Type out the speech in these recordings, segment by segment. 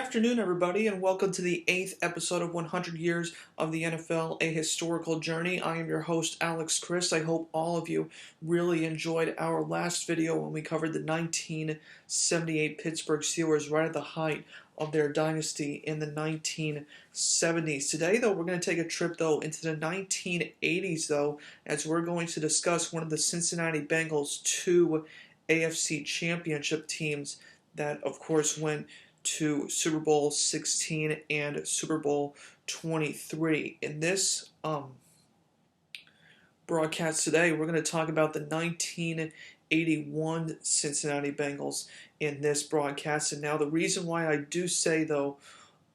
afternoon, everybody, and welcome to the 8th episode of 100 Years of the NFL, a historical journey. I am your host, Alex Chris. I hope all of you really enjoyed our last video when we covered the 1978 Pittsburgh Steelers right at the height of their dynasty in the 1970s. Today, though, we're going to take a trip, though, into the 1980s, though, as we're going to discuss one of the Cincinnati Bengals' two AFC championship teams that, of course, went to Super Bowl 16 and Super Bowl 23. In this broadcast today, we're going to talk about the 1981 Cincinnati Bengals in this broadcast. And now the reason why I do say, though,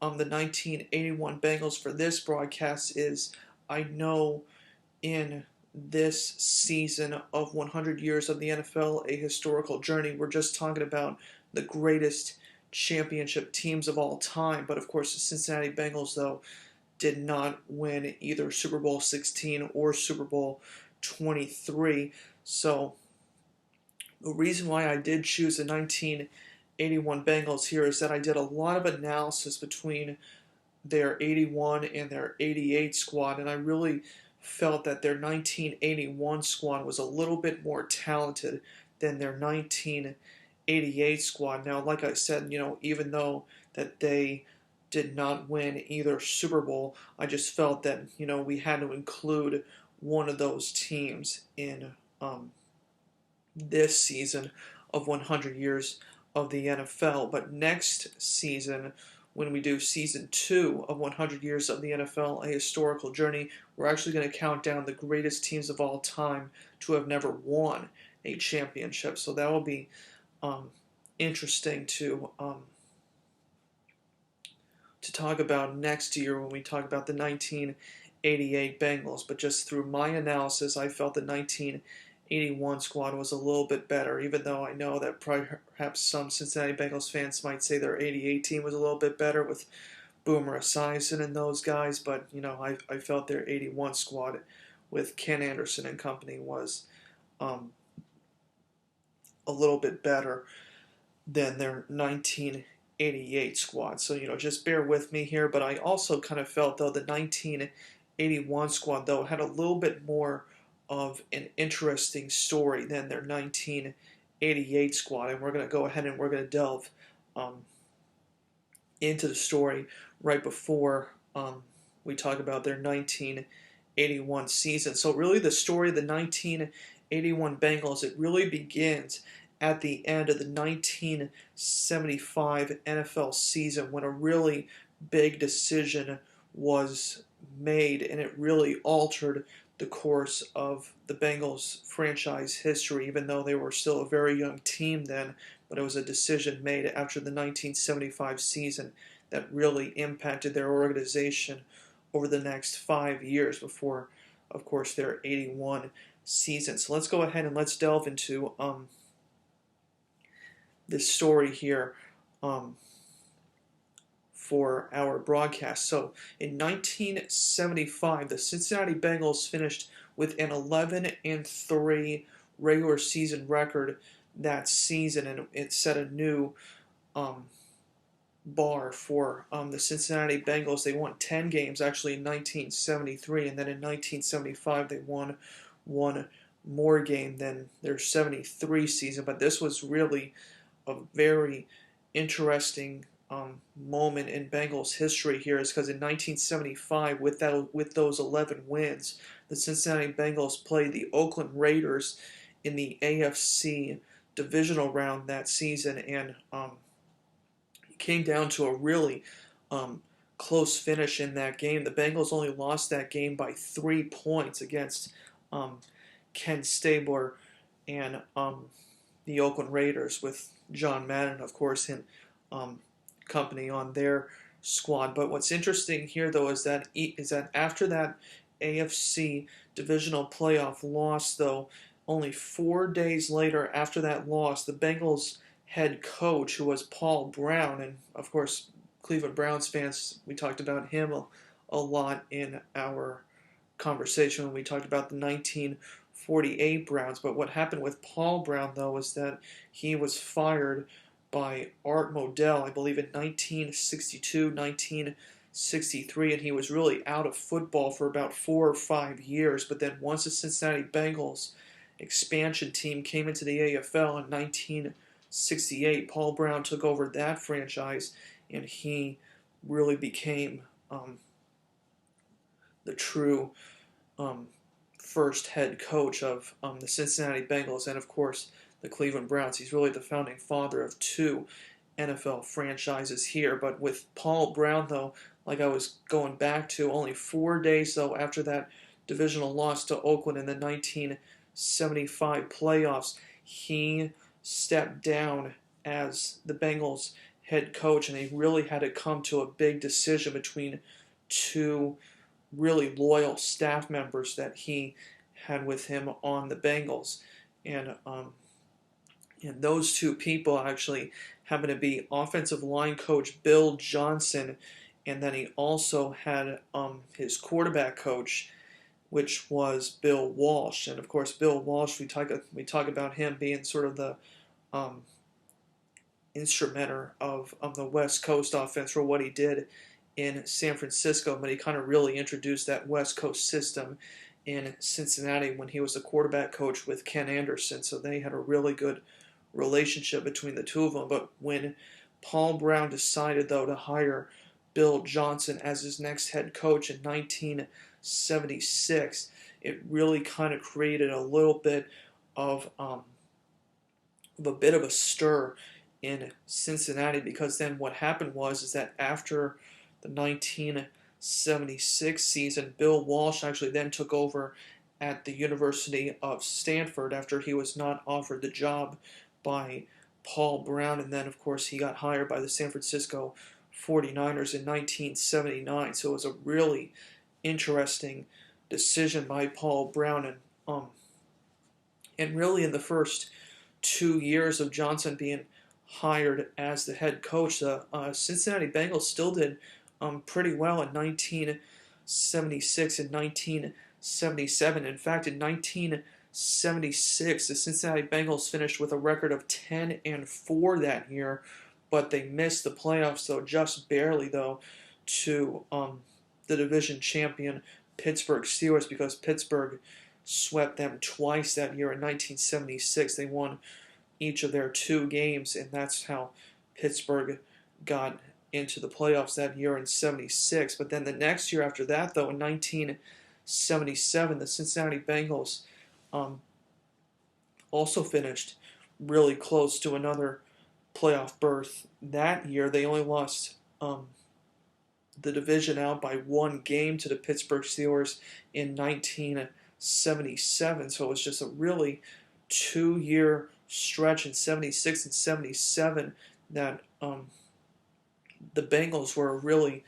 the 1981 Bengals for this broadcast is I know in this season of 100 Years of the NFL, a historical journey, we're just talking about the greatest championship teams of all time. But of course, the Cincinnati Bengals, though, did not win either Super Bowl 16 or Super Bowl 23. So the reason why I did choose the 1981 Bengals here is that I did a lot of analysis between their 81 and their 88 squad, and I really felt that their 1981 squad was a little bit more talented than their 1988 squad. Now, like I said, even though that they did not win either Super Bowl, I just felt that, we had to include one of those teams in this season of 100 Years of the NFL. But next season, when we do season 2 of 100 Years of the NFL, a historical journey, we're actually going to count down the greatest teams of all time to have never won a championship. So that will be interesting to talk about next year when we talk about the 1988 Bengals. But just through my analysis, I felt the 1981 squad was a little bit better, even though I know that perhaps some Cincinnati Bengals fans might say their 88 team was a little bit better with Boomer Esiason and those guys. But, I felt their 81 squad with Ken Anderson and company was a little bit better than their 1988 squad. So, just bear with me here. But I also kind of felt, though, the 1981 squad, though, had a little bit more of an interesting story than their 1988 squad. And we're going to go ahead and we're going to delve into the story right before we talk about their 1981 season. So really the story of the 1981 Bengals, it really begins at the end of the 1975 NFL season when a really big decision was made, and it really altered the course of the Bengals franchise history, even though they were still a very young team then. But it was a decision made after the 1975 season that really impacted their organization over the next 5 years before, of course, their 81 season. So let's go ahead and let's delve into this story here for our broadcast. So in 1975, the Cincinnati Bengals finished with an 11-3 regular season record that season, and it set a new bar for the Cincinnati Bengals. They won 10 games actually in 1973, and then in 1975 they won one more game than their 73 season. But this was really a very interesting moment in Bengals history here, is because in 1975, with those 11 wins, the Cincinnati Bengals played the Oakland Raiders in the AFC divisional round that season, and it came down to a really close finish in that game. The Bengals only lost that game by 3 points against Ken Stabler and the Oakland Raiders, with John Madden, of course, and company on their squad. But what's interesting here, though, is that after that AFC divisional playoff loss, though, only 4 days later after that loss, the Bengals head coach, who was Paul Brown, and of course Cleveland Browns fans, we talked about him a lot in our conversation when we talked about the 1948 Browns. But what happened with Paul Brown, though, was that he was fired by Art Modell, I believe in 1962, 1963, and he was really out of football for about 4 or 5 years. But then once the Cincinnati Bengals expansion team came into the AFL in 1968, Paul Brown took over that franchise, and he really became the true um, first head coach of the Cincinnati Bengals and, of course, the Cleveland Browns. He's really the founding father of two NFL franchises here. But with Paul Brown, though, like I was going back to, only 4 days, though, after that divisional loss to Oakland in the 1975 playoffs, he stepped down as the Bengals head coach, and he really had to come to a big decision between two really loyal staff members that he had with him on the Bengals. And those two people actually happened to be offensive line coach Bill Johnson, and then he also had his quarterback coach, which was Bill Walsh. And of course, Bill Walsh, we talk about him being sort of the um, instrumenter of the West Coast offense for what he did in San Francisco, but he kind of really introduced that West Coast system in Cincinnati when he was the quarterback coach with Ken Anderson. So they had a really good relationship between the two of them. But when Paul Brown decided, though, to hire Bill Johnson as his next head coach in 1976, it really kind of created a little bit of a bit of a stir in Cincinnati, because then what happened was that after the 1976 season, Bill Walsh actually then took over at the University of Stanford after he was not offered the job by Paul Brown, and then of course he got hired by the San Francisco 49ers in 1979. So it was a really interesting decision by Paul Brown, and really in the first 2 years of Johnson being hired as the head coach, the Cincinnati Bengals still did pretty well in 1976 and 1977. In fact, in 1976, the Cincinnati Bengals finished with a record of 10-4 that year, but they missed the playoffs, though, just barely, though, to the division champion Pittsburgh Steelers, because Pittsburgh swept them twice that year. In 1976, they won each of their 2 games, and that's how Pittsburgh got into the playoffs that year in 76. But then the next year after that, though, in 1977, the Cincinnati Bengals also finished really close to another playoff berth. That year, they only lost the division out by 1 game to the Pittsburgh Steelers in 1977. So it was just a really 2-year stretch in 76 and 77 that the Bengals were a really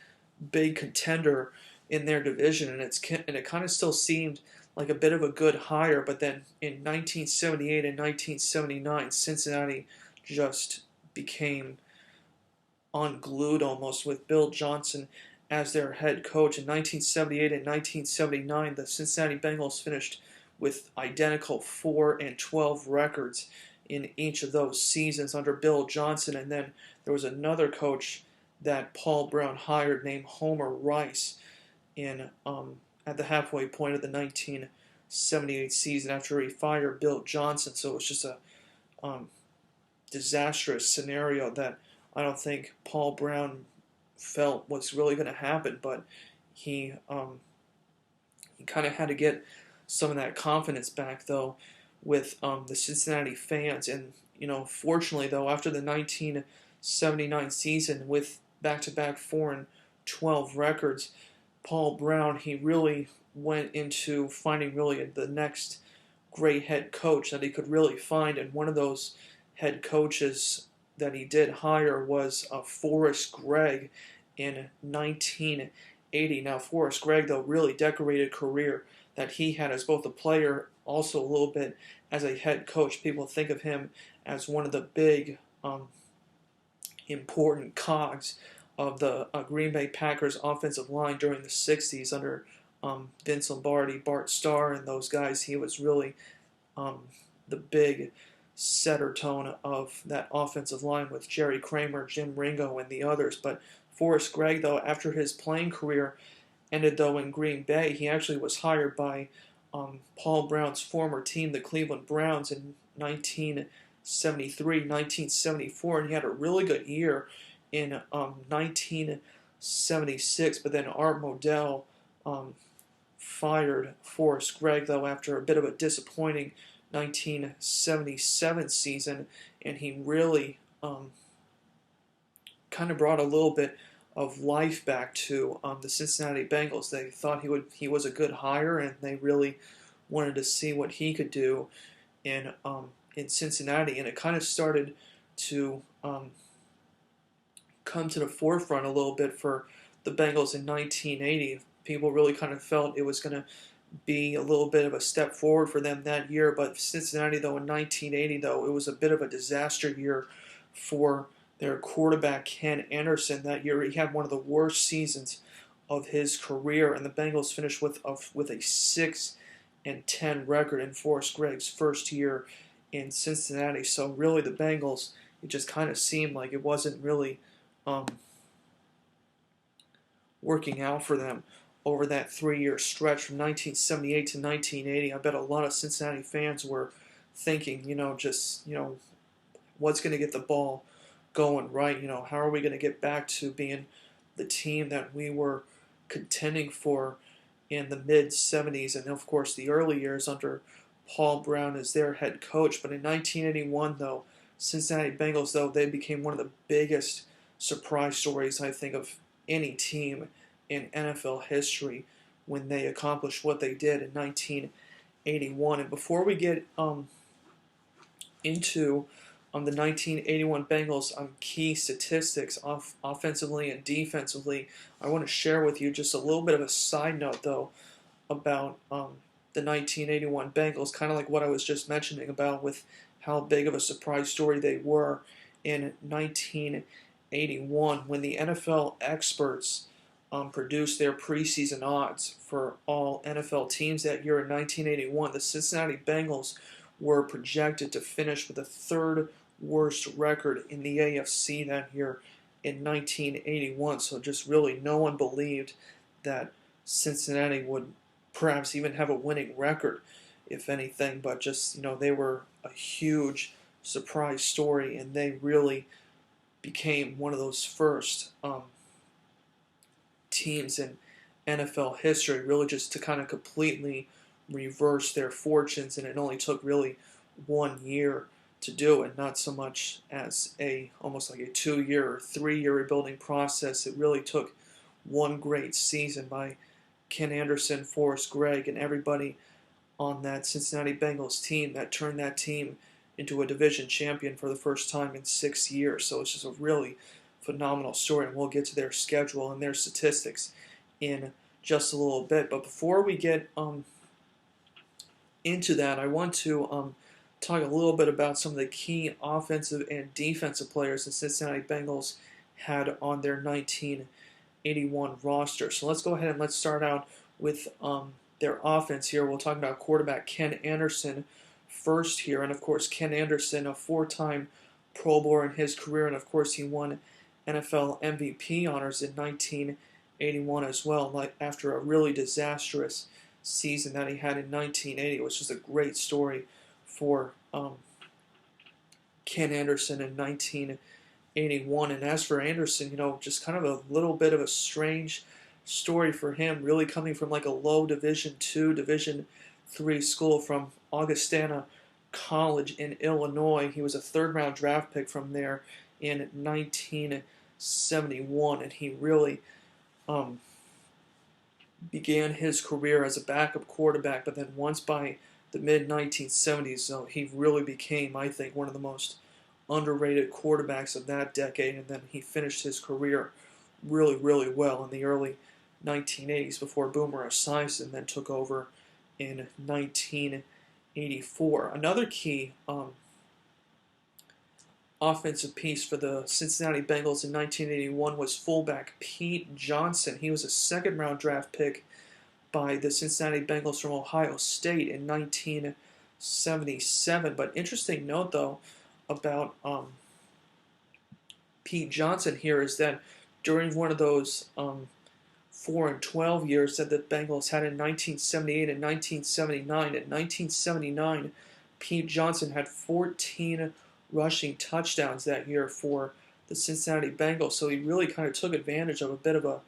big contender in their division, and it kind of still seemed like a bit of a good hire. But then in 1978 and 1979, Cincinnati just became unglued almost with Bill Johnson as their head coach. In 1978 and 1979, the Cincinnati Bengals finished with identical 4-12 records in each of those seasons under Bill Johnson. And then there was another coach that Paul Brown hired named Homer Rice in at the halfway point of the 1978 season after he fired Bill Johnson. So it was just a disastrous scenario that I don't think Paul Brown felt was really going to happen, but he kind of had to get some of that confidence back, though, with the Cincinnati fans. And fortunately, though, after the 1979 season with back-to-back 4-12 records, Paul Brown, he really went into finding really the next great head coach that he could really find, and one of those head coaches that he did hire was Forrest Gregg in 1980. Now, Forrest Gregg, though, really decorated career that he had as both a player, also a little bit as a head coach. People think of him as one of the big important cogs of the Green Bay Packers offensive line during the 60s under Vince Lombardi, Bart Starr, and those guys. He was really the big setter tone of that offensive line with Jerry Kramer, Jim Ringo, and the others. But Forrest Gregg, though, after his playing career ended, though, in Green Bay, he actually was hired by Paul Brown's former team, the Cleveland Browns, in 1973, 1974, and he had a really good year in 1976. But then Art Modell fired Forrest Gregg, though, after a bit of a disappointing 1977 season, and he really kind of brought a little bit of life back to the Cincinnati Bengals. They thought he was a good hire, and they really wanted to see what he could do in Cincinnati. And it kind of started to come to the forefront a little bit for the Bengals in 1980. People really kind of felt it was going to be a little bit of a step forward for them that year. But Cincinnati, though, in 1980, though, it was a bit of a disaster year for their quarterback, Ken Anderson. That year, he had one of the worst seasons of his career, and the Bengals finished with a 6-10 record in Forrest Gregg's first year in Cincinnati. So really, the Bengals, it just kind of seemed like it wasn't really working out for them over that 3-year stretch from 1978 to 1980. I bet a lot of Cincinnati fans were thinking, what's going to get the ball going right? How are we going to get back to being the team that we were contending for in the mid-70s and, of course, the early years under Paul Brown as their head coach. But in 1981, though, Cincinnati Bengals, though, they became one of the biggest surprise stories, I think, of any team in NFL history when they accomplished what they did in 1981. And before we get into the 1981 Bengals key statistics offensively and defensively, I want to share with you just a little bit of a side note, though, about the 1981 Bengals, kind of like what I was just mentioning about with how big of a surprise story they were in 1981 when the NFL experts produced their preseason odds for all NFL teams that year in 1981. The Cincinnati Bengals were projected to finish with the third worst record in the AFC that year in 1981. So just really no one believed that Cincinnati would perhaps even have a winning record, if anything. But just, they were a huge surprise story, and they really became one of those first teams in NFL history, really just to kind of completely reverse their fortunes, and it only took really 1 year to do it, not so much as almost like a 2-year or 3-year rebuilding process. It really took one great season by Ken Anderson, Forrest Gregg, and everybody on that Cincinnati Bengals team that turned that team into a division champion for the first time in 6 years. So it's just a really phenomenal story, and we'll get to their schedule and their statistics in just a little bit. But before we get into that, I want to talk a little bit about some of the key offensive and defensive players the Cincinnati Bengals had on their 1981 roster. So let's go ahead and let's start out with their offense here. We'll talk about quarterback Ken Anderson first here. And, of course, Ken Anderson, a 4-time Pro Bowler in his career, and, of course, he won NFL MVP honors in 1981 as well, like after a really disastrous season that he had in 1980. It was just a great story for Ken Anderson in 1981. And as for Anderson, just kind of a little bit of a strange story for him, really coming from like a low Division II, Division III school from Augustana College in Illinois. He was a third-round draft pick from there in 1971, and he really began his career as a backup quarterback, but then once by the mid-1970s, so he really became, I think, one of the most underrated quarterbacks of that decade, and then he finished his career really, really well in the early 1980s before Boomer Esiason then took over in 1984. Another key offensive piece for the Cincinnati Bengals in 1981 was fullback Pete Johnson. He was a second-round draft pick by the Cincinnati Bengals from Ohio State in 1970. 1977. But interesting note, though, about Pete Johnson here is that during one of those 4-12 years that the Bengals had in 1978 and 1979. In 1979, Pete Johnson had 14 rushing touchdowns that year for the Cincinnati Bengals. So he really kind of took advantage of a bit of a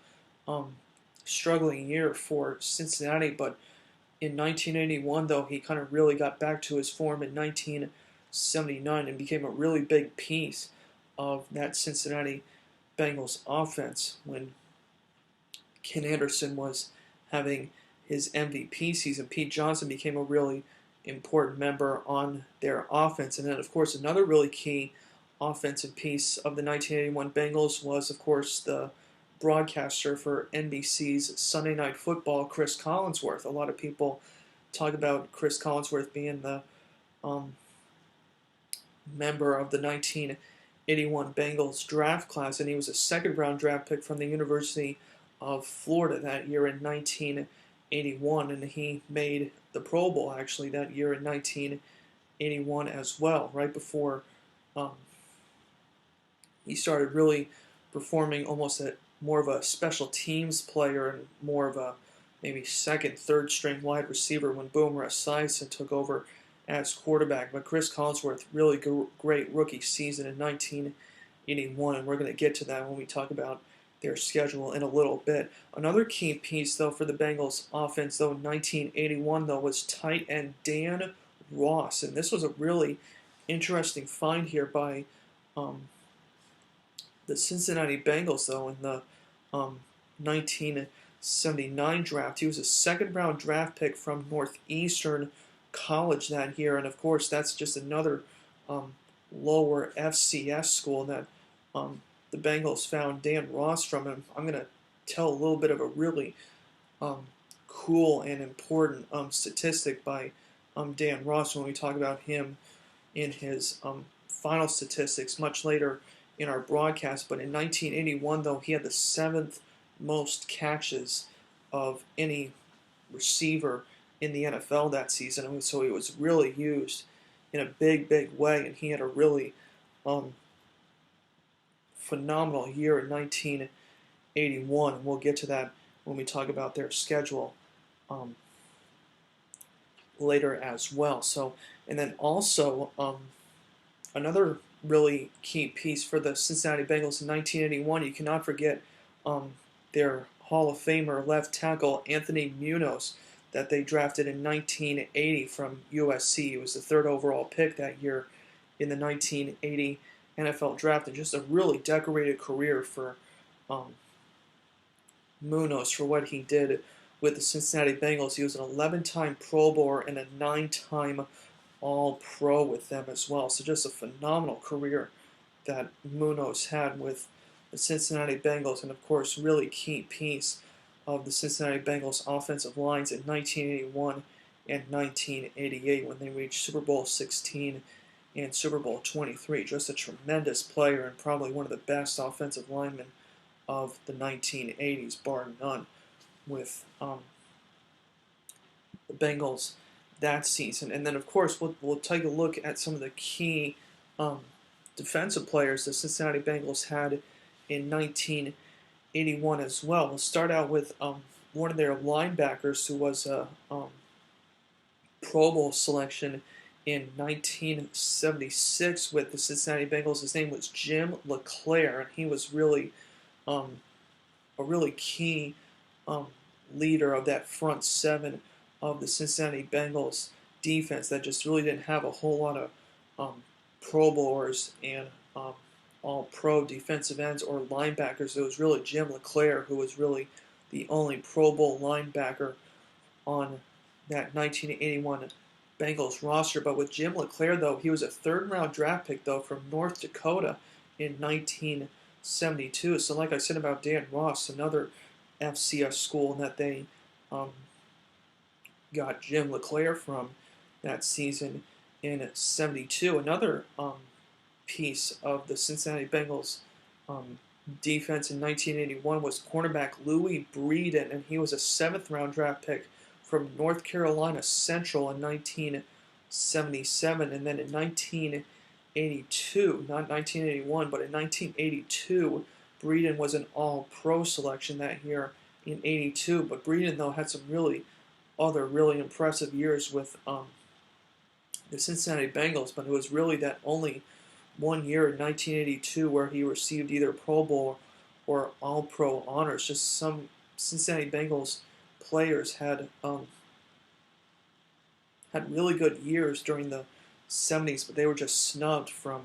um, struggling year for Cincinnati. But in 1981, though, he kind of really got back to his form in 1979 and became a really big piece of that Cincinnati Bengals offense when Ken Anderson was having his MVP season. Pete Johnson became a really important member on their offense. And then, of course, another really key offensive piece of the 1981 Bengals was, of course, the broadcaster for NBC's Sunday Night Football, Chris Collinsworth. A lot of people talk about Chris Collinsworth being the um, member of the 1981 Bengals draft class, and he was a second-round draft pick from the University of Florida that year in 1981, and he made the Pro Bowl actually that year in 1981 as well, right before he started really performing almost at more of a special teams player and more of a maybe second, third string wide receiver when Boomer Esiason took over as quarterback. But Chris Collinsworth, really great rookie season in 1981, and we're going to get to that when we talk about their schedule in a little bit. Another key piece, though, for the Bengals offense, though, in 1981, though, was tight end Dan Ross, and this was a really interesting find here by the Cincinnati Bengals, though, in the 1979 draft. He was a second-round draft pick from Northeastern College that year, and of course, that's just another lower FCS school that the Bengals found Dan Ross from. And I'm going to tell a little bit of a really cool and important statistic by Dan Ross when we talk about him in his final statistics much later in our broadcast. But in 1981, though, he had the 7th most catches of any receiver in the NFL that season. And so he was really used in a big, big way. And he had a really phenomenal year in 1981. And we'll get to that when we talk about their schedule later as well. So, and then also another really key piece for the Cincinnati Bengals in 1981, you cannot forget their Hall of Famer left tackle Anthony Munoz that they drafted in 1980 from USC. He was the 3rd overall pick that year in the 1980 NFL draft, and just a really decorated career for Munoz for what he did with the Cincinnati Bengals. He was an 11-time Pro Bowler and a 9-time All-Pro with them as well. So just a phenomenal career that Munoz had with the Cincinnati Bengals, and of course, really key piece of the Cincinnati Bengals offensive lines in 1981 and 1988 when they reached Super Bowl 16 and Super Bowl 23. Just a tremendous player and probably one of the best offensive linemen of the 1980s, bar none, with the Bengals that season. And then, of course, we'll take a look at some of the key defensive players the Cincinnati Bengals had in 1981 as well. We'll start out with one of their linebackers who was a Pro Bowl selection in 1976 with the Cincinnati Bengals. His name was Jim LeClaire, and he was really a really key leader of that front seven of the Cincinnati Bengals defense that just really didn't have a whole lot of Pro Bowlers and all-pro defensive ends or linebackers. It was really Jim LeClaire who was really the only Pro Bowl linebacker on that 1981 Bengals roster. But with Jim LeClaire, though, he was a 3rd-round draft pick, though, from North Dakota in 1972. So like I said about Dan Ross, another FCS school that they got Jim LeClaire from that season in 72. Another piece of the Cincinnati Bengals defense in 1981 was cornerback Louis Breeden, and he was a 7th-round draft pick from North Carolina Central in 1972. 1977, and then in 1982, not 1981, but in 1982, Breeden was an All-Pro selection that year in '82. But Breeden, though, had some really impressive years with the Cincinnati Bengals, but it was really that only one year in 1982 where he received either Pro Bowl or All-Pro honors. Just some Cincinnati Bengals players had really good years during the '70s, but they were just snubbed from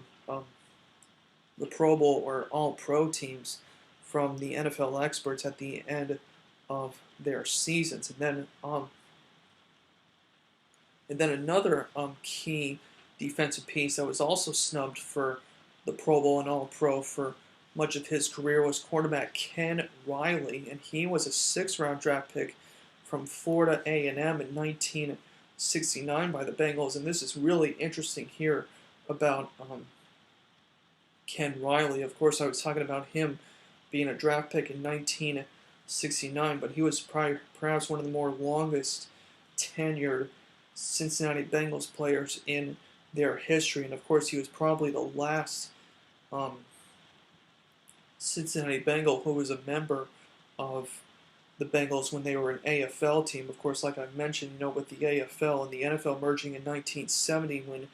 the Pro Bowl or All-Pro teams from the NFL experts at the end of their seasons. And then another key defensive piece that was also snubbed for the Pro Bowl and All-Pro for much of his career was quarterback Ken Riley, and he was a sixth-round draft pick from Florida A&M in 1969 by the Bengals. And this is really interesting here about Ken Riley. Of course, I was talking about him being a draft pick in 1969, but he was perhaps one of the more longest tenured Cincinnati Bengals players in their history. And of course, he was probably the last Cincinnati Bengal who was a member of the Bengals when they were an AFL team. Of course, like I mentioned, with the AFL and the NFL merging in 1970, when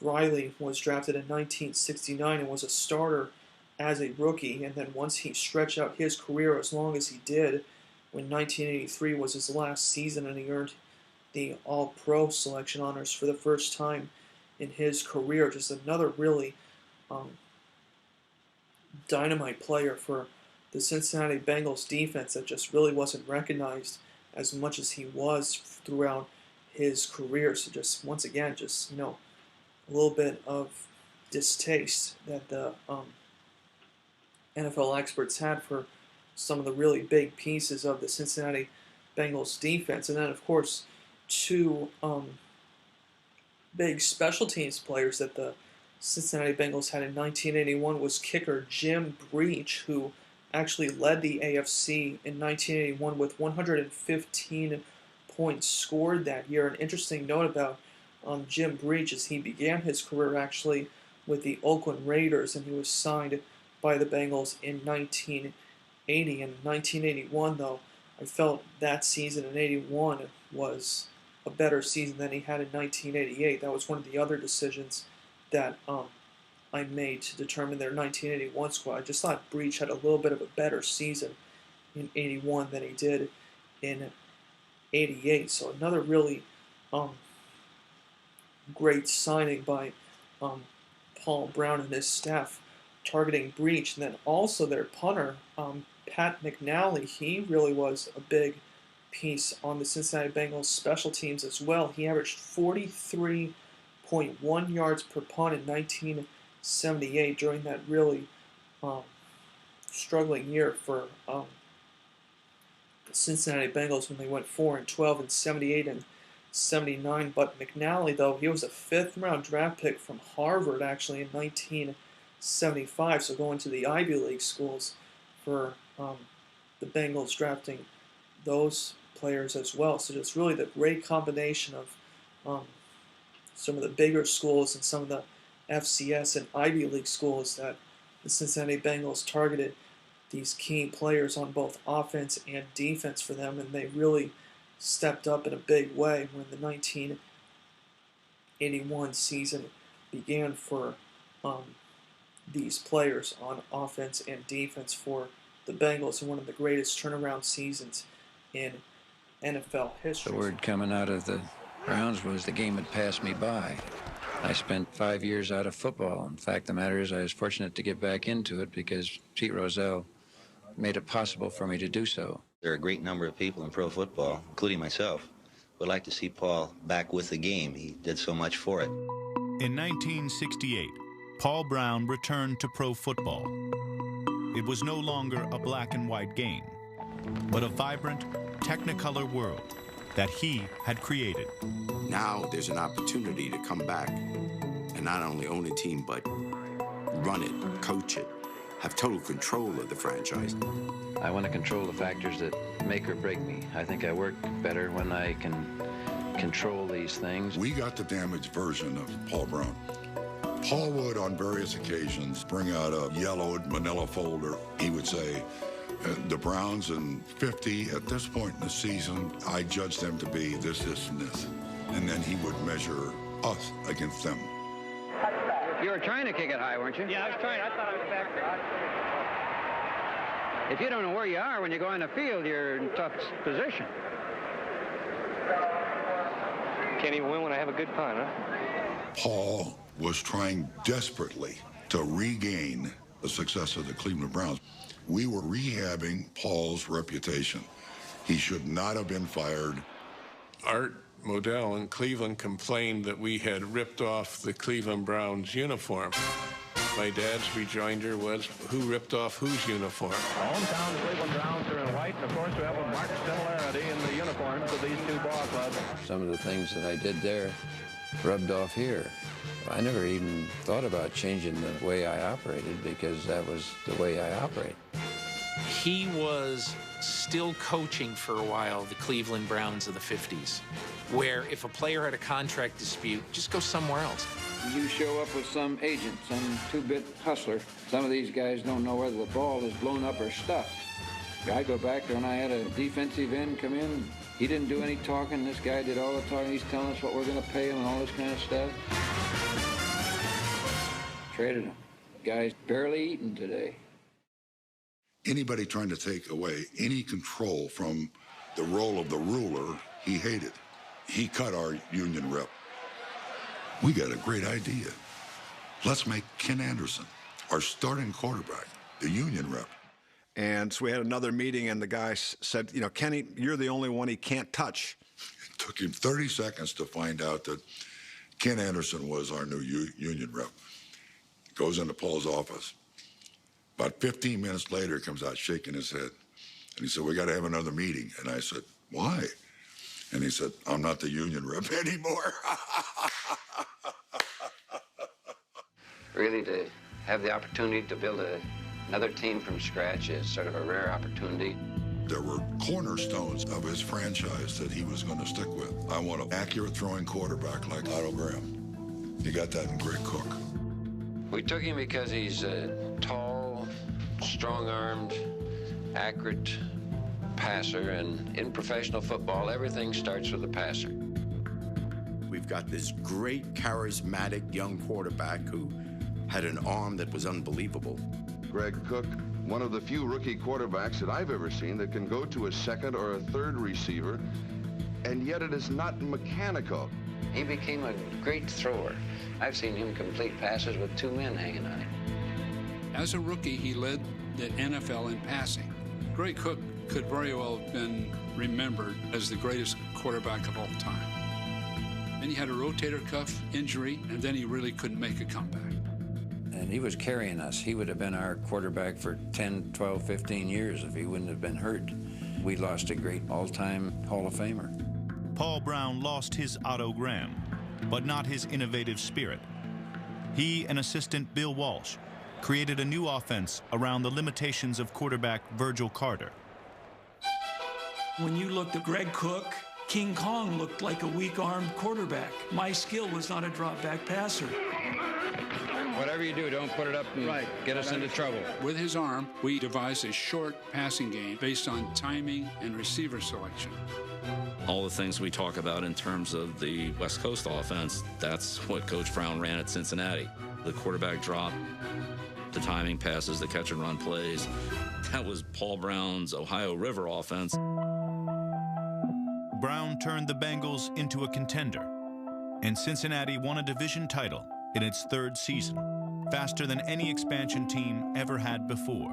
Riley was drafted in 1969 and was a starter as a rookie, and then once he stretched out his career as long as he did, when 1983 was his last season and he earned the All-Pro selection honors for the first time in his career. Just another really dynamite player for the Cincinnati Bengals defense that just really wasn't recognized as much as he was throughout his career. So just once again, a little bit of distaste that the NFL experts had for some of the really big pieces of the Cincinnati Bengals defense. And then, of course, two big special teams players that the Cincinnati Bengals had in 1981 was kicker Jim Breach, who actually led the AFC in 1981 with 115 points scored that year. An interesting note about Jim Breach is he began his career actually with the Oakland Raiders, and he was signed by the Bengals in 1980. In 1981, though, I felt that season in '81 was a better season than he had in 1988. That was one of the other decisions that I made to determine their 1981 squad. I just thought Breach had a little bit of a better season in '81 than he did in '88. So another really great signing by Paul Brown and his staff targeting Breach. And then also their punter, Pat McNally, he really was a big piece on the Cincinnati Bengals special teams as well. He averaged 43.1 yards per punt in 1978 during that really struggling year for the Cincinnati Bengals when they went 4-12 in '78 and '79. But McNally, though, he was a fifth-round draft pick from Harvard actually in 1975, so going to the Ivy League schools for the Bengals drafting those players as well. So just really the great combination of some of the bigger schools and some of the FCS and Ivy League schools that the Cincinnati Bengals targeted these key players on both offense and defense for them, and they really stepped up in a big way when the 1981 season began for these players on offense and defense for the Bengals, and one of the greatest turnaround seasons in NFL history. The word coming out of the Browns was the game had passed me by. I spent 5 years out of football. In fact, the matter is I was fortunate to get back into it because Pete Rozelle made it possible for me to do so. There are a great number of people in pro football, including myself, who would like to see Paul back with the game. He did so much for it. In 1968, Paul Brown returned to pro football. It was no longer a black and white game, but a vibrant, technicolor world that he had created. Now there's an opportunity to come back and not only own a team, but run it, coach it, have total control of the franchise. I want to control the factors that make or break me. I think I work better when I can control these things. We got the damaged version of Paul Brown. Paul would, on various occasions, bring out a yellowed manila folder. He would say, the Browns in 50, at this point in the season, I judge them to be this, this, and this. And then he would measure us against them. You were trying to kick it high, weren't you? Yeah, I was trying. I thought I was back there. If you don't know where you are when you go on the field, you're in tough position. Can't even win when I have a good punt, huh? Paul was trying desperately to regain the success of the Cleveland Browns. We were rehabbing Paul's reputation. He should not have been fired. Art Modell in Cleveland complained that we had ripped off the Cleveland Browns uniform. My dad's rejoinder was, who ripped off whose uniform? Hometown Cleveland Browns are in white, and of course we have a marked similarity in the uniforms of these two ball clubs. Some of the things that I did there rubbed off here. I never even thought about changing the way I operated because that was the way I operate. He was still coaching for a while the Cleveland Browns of the 50s, where if a player had a contract dispute, just go somewhere else. You show up with some agent, some two-bit hustler. Some of these guys don't know whether the ball is blown up or stuffed. I go back there and I had a defensive end come in. He didn't do any talking. This guy did all the talking. He's telling us what we're going to pay him and all this kind of stuff. Traded him. Guy's barely eating today. Anybody trying to take away any control from the role of the ruler, he hated. He cut our union rep. We got a great idea. Let's make Ken Anderson our starting quarterback, the union rep. And so we had another meeting, and the guy said, you know, Kenny, you're the only one he can't touch. It took him 30 seconds to find out that Ken Anderson was our new union rep. Goes into Paul's office. About 15 minutes later, he comes out shaking his head. And he said, we got to have another meeting. And I said, why? And he said, I'm not the union rep anymore. Really, to have the opportunity to build another team from scratch is sort of a rare opportunity. There were cornerstones of his franchise that he was going to stick with. I want an accurate throwing quarterback like Otto Graham. You got that in Greg Cook. We took him because he's a tall, strong-armed, accurate passer, and in professional football, everything starts with a passer. We've got this great, charismatic young quarterback who had an arm that was unbelievable. Greg Cook, one of the few rookie quarterbacks that I've ever seen that can go to a second or a third receiver, and yet it is not mechanical. He became a great thrower. I've seen him complete passes with two men hanging on him. As a rookie, he led the NFL in passing. Greg Cook could very well have been remembered as the greatest quarterback of all time. Then he had a rotator cuff injury, and then he really couldn't make a comeback. And he was carrying us. He would have been our quarterback for 10, 12, 15 years if he wouldn't have been hurt. We lost a great all-time Hall of Famer. Paul Brown lost his Otto Graham, but not his innovative spirit. He and assistant Bill Walsh created a new offense around the limitations of quarterback Virgil Carter. When you looked at Greg Cook, King Kong looked like a weak-armed quarterback. My skill was not a drop-back passer. Whatever you do, don't put it up and get us into trouble. With his arm, we devised a short passing game based on timing and receiver selection. All the things we talk about in terms of the West Coast offense, that's what Coach Brown ran at Cincinnati. The quarterback drop, the timing passes, the catch and run plays. That was Paul Brown's Ohio River offense. Brown turned the Bengals into a contender, and Cincinnati won a division title in its third season, faster than any expansion team ever had before.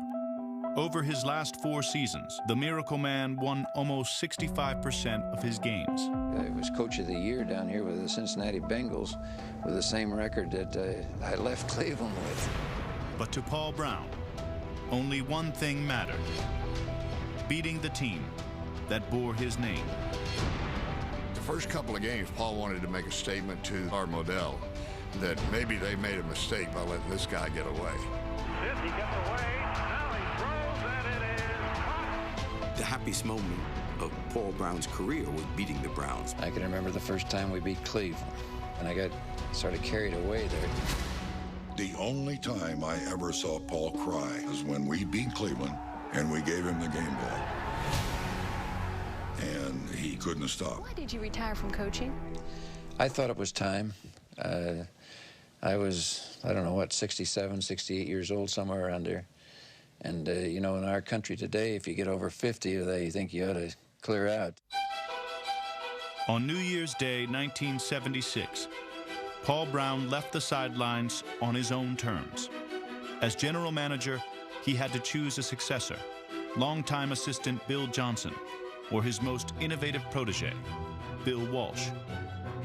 Over his last 4 seasons, the Miracle Man won almost 65% of his games. I was coach of the year down here with the Cincinnati Bengals with the same record that I left Cleveland with. But to Paul Brown, only one thing mattered: beating the team that bore his name. The first couple of games, Paul wanted to make a statement to Art Modell that maybe they made a mistake by letting this guy get away. He gets away. Now he throws, and it is caught. The happiest moment of Paul Brown's career was beating the Browns. I can remember the first time we beat Cleveland, and I got sort of carried away there. The only time I ever saw Paul cry was when we beat Cleveland and we gave him the game ball. And he couldn't stop. Why did you retire from coaching? I thought it was time. I was, I don't know what, 67, 68 years old, somewhere around there. And, you know, in our country today, if you get over 50, they think you ought to clear out. On New Year's Day, 1976, Paul Brown left the sidelines on his own terms. As general manager, he had to choose a successor, longtime assistant Bill Johnson, or his most innovative protege, Bill Walsh.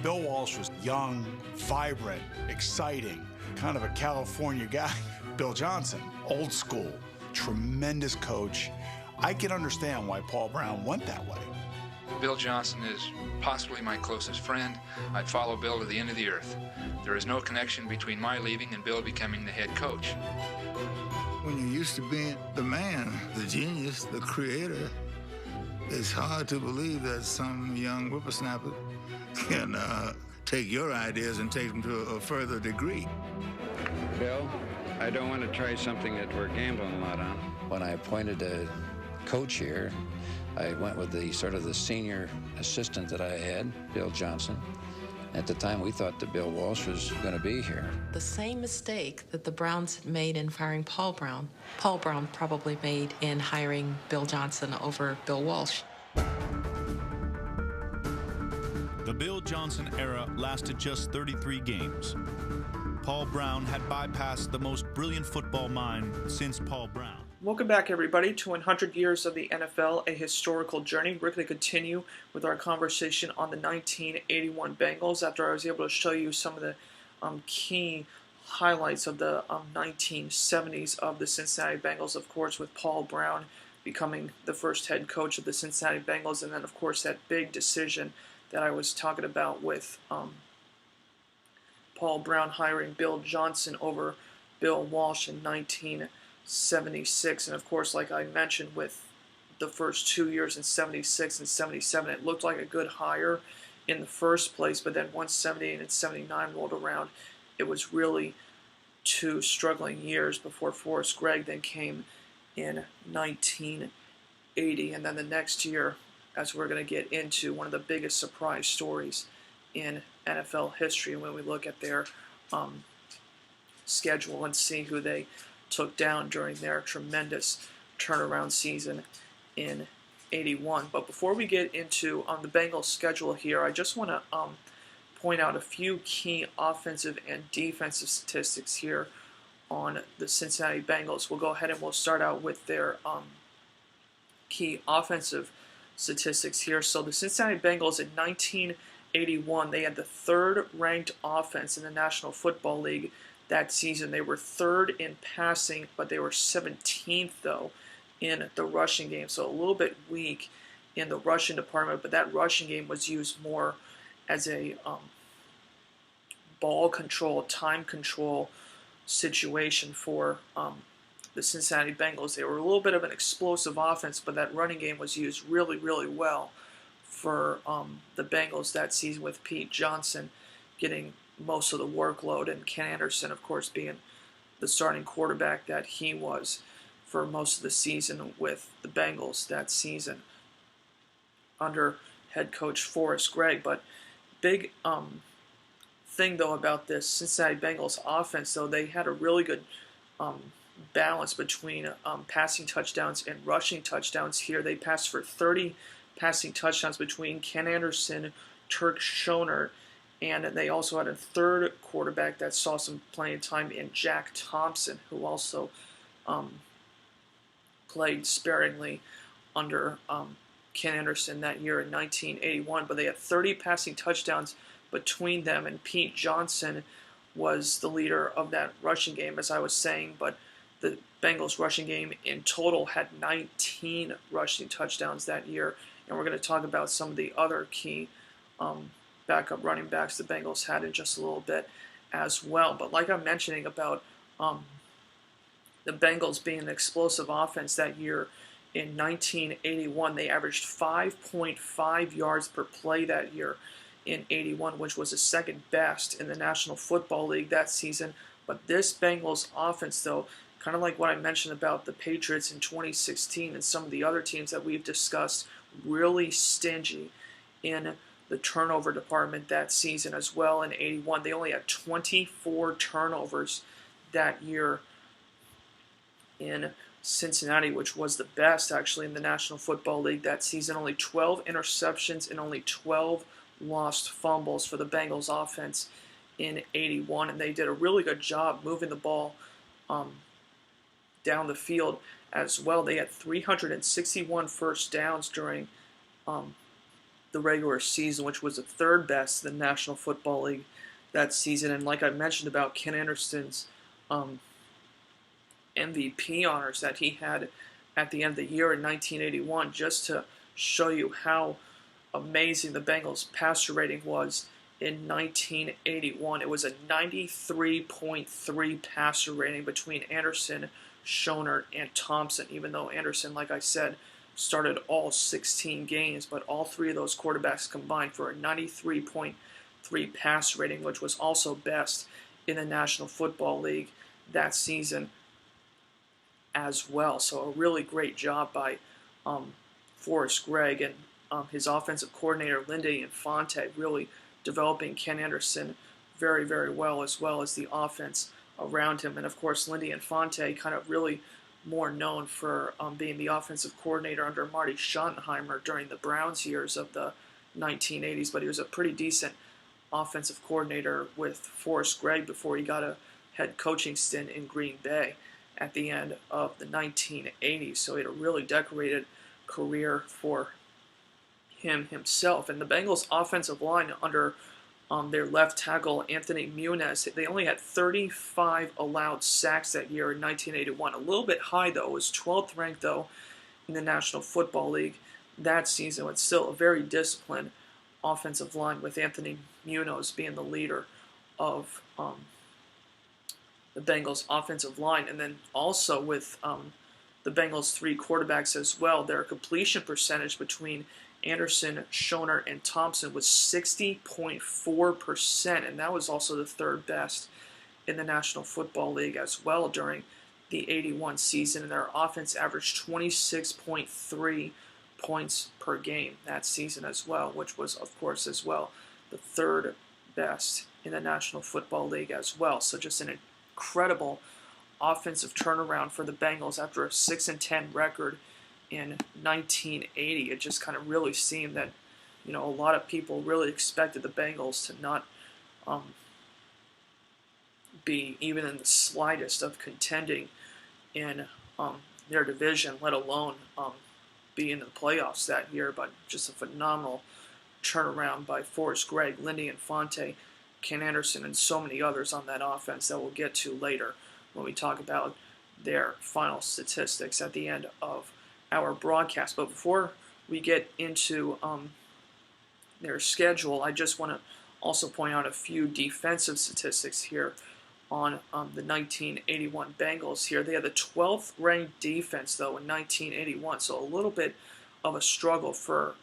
Bill Walsh was young, vibrant, exciting, kind of a California guy. Bill Johnson, old school, tremendous coach. I can understand why Paul Brown went that way. Bill Johnson is possibly my closest friend. I'd follow Bill to the end of the earth. There is no connection between my leaving and Bill becoming the head coach. When you're used to being the man, the genius, the creator, it's hard to believe that some young whippersnapper can take your ideas and take them to a further degree. Bill, I don't want to try something that we're gambling a lot on. When I appointed a coach here, I went with the sort of the senior assistant that I had, Bill Johnson. At the time, we thought that Bill Walsh was going to be here. The same mistake that the Browns had made in firing Paul Brown probably made in hiring Bill Johnson over Bill Walsh. The Bill Johnson era lasted just 33 games. Paul Brown had bypassed the most brilliant football mind since Paul Brown. Welcome back, everybody, to 100 Years of the NFL, a historical journey. We're going to continue with our conversation on the 1981 Bengals after I was able to show you some of the key highlights of the 1970s of the Cincinnati Bengals, of course, with Paul Brown becoming the first head coach of the Cincinnati Bengals, and then, of course, that big decision that I was talking about with Paul Brown hiring Bill Johnson over Bill Walsh in 1976. And of course, like I mentioned, with the first 2 years in 76 and 77, it looked like a good hire in the first place, but then once 78 and 79 rolled around, it was really 2 struggling years before Forrest Gregg then came in 1980. And then the next year, as we're going to get into, one of the biggest surprise stories in NFL history when we look at their schedule and see who they took down during their tremendous turnaround season in 81. But before we get into the Bengals schedule here, I just want to point out a few key offensive and defensive statistics here on the Cincinnati Bengals. We'll go ahead and we'll start out with their key offensive statistics here. So the Cincinnati Bengals in 1981, they had the 3rd ranked offense in the National Football League that season. They were 3rd in passing, but they were 17th, though, in the rushing game. So a little bit weak in the rushing department, but that rushing game was used more as a ball control, time control situation for the Cincinnati Bengals. They were a little bit of an explosive offense, but that running game was used really, really well for the Bengals that season, with Pete Johnson getting most of the workload and Ken Anderson, of course, being the starting quarterback that he was for most of the season with the Bengals that season under head coach Forrest Gregg. But big thing, though, about this Cincinnati Bengals offense, though, they had a really good balance between passing touchdowns and rushing touchdowns here. They passed for 30 passing touchdowns between Ken Anderson, Turk Schoner, and they also had a 3rd quarterback that saw some playing time in Jack Thompson, who also played sparingly under Ken Anderson that year in 1981. But they had 30 passing touchdowns between them, and Pete Johnson was the leader of that rushing game, as I was saying. But the Bengals rushing game in total had 19 rushing touchdowns that year, and we're going to talk about some of the other key backup running backs the Bengals had in just a little bit as well. But like I'm mentioning about the Bengals being an explosive offense that year In 1981, they averaged 5.5 yards per play that year in 81, which was the second best in the National Football League that season. But this Bengals offense, though, kind of like what I mentioned about the Patriots in 2016 and some of the other teams that we've discussed, really stingy in the turnover department that season as well. In 81, they only had 24 turnovers that year in Cincinnati, which was the best actually in the National Football League that season. Only 12 interceptions and only 12 lost fumbles for the Bengals offense in 81, and they did a really good job moving the ball down the field as well. They had 361 first downs during the regular season, which was the third best in the National Football League that season. And like I mentioned about Ken Anderson's MVP honors that he had at the end of the year in 1981, just to show you how amazing the Bengals passer rating was in 1981. It was a 93.3 passer rating between Anderson, Schoner, and Thompson, even though Anderson, like I said, started all 16 games, but all three of those quarterbacks combined for a 93.3 passer rating, which was also best in the National Football League that season as well. So a really great job by Forrest Gregg and his offensive coordinator, Lindy Infante, really developing Ken Anderson very, very well as the offense around him. And of course, Lindy Infante kind of really more known for being the offensive coordinator under Marty Schottenheimer during the Browns years of the 1980s, but he was a pretty decent offensive coordinator with Forrest Gregg before he got a head coaching stint in Green Bay at the end of the 1980s. So he had a really decorated career for himself. And the Bengals offensive line under their left tackle, Anthony Muniz, they only had 35 allowed sacks that year in 1981. A little bit high, though. It was 12th ranked, though, in the National Football League that season. It's still a very disciplined offensive line with Anthony Muniz being the leader of the Bengals offensive line. And then also with the Bengals three quarterbacks as well, their completion percentage between Anderson, Schoner, and Thompson was 60.4%, and that was also the third best in the National Football League as well during the 81 season, and their offense averaged 26.3 points per game that season as well, which was, of course, as well the third best in the National Football League as well. So just an incredible offensive turnaround for the Bengals after a 6-10 record in 1980. It just kind of really seemed that, a lot of people really expected the Bengals to not be even in the slightest of contending in their division, let alone be in the playoffs that year. But just a phenomenal turnaround by Forrest Gregg, Lindy Infante, Ken Anderson, and so many others on that offense that we'll get to later when we talk about their final statistics at the end of our broadcast. But before we get into their schedule, I just want to also point out a few defensive statistics here on the 1981 Bengals here. They had the 12th ranked defense, though, in 1981, so a little bit of a struggle for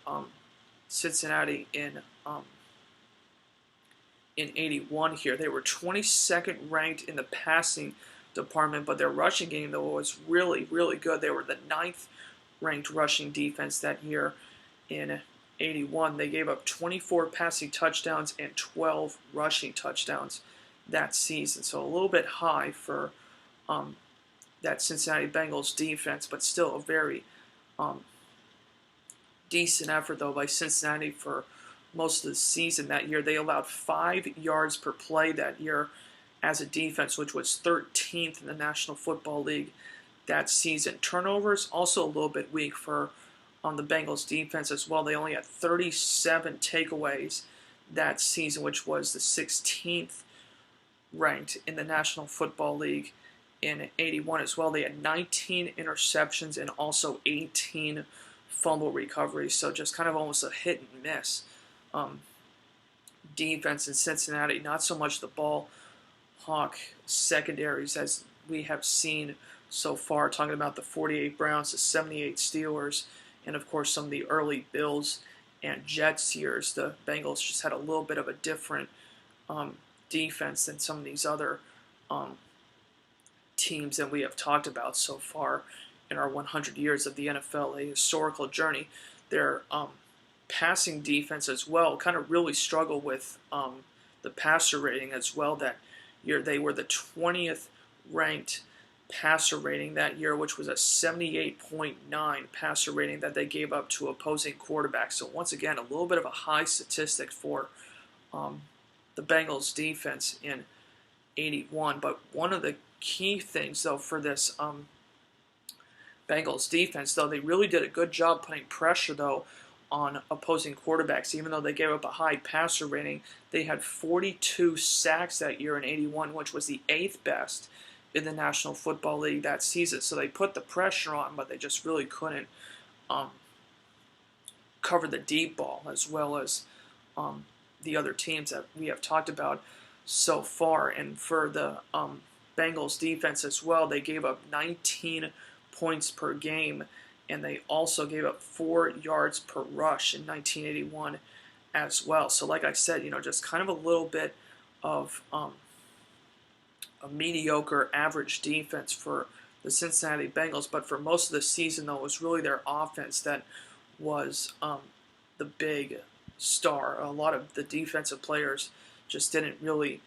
Cincinnati in 81 here. They were 22nd ranked in the passing department, but their rushing game, though, was really, really good. They were the 9th ranked rushing defense that year in 81. They gave up 24 passing touchdowns and 12 rushing touchdowns that season. So a little bit high for that Cincinnati Bengals defense, but still a very decent effort, though, by Cincinnati for most of the season that year. They allowed 5 yards per play that year as a defense, which was 13th in the National Football League that season. Turnovers also a little bit weak for the Bengals defense as well. They only had 37 takeaways that season, which was the 16th ranked in the National Football League in 81 as well. They had 19 interceptions and also 18 fumble recoveries, so just kind of almost a hit and miss defense in Cincinnati. Not so much the ball hawk secondaries as we have seen so far, talking about the 48 Browns, the 78 Steelers, and of course some of the early Bills and Jets years. The Bengals just had a little bit of a different defense than some of these other teams that we have talked about so far in our 100 years of the NFL, a historical journey. Their passing defense as well kind of really struggled with the passer rating as well that year. They were the 20th ranked passer rating that year, which was a 78.9 passer rating that they gave up to opposing quarterbacks. So once again, a little bit of a high statistic for the Bengals defense in 81. But one of the key things, though, for this Bengals defense, though, they really did a good job putting pressure, though, on opposing quarterbacks. Even though they gave up a high passer rating, they had 42 sacks that year in 81, which was the 8th best in the National Football League that season. So they put the pressure on, but they just really couldn't cover the deep ball as well as the other teams that we have talked about so far. And for the Bengals defense as well, they gave up 19 points per game, and they also gave up 4 yards per rush in 1981 as well. So like I said, just kind of a little bit of a mediocre average defense for the Cincinnati Bengals. But for most of the season, though, it was really their offense that was the big star. A lot of the defensive players just didn't really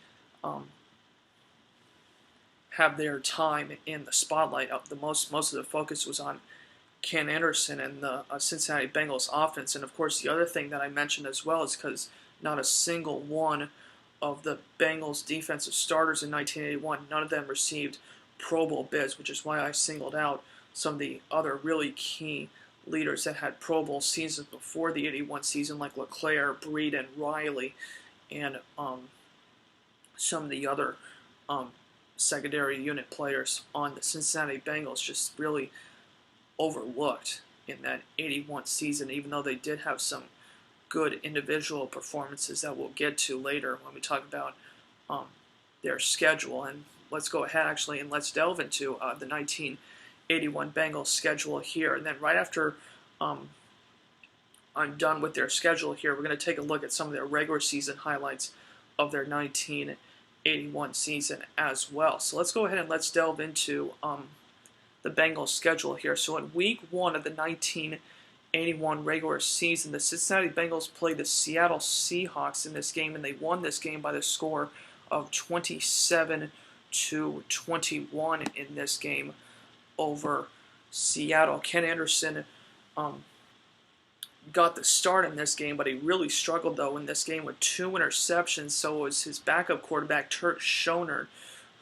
have their time in the spotlight. Most of the focus was on Ken Anderson and the Cincinnati Bengals offense. And of course, the other thing that I mentioned as well is because not a single one of the Bengals defensive starters in 1981, none of them received Pro Bowl bids, which is why I singled out some of the other really key leaders that had Pro Bowl seasons before the 81 season, like LeClaire, Breed, and Riley, and some of the other secondary unit players on the Cincinnati Bengals just really overlooked in that 81 season, even though they did have some good individual performances that we'll get to later when we talk about their schedule. And let's go ahead actually and let's delve into the 1981 Bengals schedule here. And then right after I'm done with their schedule here, we're going to take a look at some of their regular season highlights of their 1981 season as well. So let's go ahead and let's delve into the Bengals schedule here. So in week 1 of the 1981 regular season, the Cincinnati Bengals played the Seattle Seahawks in this game, and they won this game by the score of 27-21 in this game over Seattle. Ken Anderson got the start in this game, but he really struggled, though, in this game with 2 interceptions. So it was his backup quarterback, Turk Schoner,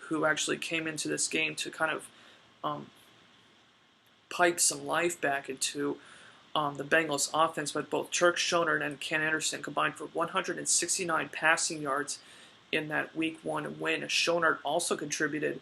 who actually came into this game to kind of pipe some life back into the Bengals offense. But both Turk Schoner and Ken Anderson combined for 169 passing yards in that Week 1 win. Schoner also contributed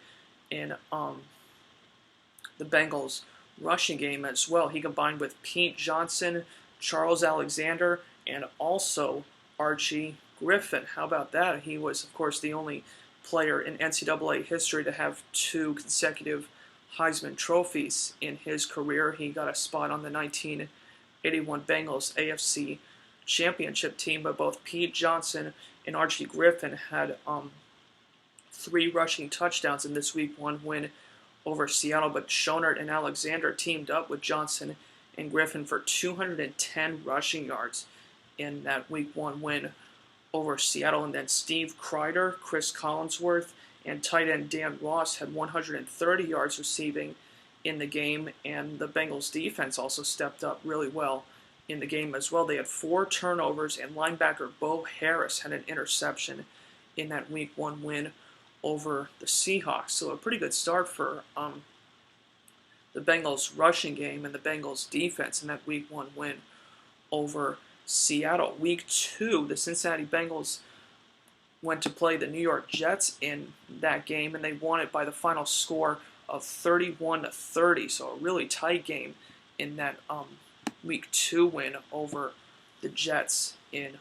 in the Bengals rushing game as well. He combined with Pete Johnson, Charles Alexander, and also Archie Griffin. How about that? He was, of course, the only player in NCAA history to have 2 consecutive Heisman trophies in his career. He got a spot on the 1981 Bengals AFC championship team, but both Pete Johnson and Archie Griffin had 3 rushing touchdowns in this Week 1 win over Seattle. But Schoner and Alexander teamed up with Johnson and Griffin for 210 rushing yards in that Week 1 win over Seattle. And then Steve Kreider, Chris Collinsworth, and tight end Dan Ross had 130 yards receiving in the game. And the Bengals defense also stepped up really well in the game as well. They had 4 turnovers, and linebacker Bo Harris had an interception in that Week 1 win over the Seahawks. So a pretty good start for the Bengals rushing game and the Bengals defense in that Week 1 win over Seattle. Week 2, the Cincinnati Bengals went to play the New York Jets in that game, and they won it by the final score of 31-30. So a really tight game in that Week 2 win over the Jets in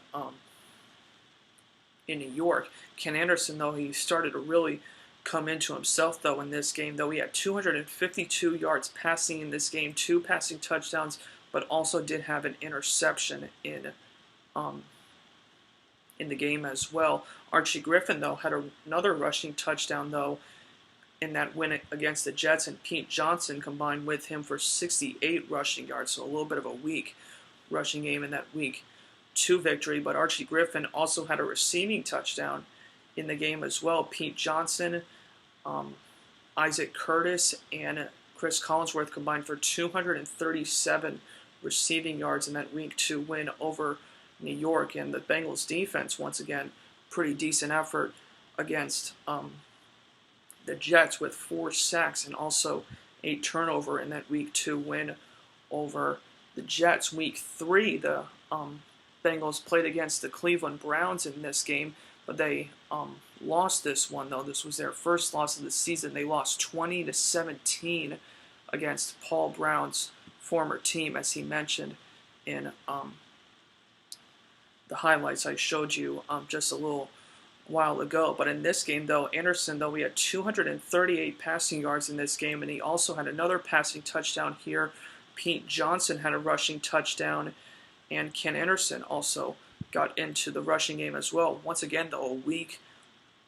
New York. Ken Anderson, though, he started a really come into himself, though, in this game. Though he had 252 yards passing in this game, 2 passing touchdowns, but also did have an interception in the game as well. Archie Griffin, though, had another rushing touchdown, though, in that win against the Jets, and Pete Johnson combined with him for 68 rushing yards, so a little bit of a weak rushing game in that Week 2 victory. But Archie Griffin also had a receiving touchdown in the game as well. Pete Johnson, Isaac Curtis, and Chris Collinsworth combined for 237 receiving yards in that Week 2 win over New York. And the Bengals defense, once again, pretty decent effort against the Jets with 4 sacks and also a turnover in that Week 2 win over the Jets. Week 3, the Bengals played against the Cleveland Browns in this game, but they lost this one, though. This was their first loss of the season. They lost 20-17 against Paul Brown's former team, as he mentioned in the highlights I showed you just a little while ago. But in this game, though, Anderson, though, he had 238 passing yards in this game, and he also had another passing touchdown here. Pete Johnson had a rushing touchdown, and Ken Anderson also got into the rushing game as well. Once again, though, a weak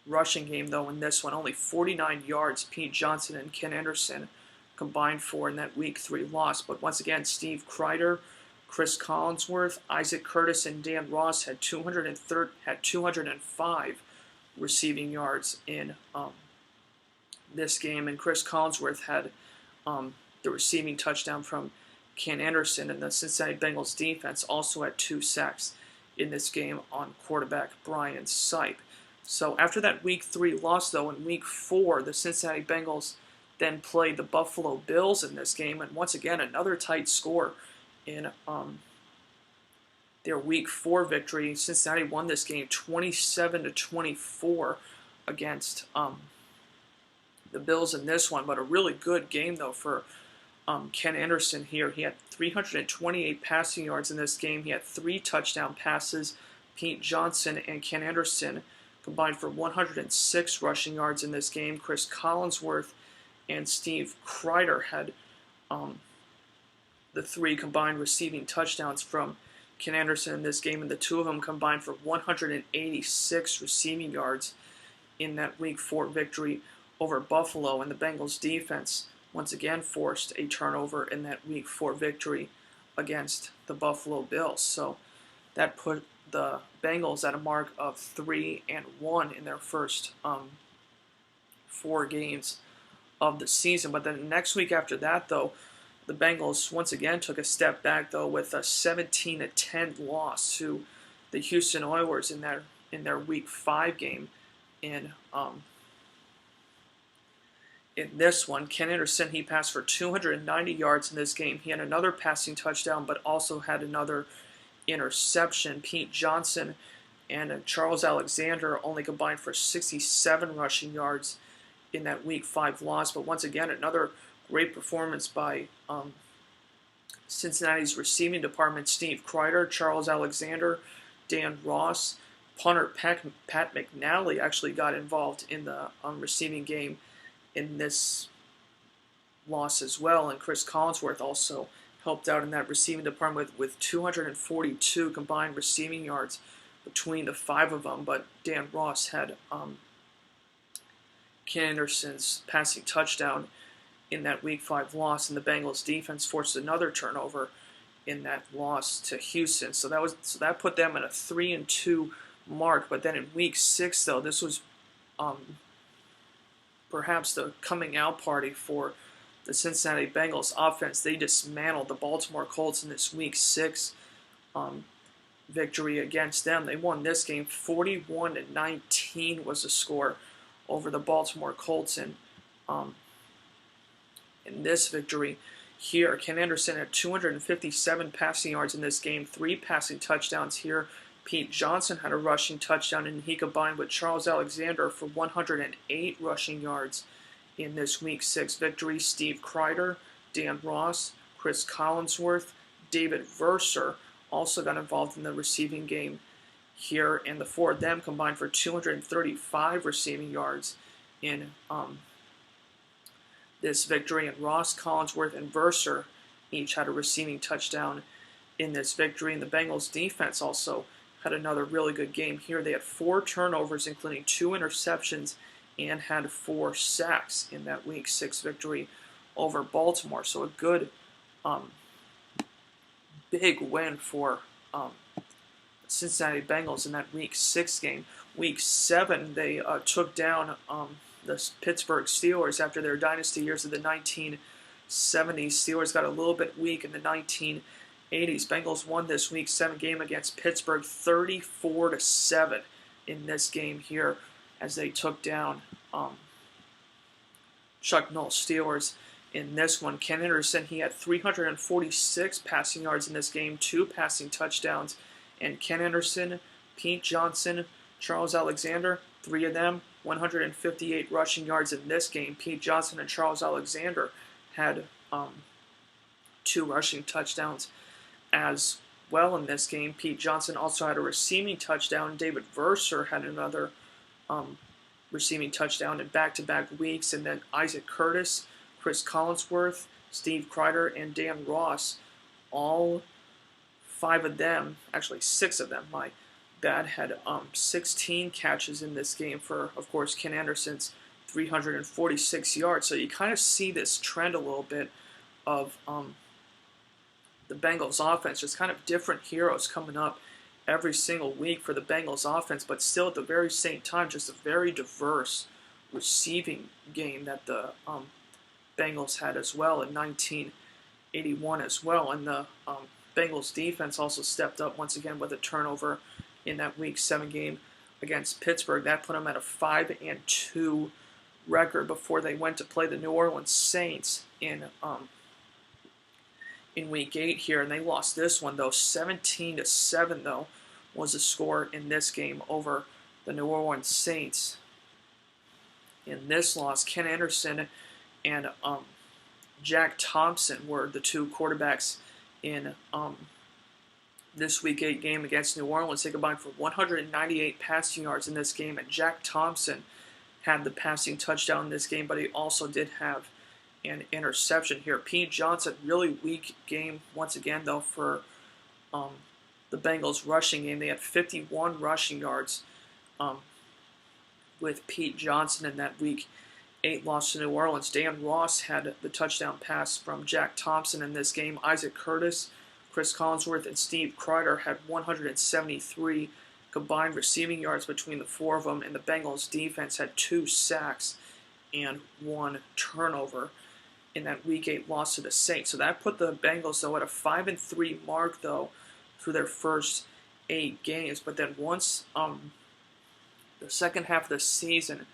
rushing game, though, in this one. Only 49 yards Pete Johnson and Ken Anderson combined for in that Week 3 loss. But once again, Steve Kreider, Chris Collinsworth, Isaac Curtis, and Dan Ross had 205 receiving yards in this game, and Chris Collinsworth had the receiving touchdown from Ken Anderson, and the Cincinnati Bengals defense also had 2 sacks in this game on quarterback Brian Sipe. So after that Week 3 loss, though, in Week 4, the Cincinnati Bengals then played the Buffalo Bills in this game, and once again, another tight score in their Week 4 victory. Cincinnati won this game 27-24 against the Bills in this one, but a really good game, though, for Ken Anderson here. He had 328 passing yards in this game. He had 3 touchdown passes. Pete Johnson and Ken Anderson combined for 106 rushing yards in this game. Chris Collinsworth and Steve Kreider had the 3 combined receiving touchdowns from Ken Anderson in this game, and the 2 of them combined for 186 receiving yards in that Week 4 victory over Buffalo. And the Bengals defense once again forced a turnover in that Week 4 victory against the Bills. So that put the Bengals at a mark of 3-1 in their first 4 games of the season. But then the next week after that, though, the Bengals once again took a step back, though, with a 17-10 loss to the Houston Oilers in their Week 5 game. In this one, Ken Anderson, he passed for 290 yards in this game. He had another passing touchdown, but also had another interception. Pete Johnson and Charles Alexander only combined for 67 rushing yards in that Week 5 loss. But once again, another great performance by Cincinnati's receiving department. Steve Kreider, Charles Alexander, Dan Ross, punter Pat McNally actually got involved in the receiving game in this loss as well, and Chris Collinsworth also helped out in that receiving department with 242 combined receiving yards between the 5 of them. But Dan Ross had Ken Anderson's passing touchdown in that Week 5 loss, and the Bengals defense forced another turnover in that loss to Houston. So that put them at a 3-2 mark. But then in Week 6, though, this was perhaps the coming out party for the Cincinnati Bengals offense. They dismantled the Baltimore Colts in this Week 6 victory against them. They won this game 41-19 was the score over the Baltimore Colts. And in this victory here, Ken Anderson had 257 passing yards in this game, 3 passing touchdowns here. Pete Johnson had a rushing touchdown, and he combined with Charles Alexander for 108 rushing yards in this Week 6 victory. Steve Kreider, Dan Ross, Chris Collinsworth, David Verser also got involved in the receiving game here, and the 4 of them combined for 235 receiving yards in this victory, and Ross, Collinsworth, and Verser each had a receiving touchdown in this victory. And the Bengals defense also had another really good game here. They had 4 turnovers, including 2 interceptions, and had 4 sacks in that Week 6 victory over Baltimore. So a good, big win for Cincinnati Bengals in that Week 6 game. Week 7, they took down the Pittsburgh Steelers after their dynasty years of the 1970s. Steelers got a little bit weak in the 1980s. Bengals won this Week 7 game against Pittsburgh 34-7 in this game here as they took down Chuck Noll's Steelers. In this one, Ken Anderson, he had 346 passing yards in this game, 2 passing touchdowns. And Ken Anderson, Pete Johnson, Charles Alexander, 3 of them, 158 rushing yards in this game. Pete Johnson and Charles Alexander had 2 rushing touchdowns as well in this game. Pete Johnson also had a receiving touchdown. David Verser had another receiving touchdown in back-to-back weeks. And then Isaac Curtis, Chris Collinsworth, Steve Kreider, and Dan Ross, all 5 of them, actually 6 of them, my bad, had 16 catches in this game for, of course, Ken Anderson's 346 yards. So you kind of see this trend a little bit of the Bengals offense, just kind of different heroes coming up every single week for the Bengals offense, but still at the very same time, just a very diverse receiving game that the Bengals had as well in 1981 as well. And the Bengals defense also stepped up once again with a turnover in that Week 7 game against Pittsburgh. That put them at a 5-2 record before they went to play the New Orleans Saints in Week 8 here, and they lost this one though. 17-7 though was the score in this game over the New Orleans Saints. In this loss, Ken Anderson and Jack Thompson were the 2 quarterbacks in this Week 8 game against New Orleans. They combined for 198 passing yards in this game, and Jack Thompson had the passing touchdown in this game, but he also did have an interception here. Pete Johnson, really weak game once again though for the Bengals rushing game. They had 51 rushing yards with Pete Johnson in that Week 8 loss to New Orleans. Dan Ross had the touchdown pass from Jack Thompson in this game. Isaac Curtis, Chris Collinsworth, and Steve Kreider had 173 combined receiving yards between the 4 of them, and the Bengals defense had 2 sacks and 1 turnover in that Week 8 loss to the Saints. So that put the Bengals, though, at a 5-3 mark, though, through their first 8 games. But then once the second half of the season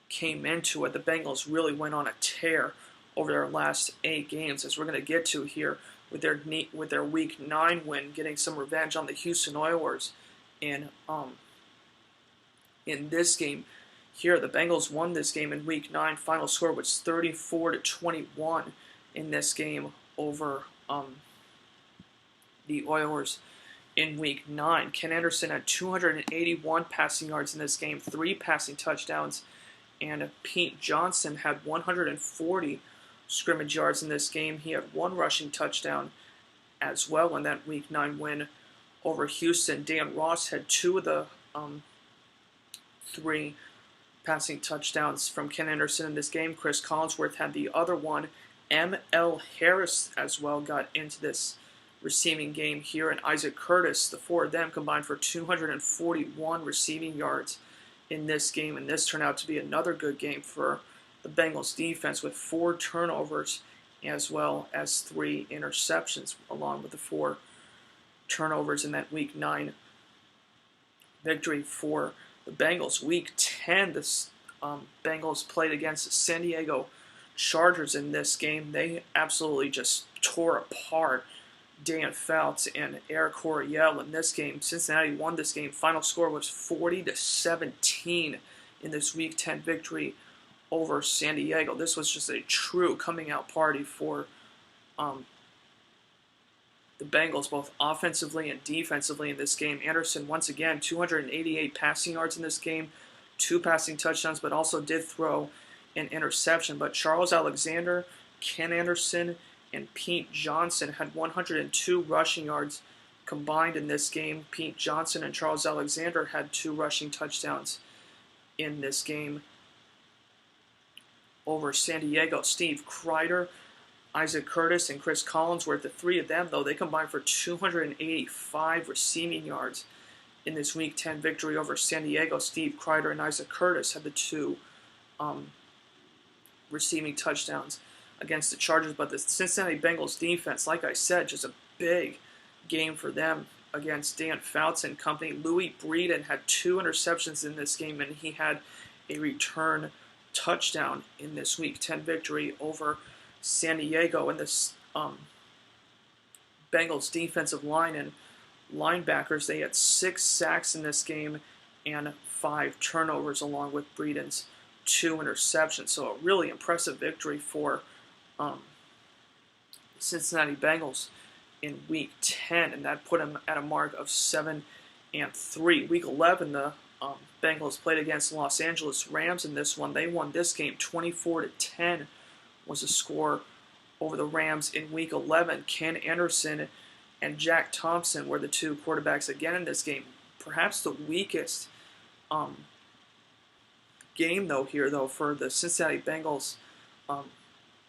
came into it, the Bengals really went on a tear over their last 8 games, as we're going to get to here with their Week 9 win, getting some revenge on the Houston Oilers in this game. Here, the Bengals won this game in Week 9. Final score was 34-21 in this game over the Oilers in Week 9. Ken Anderson had 281 passing yards in this game, 3 passing touchdowns, and Pete Johnson had 140 scrimmage yards in this game. He had 1 rushing touchdown as well in that Week 9 win over Houston. Dan Ross had 2 of the 3 passing touchdowns from Ken Anderson in this game. Chris Collinsworth had the other one. M.L. Harris as well got into this receiving game here, and Isaac Curtis, the 4 of them combined for 241 receiving yards in this game, and this turned out to be another good game for the Bengals defense with 4 turnovers as well as 3 interceptions, along with the 4 turnovers in that Week 9 victory for the Bengals. Week 10, the Bengals played against the San Diego Chargers in this game. They absolutely just tore apart Dan Fouts and Eric Coryell in this game. Cincinnati won this game. Final score was 40-17 in this Week 10 victory over San Diego. This was just a true coming out party for the Bengals, both offensively and defensively in this game. Anderson, once again, 288 passing yards in this game, 2 passing touchdowns, but also did throw an interception. But Charles Alexander, Ken Anderson, and Pete Johnson had 102 rushing yards combined in this game. Pete Johnson and Charles Alexander had 2 rushing touchdowns in this game over San Diego. Steve Kreider, Isaac Curtis, and Chris Collinsworth, the 3 of them, though, they combined for 285 receiving yards in this Week 10 victory over San Diego. Steve Kreider and Isaac Curtis had the 2 receiving touchdowns against the Chargers. But the Cincinnati Bengals defense, like I said, just a big game for them against Dan Fouts and company. Louis Breeden had 2 interceptions in this game, and he had a return touchdown in this Week 10 victory over San Diego. And this Bengals defensive line and linebackers, they had 6 sacks in this game and 5 turnovers, along with Breeden's 2 interceptions. So a really impressive victory for Cincinnati Bengals in Week 10, and that put them at a mark of 7-3. Week 11, the Bengals played against the Los Angeles Rams in this one. They won this game 24-10 was the score over the Rams in Week 11. Ken Anderson and Jack Thompson were the 2 quarterbacks again in this game. Perhaps the weakest game though for the Cincinnati Bengals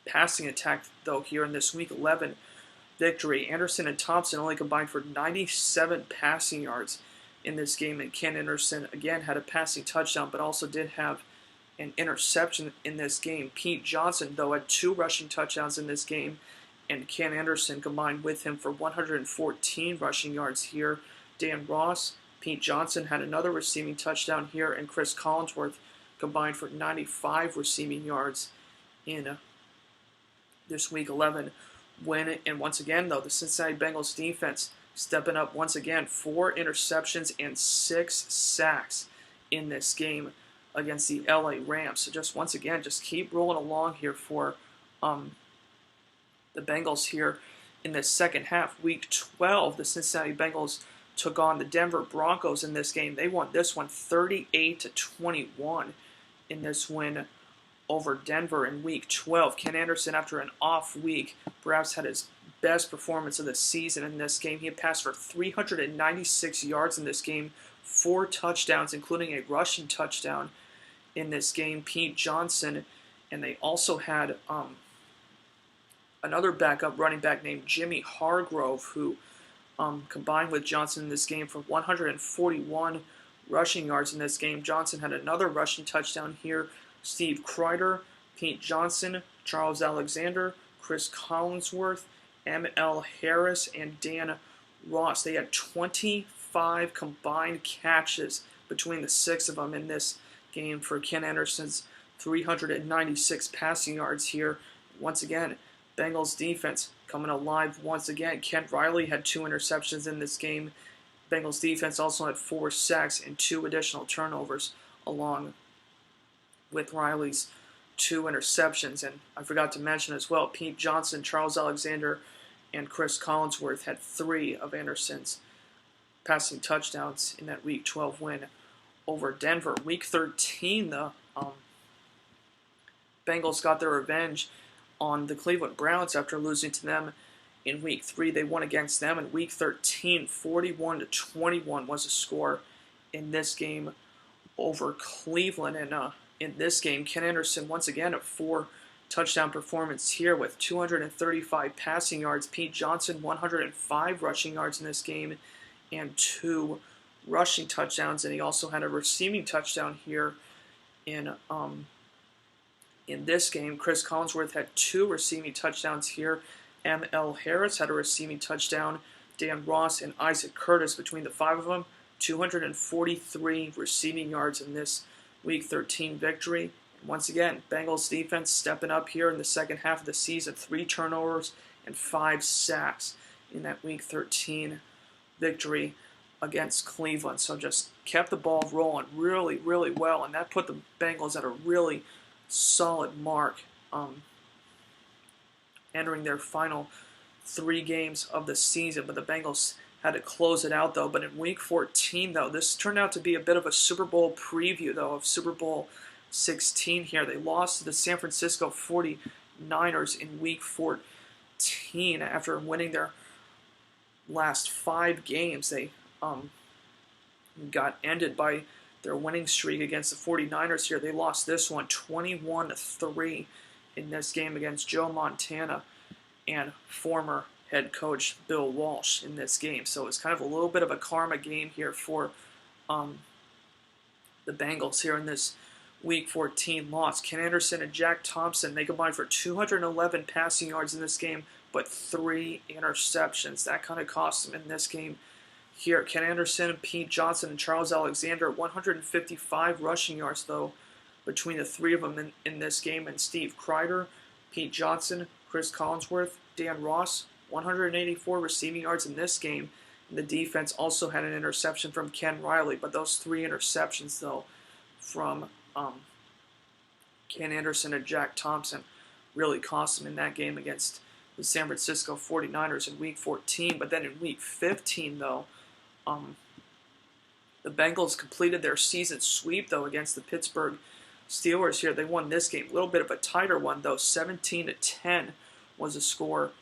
passing attack though here in this Week 11 victory. Anderson and Thompson only combined for 97 passing yards in this game, and Ken Anderson again had a passing touchdown, but also did have an interception in this game. Pete Johnson, though, had 2 rushing touchdowns in this game, and Ken Anderson combined with him for 114 rushing yards here. Dan Ross, Pete Johnson had another receiving touchdown here, and Chris Collinsworth combined for 95 receiving yards in this Week 11 win. And once again, though, the Cincinnati Bengals defense stepping up once again, 4 interceptions and 6 sacks in this game against the LA Rams. So just once again, just keep rolling along here for the Bengals here in the second half. Week 12, the Cincinnati Bengals took on the Denver Broncos in this game. They won this one 38-21 in this win over Denver in Week 12. Ken Anderson, after an off week, perhaps had his best performance of the season in this game. He had passed for 396 yards in this game, 4 touchdowns, including a rushing touchdown in this game. Pete Johnson, and they also had another backup running back named Jimmy Hargrove, who combined with Johnson in this game for 141 rushing yards in this game. Johnson had another rushing touchdown here. Steve Kreider, Pete Johnson, Charles Alexander, Chris Collinsworth, M.L. Harris, and Dan Ross. They had 25 combined catches between the 6 of them in this game for Ken Anderson's 396 passing yards here. Once again, Bengals defense coming alive once again. Kent Riley had 2 interceptions in this game. Bengals defense also had 4 sacks and 2 additional turnovers, along with Riley's 2 interceptions. And I forgot to mention as well, Pete Johnson, Charles Alexander, and Chris Collinsworth had 3 of Anderson's passing touchdowns in that Week 12 win over Denver. Week 13, the Bengals got their revenge on the Cleveland Browns after losing to them in Week 3. They won against them in Week 13. 41-21 was the score in this game over Cleveland. And in this game, Ken Anderson, once again, a 4 touchdown performance here with 235 passing yards. Pete Johnson, 105 rushing yards in this game and 2 rushing touchdowns. And he also had a receiving touchdown here in this game. Chris Collinsworth had 2 receiving touchdowns here. M.L. Harris had a receiving touchdown. Dan Ross and Isaac Curtis, between the 5 of them, 243 receiving yards in this Week 13 victory. Once again, Bengals defense stepping up here in the second half of the season. 3 turnovers and 5 sacks in that Week 13 victory against Cleveland. So just kept the ball rolling really, really well, and that put the Bengals at a really solid mark entering their final 3 games of the season. But the Bengals had to close it out, though. But in Week 14, though, this turned out to be a bit of a Super Bowl preview, though, of Super Bowl 16 here. They lost to the San Francisco 49ers in Week 14 after winning their last 5 games. They got ended by their winning streak against the 49ers here. They lost this one 21-3 in this game against Joe Montana and former head coach Bill Walsh in this game. So it's kind of a little bit of a karma game here for the Bengals here in this Week 14 loss. Ken Anderson and Jack Thompson, they combined for 211 passing yards in this game, but 3 interceptions. That kind of cost them in this game here. Ken Anderson, Pete Johnson, and Charles Alexander, 155 rushing yards, though, between the 3 of them in this game. And Steve Kreider, Pete Johnson, Chris Collinsworth, Dan Ross, 184 receiving yards in this game. And the defense also had an interception from Ken Riley, but those 3 interceptions, though, from Ken Anderson and Jack Thompson really cost them in that game against the San Francisco 49ers in Week 14. But then in Week 15, though, the Bengals completed their season sweep, though, against the Pittsburgh Steelers here. They won this game. A little bit of a tighter one, though. 17-10 was the score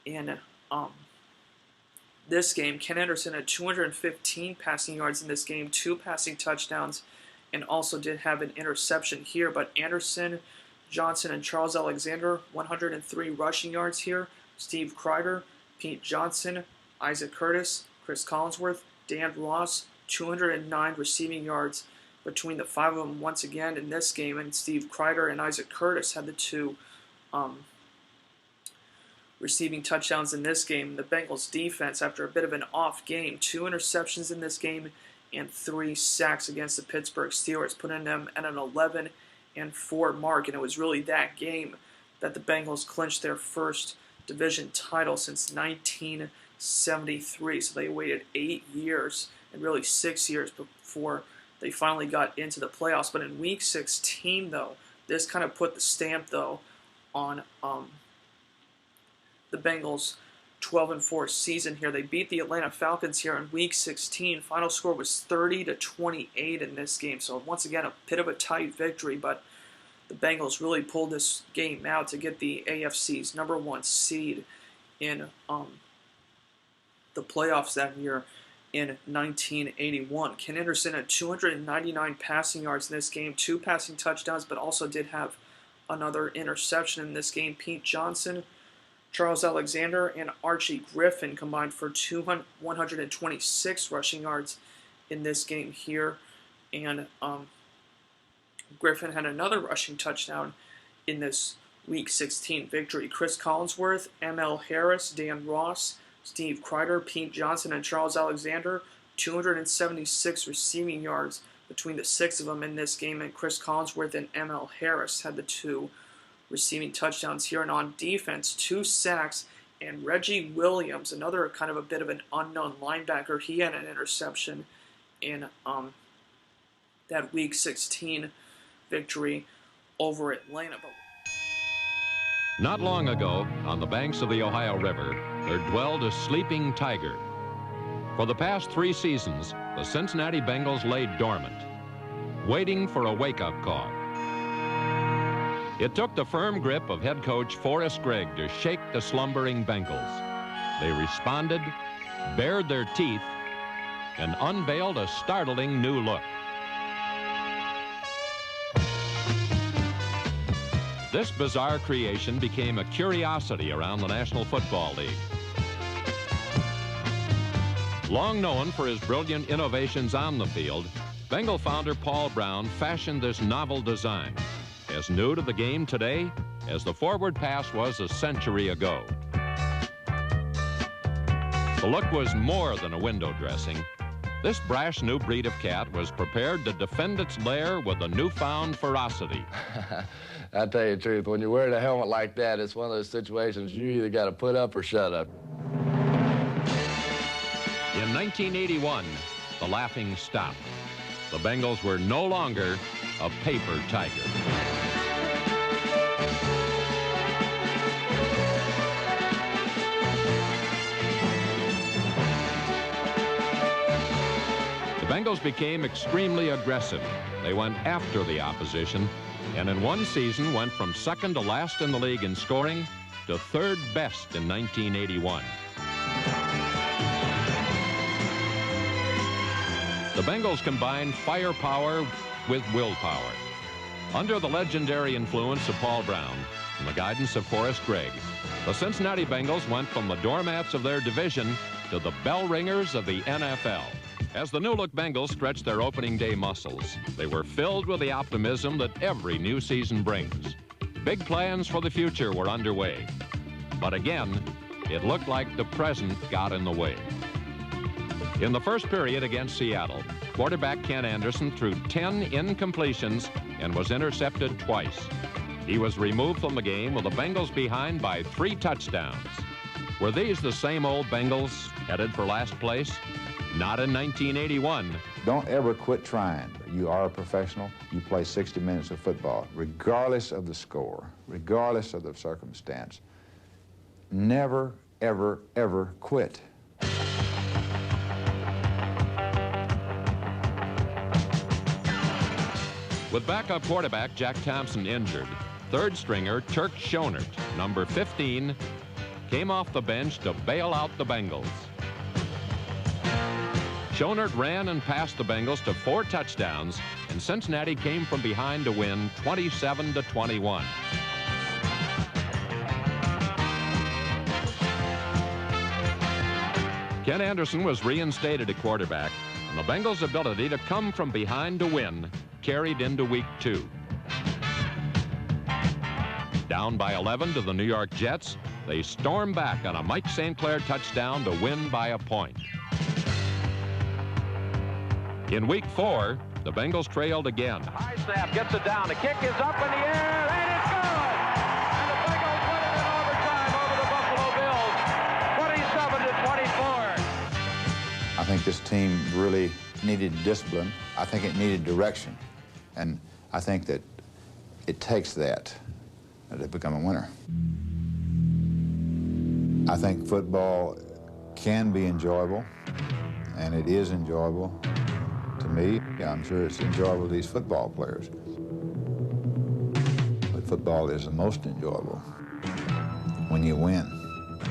in this game. Ken Anderson had 215 passing yards in this game, 2 passing touchdowns, and also did have an interception here. But Anderson, Johnson, and Charles Alexander, 103 rushing yards here. Steve Kreider, Pete Johnson, Isaac Curtis, Chris Collinsworth, Dan Ross, 209 receiving yards between the 5 of them once again in this game. And Steve Kreider and Isaac Curtis had the 2 receiving touchdowns in this game. The Bengals defense, after a bit of an off game, 2 interceptions in this game and 3 sacks against the Pittsburgh Steelers, putting them at an 11-4 mark. And it was really that game that the Bengals clinched their first division title since 1973. So they waited 8 years and really 6 years before they finally got into the playoffs. But in Week 16, though, this kind of put the stamp, though, on the Bengals' 12-4 season here. They beat the Atlanta Falcons here in Week 16. Final score was 30-28 in this game. So once again, a bit of a tight victory, but the Bengals really pulled this game out to get the AFC's #1 seed in the playoffs that year in 1981. Ken Anderson had 299 passing yards in this game, 2 passing touchdowns, but also did have another interception in this game. Pete Johnson, Charles Alexander, and Archie Griffin combined for 126 rushing yards in this game here. And Griffin had another rushing touchdown in this Week 16 victory. Chris Collinsworth, M.L. Harris, Dan Ross, Steve Kreider, Pete Johnson, and Charles Alexander, 276 receiving yards between the 6 of them in this game. And Chris Collinsworth and M.L. Harris had the 2 receiving touchdowns here. And on defense, 2 sacks, and Reggie Williams, another kind of a bit of an unknown linebacker, he had an interception in that Week 16 victory over Atlanta. Not long ago, on the banks of the Ohio River, there dwelled a sleeping tiger. For the past 3 seasons, the Cincinnati Bengals lay dormant, waiting for a wake-up call. It took the firm grip of head coach Forrest Gregg to shake the slumbering Bengals. They responded, bared their teeth, and unveiled a startling new look. This bizarre creation became a curiosity around the National Football League. Long known for his brilliant innovations on the field, Bengal founder Paul Brown fashioned this novel design, as new to the game today as the forward pass was a century ago. The look was more than a window dressing. This brash new breed of cat was prepared to defend its lair with a newfound ferocity. I tell you the truth, when you're wearing a helmet like that, it's one of those situations you either got to put up or shut up. In 1981, the laughing stopped. The Bengals were no longer a paper tiger. Bengals became extremely aggressive. They went after the opposition, and in one season went from second to last in the league in scoring to third best in 1981. The Bengals combined firepower with willpower. Under the legendary influence of Paul Brown and the guidance of Forrest Gregg, the Cincinnati Bengals went from the doormats of their division to the bell ringers of the NFL. As the new-look Bengals stretched their opening day muscles, they were filled with the optimism that every new season brings. Big plans for the future were underway. But again, it looked like the present got in the way. In the first period against Seattle, quarterback Ken Anderson threw 10 incompletions and was intercepted twice. He was removed from the game with the Bengals behind by 3 touchdowns. Were these the same old Bengals headed for last place? Not in 1981. Don't ever quit trying. You are a professional. You play 60 minutes of football, regardless of the score, regardless of the circumstance. Never, ever, ever quit. With backup quarterback Jack Thompson injured, third stringer Turk Schonert, number 15, came off the bench to bail out the Bengals. Schonert ran and passed the Bengals to 4 touchdowns, and Cincinnati came from behind to win 27-21. Ken Anderson was reinstated at quarterback, and the Bengals' ability to come from behind to win carried into week 2. Down by 11 to the New York Jets, they stormed back on a Mike St. Clair touchdown to win by a point. In week 4, the Bengals trailed again. High snap, gets it down. The kick is up in the air, and it's good! And the Bengals win it in overtime over the Buffalo Bills, 27-24. I think this team really needed discipline. I think it needed direction. And I think that it takes that to become a winner. I think football can be enjoyable, and it is enjoyable to me. Yeah, I'm sure it's enjoyable to these football players. But football is the most enjoyable when you win.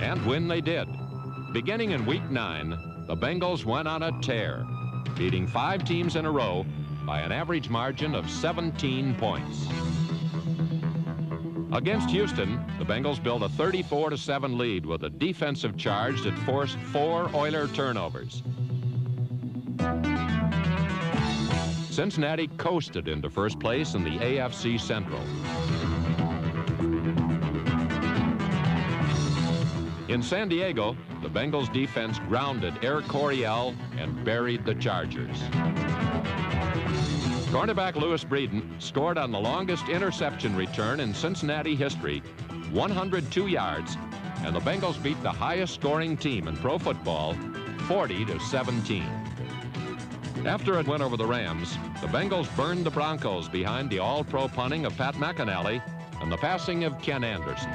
And win they did. Beginning in week 9, the Bengals went on a tear, beating 5 teams in a row by an average margin of 17 points. Against Houston, the Bengals built a 34-7 lead with a defensive charge that forced 4 Oiler turnovers. Cincinnati coasted into first place in the AFC Central. In San Diego, the Bengals defense grounded Air Coryell and buried the Chargers. Cornerback Louis Breeden scored on the longest interception return in Cincinnati history, 102 yards, and the Bengals beat the highest scoring team in pro football, 40-17. After it went over the Rams, the Bengals burned the Broncos behind the all-pro punting of Pat McInally and the passing of Ken Anderson.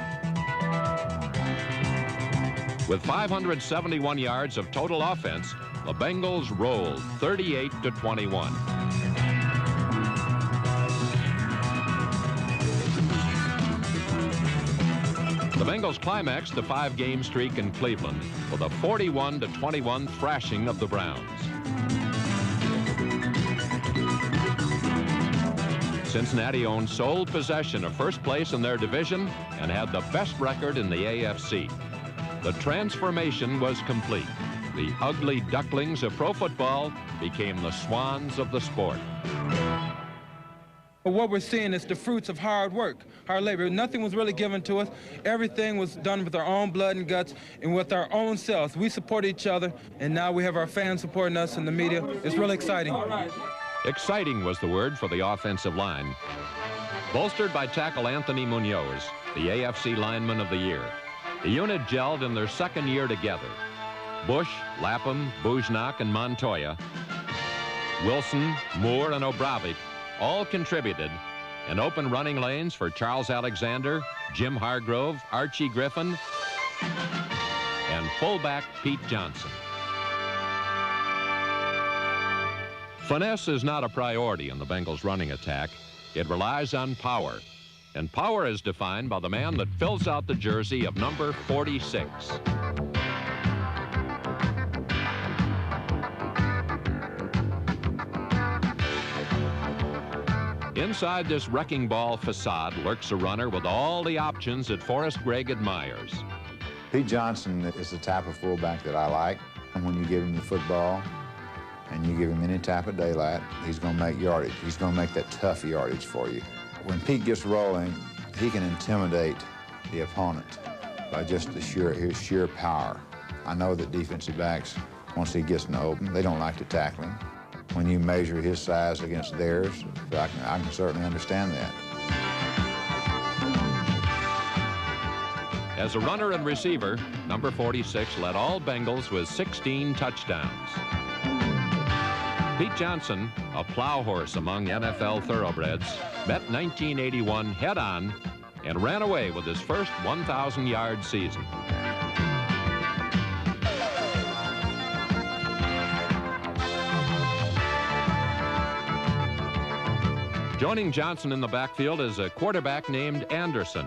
With 571 yards of total offense, the Bengals rolled 38-21. The Bengals climaxed the 5-game streak in Cleveland with a 41-21 thrashing of the Browns. Cincinnati owned sole possession of first place in their division and had the best record in the AFC. The transformation was complete. The ugly ducklings of pro football became the swans of the sport. What we're seeing is the fruits of hard work, hard labor. Nothing was really given to us. Everything was done with our own blood and guts and with our own selves. We support each other, and now we have our fans supporting us in the media. It's really exciting. Exciting was the word for the offensive line. Bolstered by tackle Anthony Munoz, the AFC Lineman of the Year, the unit gelled in their second year together. Bush, Lapham, Bujnak, and Montoya, Wilson, Moore, and Obravik all contributed in open running lanes for Charles Alexander, Jim Hargrove, Archie Griffin, and fullback Pete Johnson. Finesse is not a priority in the Bengals' running attack. It relies on power. And power is defined by the man that fills out the jersey of number 46. Inside this wrecking ball facade lurks a runner with all the options that Forrest Gregg admires. Pete Johnson is the type of fullback that I like. And when you give him the football and you give him any type of daylight, he's going to make yardage. He's going to make that tough yardage for you. When Pete gets rolling, he can intimidate the opponent by just his sheer power. I know that defensive backs, once he gets in the open, they don't like to tackle him. When you measure his size against theirs, I can certainly understand that. As a runner and receiver, number 46 led all Bengals with 16 touchdowns. Pete Johnson, a plow horse among NFL thoroughbreds, met 1981 head-on and ran away with his first 1,000-yard season. Joining Johnson in the backfield is a quarterback named Anderson,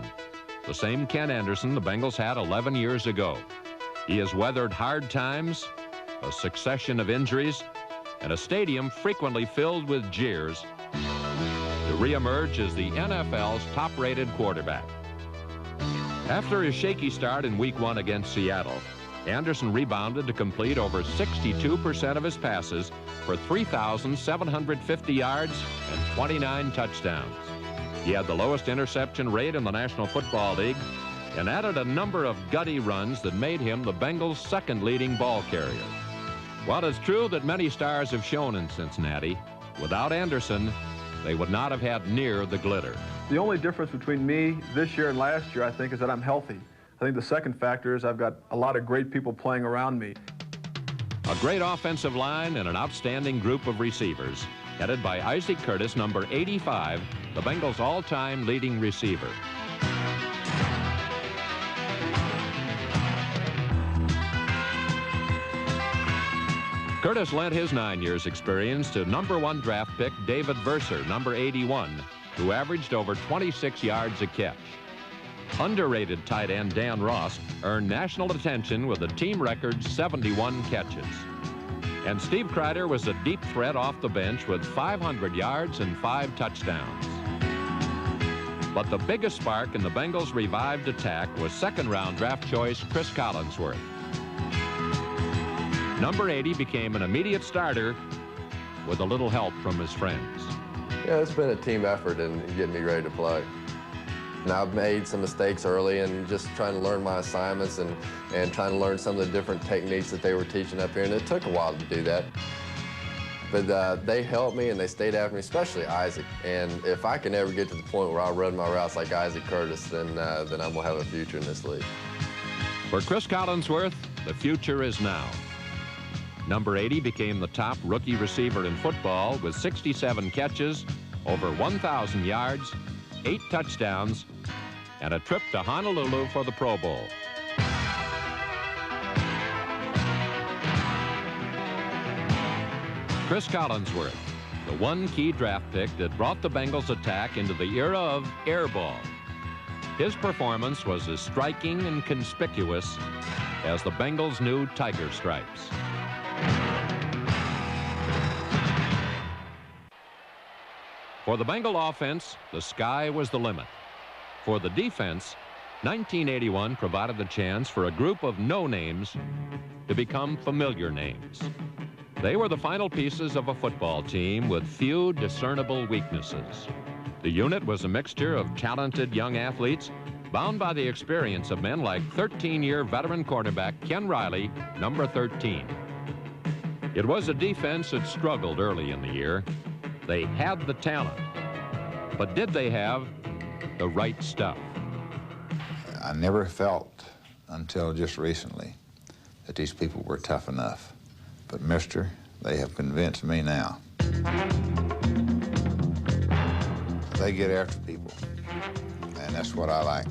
the same Ken Anderson the Bengals had 11 years ago. He has weathered hard times, a succession of injuries, and a stadium frequently filled with jeers to reemerge as the NFL's top-rated quarterback. After his shaky start in Week 1 against Seattle, Anderson rebounded to complete over 62% of his passes for 3,750 yards and 29 touchdowns. He had the lowest interception rate in the National Football League and added a number of gutty runs that made him the Bengals' second leading ball carrier. While it's true that many stars have shown in Cincinnati, without Anderson, they would not have had near the glitter. The only difference between me this year and last year, I think, is that I'm healthy. I think the second factor is I've got a lot of great people playing around me. A great offensive line and an outstanding group of receivers, headed by Isaac Curtis, number 85, the Bengals' all-time leading receiver. Curtis lent his 9 years' experience to number 1 draft pick David Verser, number 81, who averaged over 26 yards a catch. Underrated tight end Dan Ross earned national attention with a team record 71 catches. And Steve Kreider was a deep threat off the bench with 500 yards and 5 touchdowns. But the biggest spark in the Bengals' revived attack was second-round draft choice Chris Collinsworth. Number 80 became an immediate starter with a little help from his friends. Yeah, it's been a team effort in getting me ready to play. And I've made some mistakes early and just trying to learn my assignments and trying to learn some of the different techniques that they were teaching up here, and it took a while to do that. But they helped me and they stayed after me, especially Isaac. And if I can ever get to the point where I run my routes like Isaac Curtis, then I'm going to have a future in this league. For Chris Collinsworth, the future is now. Number 80 became the top rookie receiver in football with 67 catches, over 1,000 yards, 8 touchdowns, and a trip to Honolulu for the Pro Bowl. Chris Collinsworth, the one key draft pick that brought the Bengals attack into the era of air ball. His performance was as striking and conspicuous as the Bengals' new tiger stripes. For the Bengal offense, the sky was the limit. For the defense, 1981 provided the chance for a group of no-names to become familiar names. They were the final pieces of a football team with few discernible weaknesses. The unit was a mixture of talented young athletes bound by the experience of men like 13-year veteran quarterback Ken Riley, number 13. It was a defense that struggled early in the year. They had the talent, but did they have the right stuff? I never felt until just recently that these people were tough enough. But, mister, they have convinced me now. They get after people, and that's what I like.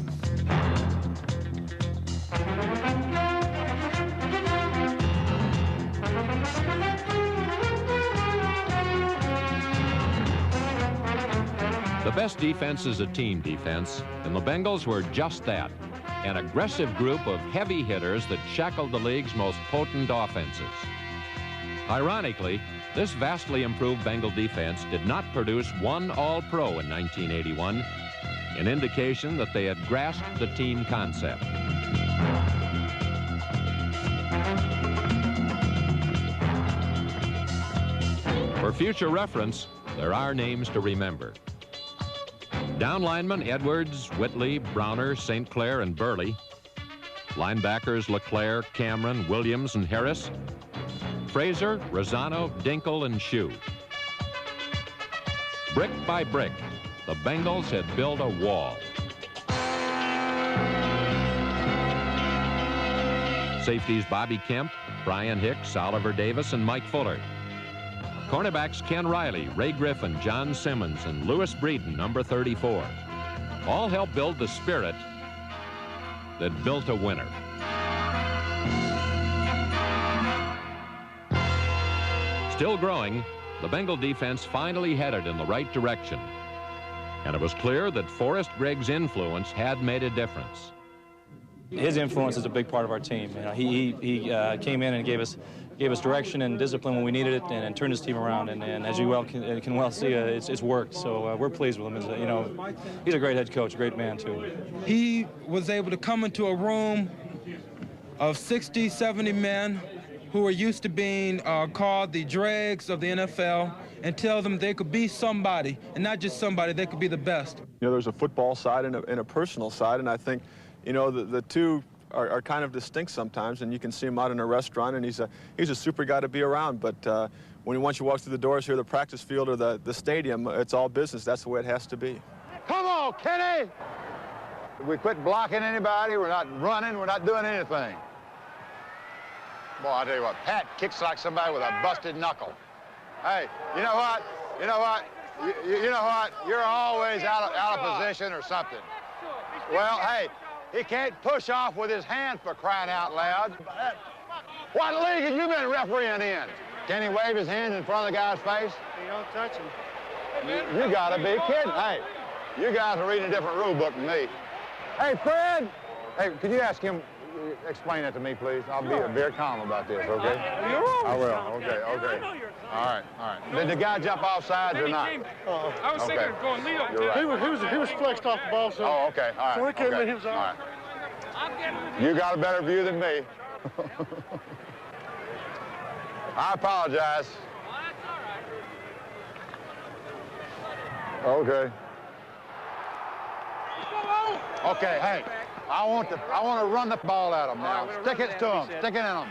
The best defense is a team defense, and the Bengals were just that, an aggressive group of heavy hitters that shackled the league's most potent offenses. Ironically, this vastly improved Bengal defense did not produce one All-Pro in 1981, an indication that they had grasped the team concept. For future reference, there are names to remember. Down linemen Edwards, Whitley, Browner, St. Clair, and Burley. Linebackers LeClaire, Cameron, Williams, and Harris. Fraser, Rosano, Dinkle, and Shue. Brick by brick, the Bengals had built a wall. Safeties Bobby Kemp, Brian Hicks, Oliver Davis, and Mike Fuller. Cornerbacks Ken Riley, Ray Griffin, John Simmons, and Lewis Breeden, number 34. All helped build the spirit that built a winner. Still growing, the Bengal defense finally headed in the right direction. And it was clear that Forrest Gregg's influence had made a difference. His influence is a big part of our team. You know, he came in and gave us direction and discipline when we needed it, and turned his team around. And as you can well see, it's worked. So we're pleased with him. You know, he's a great head coach, a great man too. He was able to come into a room of 60, 70 men who were used to being called the dregs of the NFL, and tell them they could be somebody, and not just somebody, they could be the best. You know, there's a football side and a personal side, and I think, you know, the two are kind of distinct sometimes, and you can see him out in a restaurant, and he's a super guy to be around. But once you walk through the doors here, the practice field or the stadium, it's all business. That's the way it has to be. Come on, Kenny! We quit blocking anybody. We're not running. We're not doing anything. Boy, I tell you what, Pat kicks like somebody with a busted knuckle. Hey, you know what? You know what? You know what? You're always out of position or something. Well, hey, he can't push off with his hand for crying out loud. What league have you been refereeing in? Can he wave his hand in front of the guy's face? You don't touch him. You gotta be kidding. Hey, you guys are reading a different rule book than me. Hey, Fred! Hey, could you ask him, explain that to me, please? I'll be very calm about this, okay? I will, okay. All right. Did the guy jump off sides or not? I was thinking of going lead up. You're right. He was flexed off the ball, so. Oh, okay, all right. So he came in, he was all out. right. You got a better view than me. I apologize. Okay. Okay, hey, I want to run the ball at them now. Stick it to them. Stick it in them.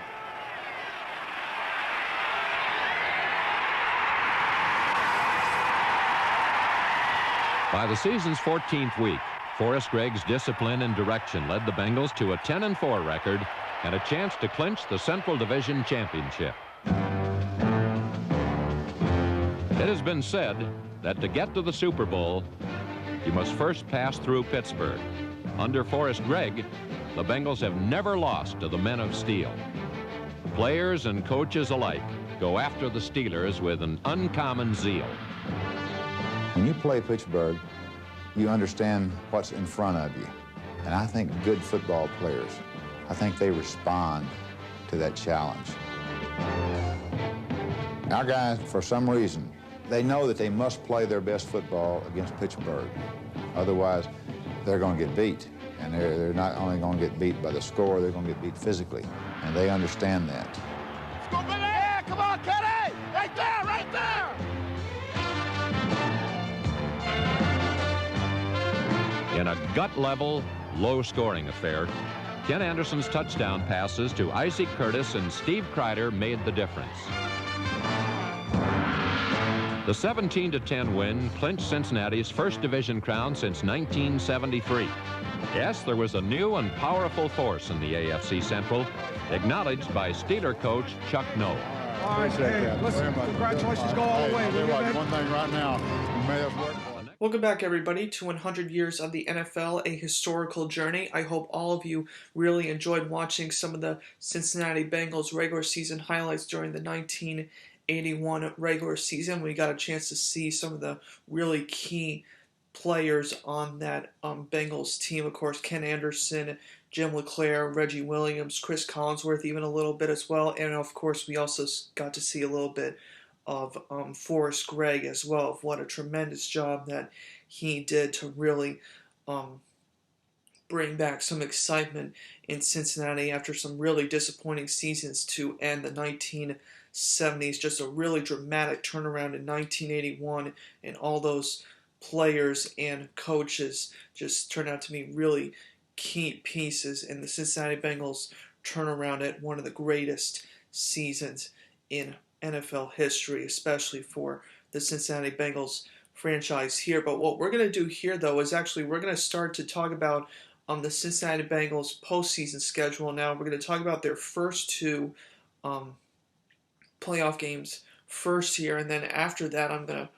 By the season's 14th week, Forrest Gregg's discipline and direction led the Bengals to a 10-4 record and a chance to clinch the Central Division Championship. It has been said that to get to the Super Bowl, you must first pass through Pittsburgh. Under Forrest Gregg, the Bengals have never lost to the men of steel. Players and coaches alike go after the Steelers with an uncommon zeal. When you play Pittsburgh, you understand what's in front of you. And I think good football players, I think they respond to that challenge. Our guys, for some reason, they know that they must play their best football against Pittsburgh. Otherwise, they're going to get beat. And they're not only going to get beat by the score, they're going to get beat physically. And they understand that. Let's go, Billy! Yeah, come on, Kenny! Right there, right there! In a gut-level, low-scoring affair, Ken Anderson's touchdown passes to Isaac Curtis and Steve Kreider made the difference. The 17-10 win clinched Cincinnati's first division crown since 1973. Yes, there was a new and powerful force in the AFC Central, acknowledged by Steeler coach Chuck Noll. All right, hey, listen, congratulations go all the way. One thing right now, you may have worked. Welcome back, everybody, to 100 Years of the NFL, a historical journey. I hope all of you really enjoyed watching some of the Cincinnati Bengals regular season highlights during the 1981 regular season. We got a chance to see some of the really key players on that Bengals team. Of course, Ken Anderson, Jim LeClaire, Reggie Williams, Chris Collinsworth, even a little bit as well. And of course, we also got to see a little bit of Forrest Gregg as well. Of what a tremendous job that he did to really bring back some excitement in Cincinnati after some really disappointing seasons to end the 1970s. Just a really dramatic turnaround in 1981, and all those players and coaches just turned out to be really key pieces in the Cincinnati Bengals turnaround at one of the greatest seasons in NFL history, especially for the Cincinnati Bengals franchise here. But what we're going to do here, though, is actually we're going to start to talk about the Cincinnati Bengals postseason schedule. Now we're going to talk about their first two playoff games first here, and then after that I'm going to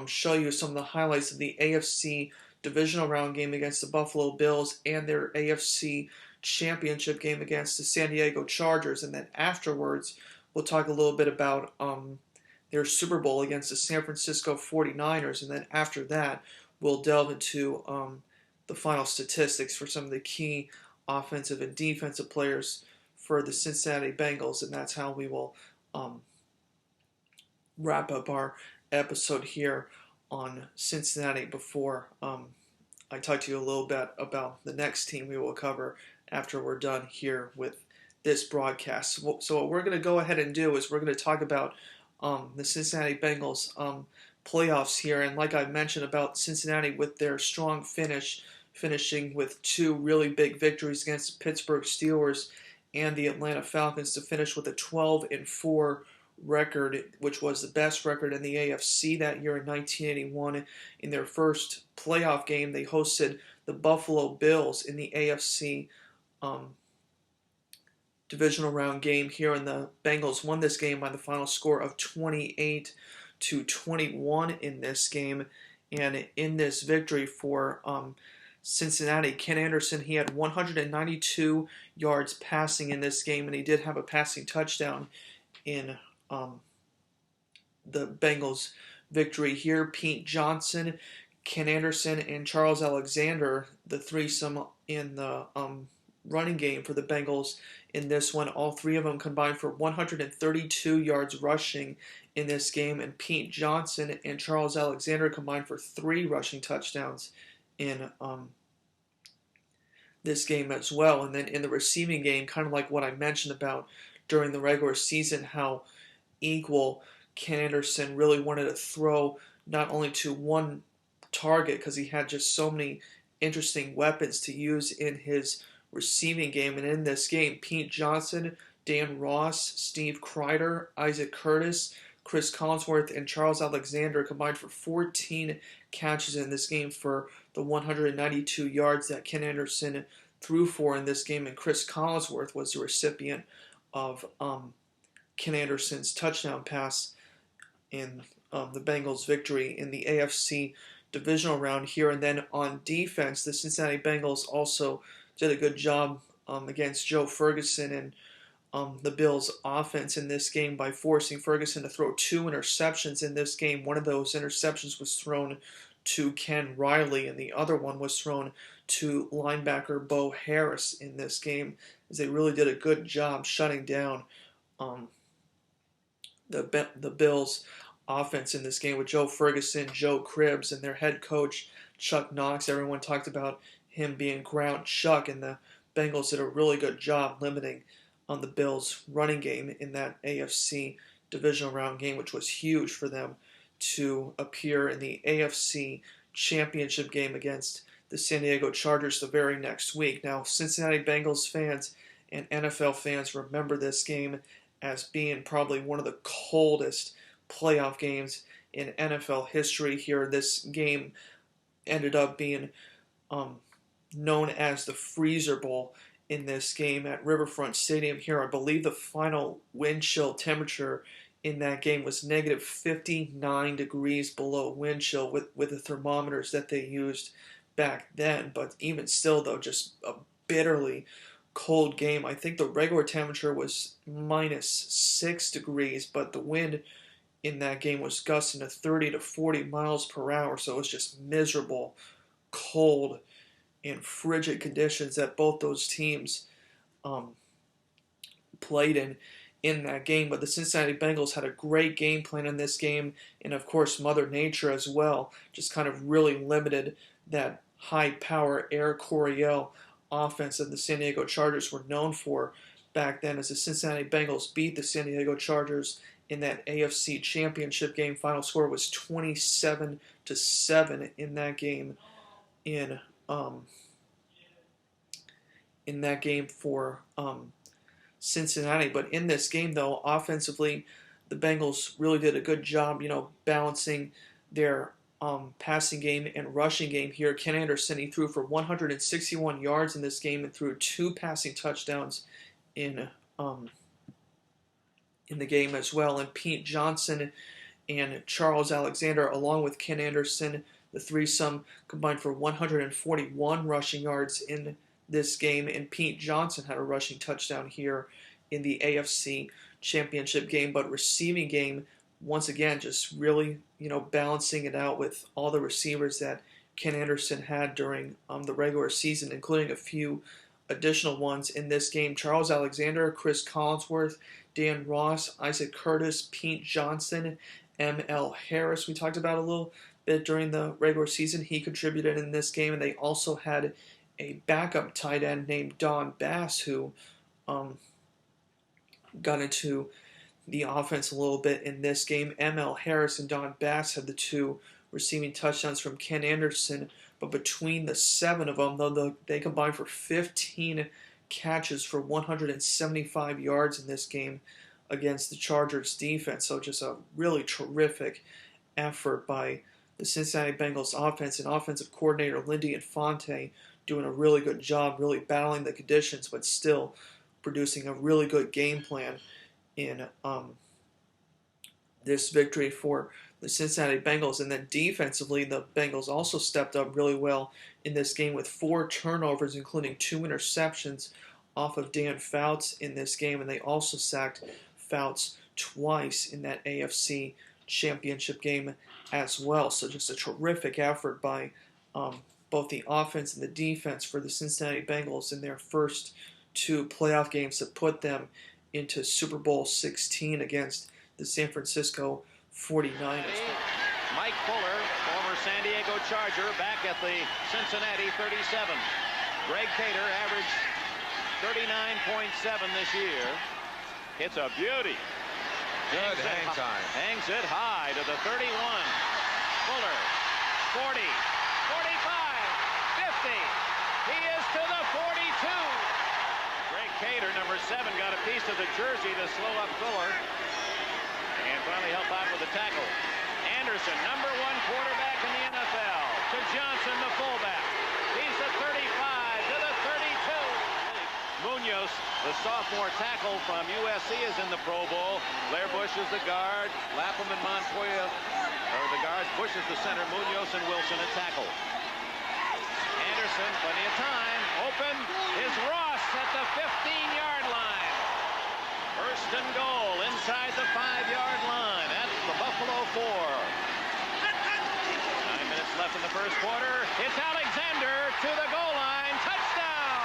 show you some of the highlights of the AFC divisional round game against the Buffalo Bills and their AFC championship game against the San Diego Chargers. And then afterwards, we'll talk a little bit about their Super Bowl against the San Francisco 49ers. And then after that, we'll delve into the final statistics for some of the key offensive and defensive players for the Cincinnati Bengals. And that's how we will wrap up our episode here on Cincinnati before I talk to you a little bit about the next team we will cover after we're done here with this broadcast. So what we're going to go ahead and do is we're going to talk about the Cincinnati Bengals playoffs here, and like I mentioned about Cincinnati with their strong finishing with two really big victories against the Pittsburgh Steelers and the Atlanta Falcons to finish with a 12-4 record, which was the best record in the AFC that year in 1981. In their first playoff game, they hosted the Buffalo Bills in the AFC divisional round game here, and the Bengals won this game by the final score of 28-21 in this game. And in this victory for Cincinnati, Ken Anderson, he had 192 yards passing in this game, and he did have a passing touchdown in the Bengals victory here. Pete Johnson, Ken Anderson, and Charles Alexander, the threesome in the running game for the Bengals in this one. All three of them combined for 132 yards rushing in this game, and Pete Johnson and Charles Alexander combined for 3 rushing touchdowns in this game as well. And then in the receiving game, kind of like what I mentioned about during the regular season, how equal Ken Anderson really wanted to throw not only to one target because he had just so many interesting weapons to use in his receiving game. And in this game, Pete Johnson, Dan Ross, Steve Kreider, Isaac Curtis, Chris Collinsworth, and Charles Alexander combined for 14 catches in this game for the 192 yards that Ken Anderson threw for in this game. And Chris Collinsworth was the recipient of Ken Anderson's touchdown pass in the Bengals' victory in the AFC divisional round here. And then on defense, the Cincinnati Bengals also did a good job against Joe Ferguson and the Bills' offense in this game by forcing Ferguson to throw 2 interceptions in this game. One of those interceptions was thrown to Ken Riley, and the other one was thrown to linebacker Bo Harris in this game, as they really did a good job shutting down the Bills' offense in this game with Joe Ferguson, Joe Cribbs, and their head coach Chuck Knox. Everyone talked about him being ground Chuck, and the Bengals did a really good job limiting on the Bills' running game in that AFC divisional round game, which was huge for them to appear in the AFC championship game against the San Diego Chargers the very next week. Now, Cincinnati Bengals fans and NFL fans remember this game as being probably one of the coldest playoff games in NFL history here. This game ended up being known as the Freezer Bowl in this game at Riverfront Stadium here. I believe the final wind chill temperature in that game was negative 59 degrees below wind chill with the thermometers that they used back then. But even still, though, just a bitterly cold game. I think the regular temperature was minus 6 degrees, but the wind in that game was gusting to 30 to 40 miles per hour. So it was just miserable, cold, and frigid conditions that both those teams played in that game. But the Cincinnati Bengals had a great game plan in this game, and of course Mother Nature as well just kind of really limited that high power Air Coryell offense that the San Diego Chargers were known for back then, as the Cincinnati Bengals beat the San Diego Chargers in that AFC Championship game. Final score was 27-7 in that game in that game for Cincinnati. But in this game, though, offensively, the Bengals really did a good job, balancing their passing game and rushing game here. Ken Anderson, he threw for 161 yards in this game and threw 2 passing touchdowns in the game as well. And Pete Johnson and Charles Alexander, along with Ken Anderson, the threesome combined for 141 rushing yards in this game, and Pete Johnson had a rushing touchdown here in the AFC Championship game. But receiving game, once again, just really, balancing it out with all the receivers that Ken Anderson had during the regular season, including a few additional ones in this game. Charles Alexander, Chris Collinsworth, Dan Ross, Isaac Curtis, Pete Johnson, M.L. Harris, we talked about a little bit during the regular season. He contributed in this game, and they also had a backup tight end named Don Bass, who got into the offense a little bit in this game. M.L. Harris and Don Bass had the 2 receiving touchdowns from Ken Anderson, but between the 7 of them, though, they combined for 15 catches for 175 yards in this game against the Chargers defense. So just a really terrific effort by the Cincinnati Bengals offense, and offensive coordinator Lindy Infante doing a really good job, really battling the conditions, but still producing a really good game plan in this victory for the Cincinnati Bengals. And then defensively, the Bengals also stepped up really well in this game with 4 turnovers, including 2 interceptions off of Dan Fouts in this game, and they also sacked Fouts twice in that AFC Championship game as well. So just a terrific effort by both the offense and the defense for the Cincinnati Bengals in their first 2 playoff games to put them into Super Bowl 16 against the San Francisco 49ers. Mike Fuller, former San Diego Charger, back at the Cincinnati 37. Greg Cater averaged 39.7 this year. It's a beauty. Good hang time. Hangs it high to the 31. Fuller, 40, 45, 50. He is to the 42. Greg Cater, number 7, got a piece of the jersey to slow up Fuller and finally help out with the tackle. Anderson, number 1 quarterback in the NFL, to Johnson, the fullback. He's the 35 to the 32. Munoz, the sophomore tackle from USC, is in the Pro Bowl. Blair Bush is the guard. Lapham and Montoya are the guards. Bush is the center. Munoz and Wilson at tackle. Anderson, plenty of time. Open is Ross at the 15-yard line. First and goal inside the 5-yard line at the Buffalo 4. 9 minutes left in the first quarter. It's Alexander to the goal line. Touchdown!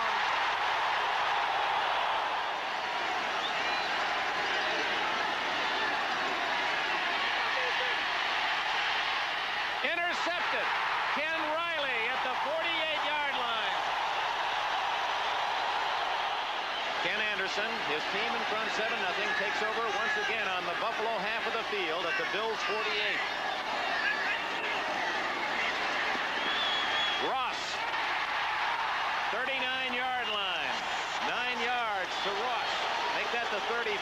Intercepted. Ken Riley at the 48-yard line. Ken Anderson, his team in front 7-0, takes over once again on the Buffalo half of the field at the Bills 48. Ross, 39-yard line. 9 yards to Ross. Make that the 34,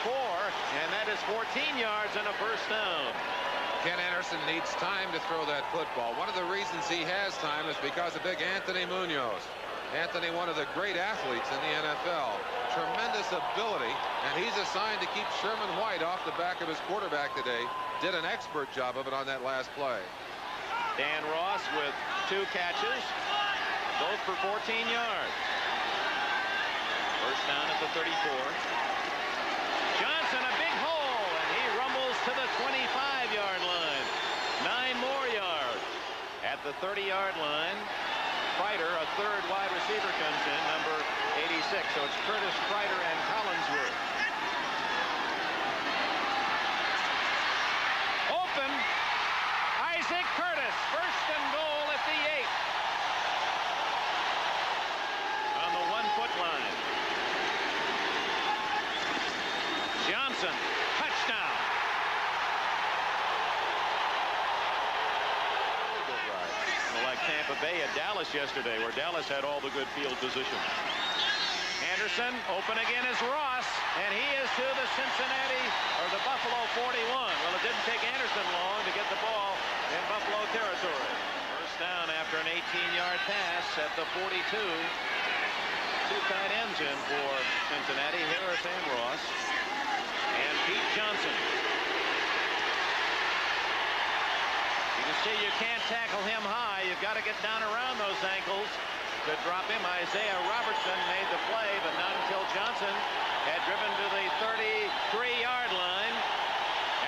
and that is 14 yards and a first down. Ken Anderson needs time to throw that football. One of the reasons he has time is because of big Anthony Munoz. Anthony, one of the great athletes in the NFL. Tremendous ability, and he's assigned to keep Sherman White off the back of his quarterback today. Did an expert job of it on that last play. Dan Ross with 2 catches, both for 14 yards. First down at the 34. Johnson, a big hole, and he rumbles to the 25 the 30-yard line. Kreider, a third wide receiver, comes in, number 86. So it's Curtis, Kreider, and Collinsworth. Open. Isaac Curtis, first and goal at the 8. On the 1-foot line. Johnson, touchdown. Like Tampa Bay at Dallas yesterday, where Dallas had all the good field position. Anderson open again is Ross, and he is to the Cincinnati or the Buffalo 41. Well, it didn't take Anderson long to get the ball in Buffalo territory. First down after an 18-yard pass at the 42. Two tight ends in for Cincinnati, Harris and Ross, and Pete Johnson. You can see you can't tackle him high. You've got to get down around those ankles to drop him. Isaiah Robertson made the play, but not until Johnson had driven to the 33-yard line.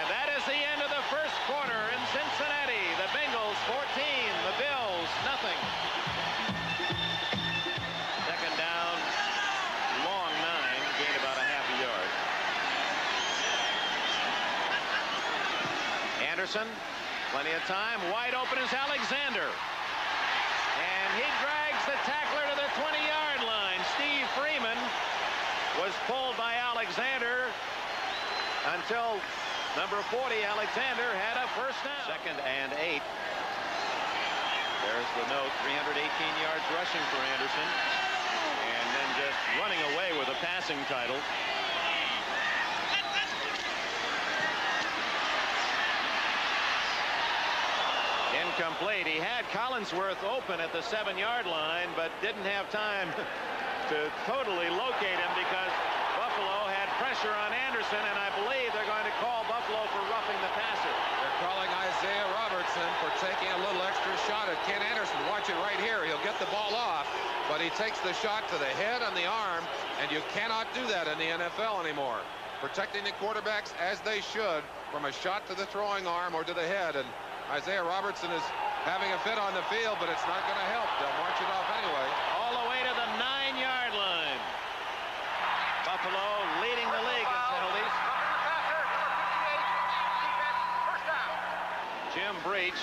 And that is the end of the first quarter in Cincinnati. The Bengals 14, the Bills nothing. Second down, long 9, gained about a half a yard. Anderson. Plenty of time. Wide open is Alexander. And he drags the tackler to the 20-yard line. Steve Freeman was pulled by Alexander until number 40, Alexander, had a first down. Second and 8. There's the note. 318 yards rushing for Anderson. And then just running away with a passing title. Incomplete. He had Collinsworth open at the 7-yard line, but didn't have time to totally locate him because Buffalo had pressure on Anderson, and I believe they're going to call Buffalo for roughing the passer. They're calling Isaiah Robertson for taking a little extra shot at Ken Anderson. Watch it right here. He'll get the ball off, but he takes the shot to the head and the arm, and you cannot do that in the NFL anymore. Protecting the quarterbacks as they should from a shot to the throwing arm or to the head, and Isaiah Robertson is having a fit on the field, but it's not going to help. They'll march it off anyway. All the way to the 9-yard line. Buffalo leading the league in penalties. Jim Breach,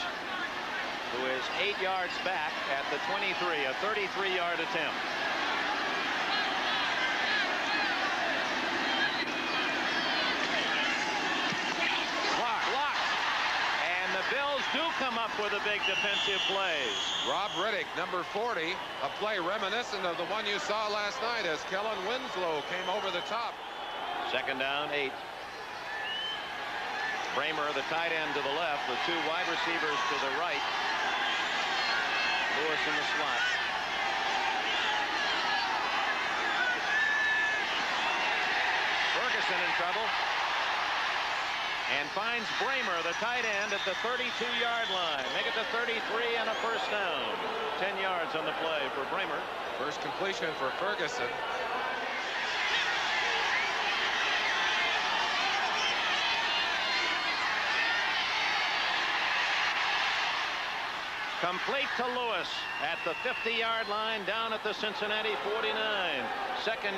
who is 8 yards back at the 23, a 33-yard attempt. Bills do come up with a big defensive plays. Rob Riddick, number 40, a play reminiscent of the one you saw last night as Kellen Winslow came over the top. Second down, 8. Bramer, the tight end, to the left, the 2 wide receivers to the right. Lewis in the slot. Ferguson in trouble. And finds Bramer, the tight end, at the 32-yard line. Make it to 33 and a first down. 10 yards on the play for Bramer. First completion for Ferguson. Complete to Lewis at the 50-yard line down at the Cincinnati 49. Second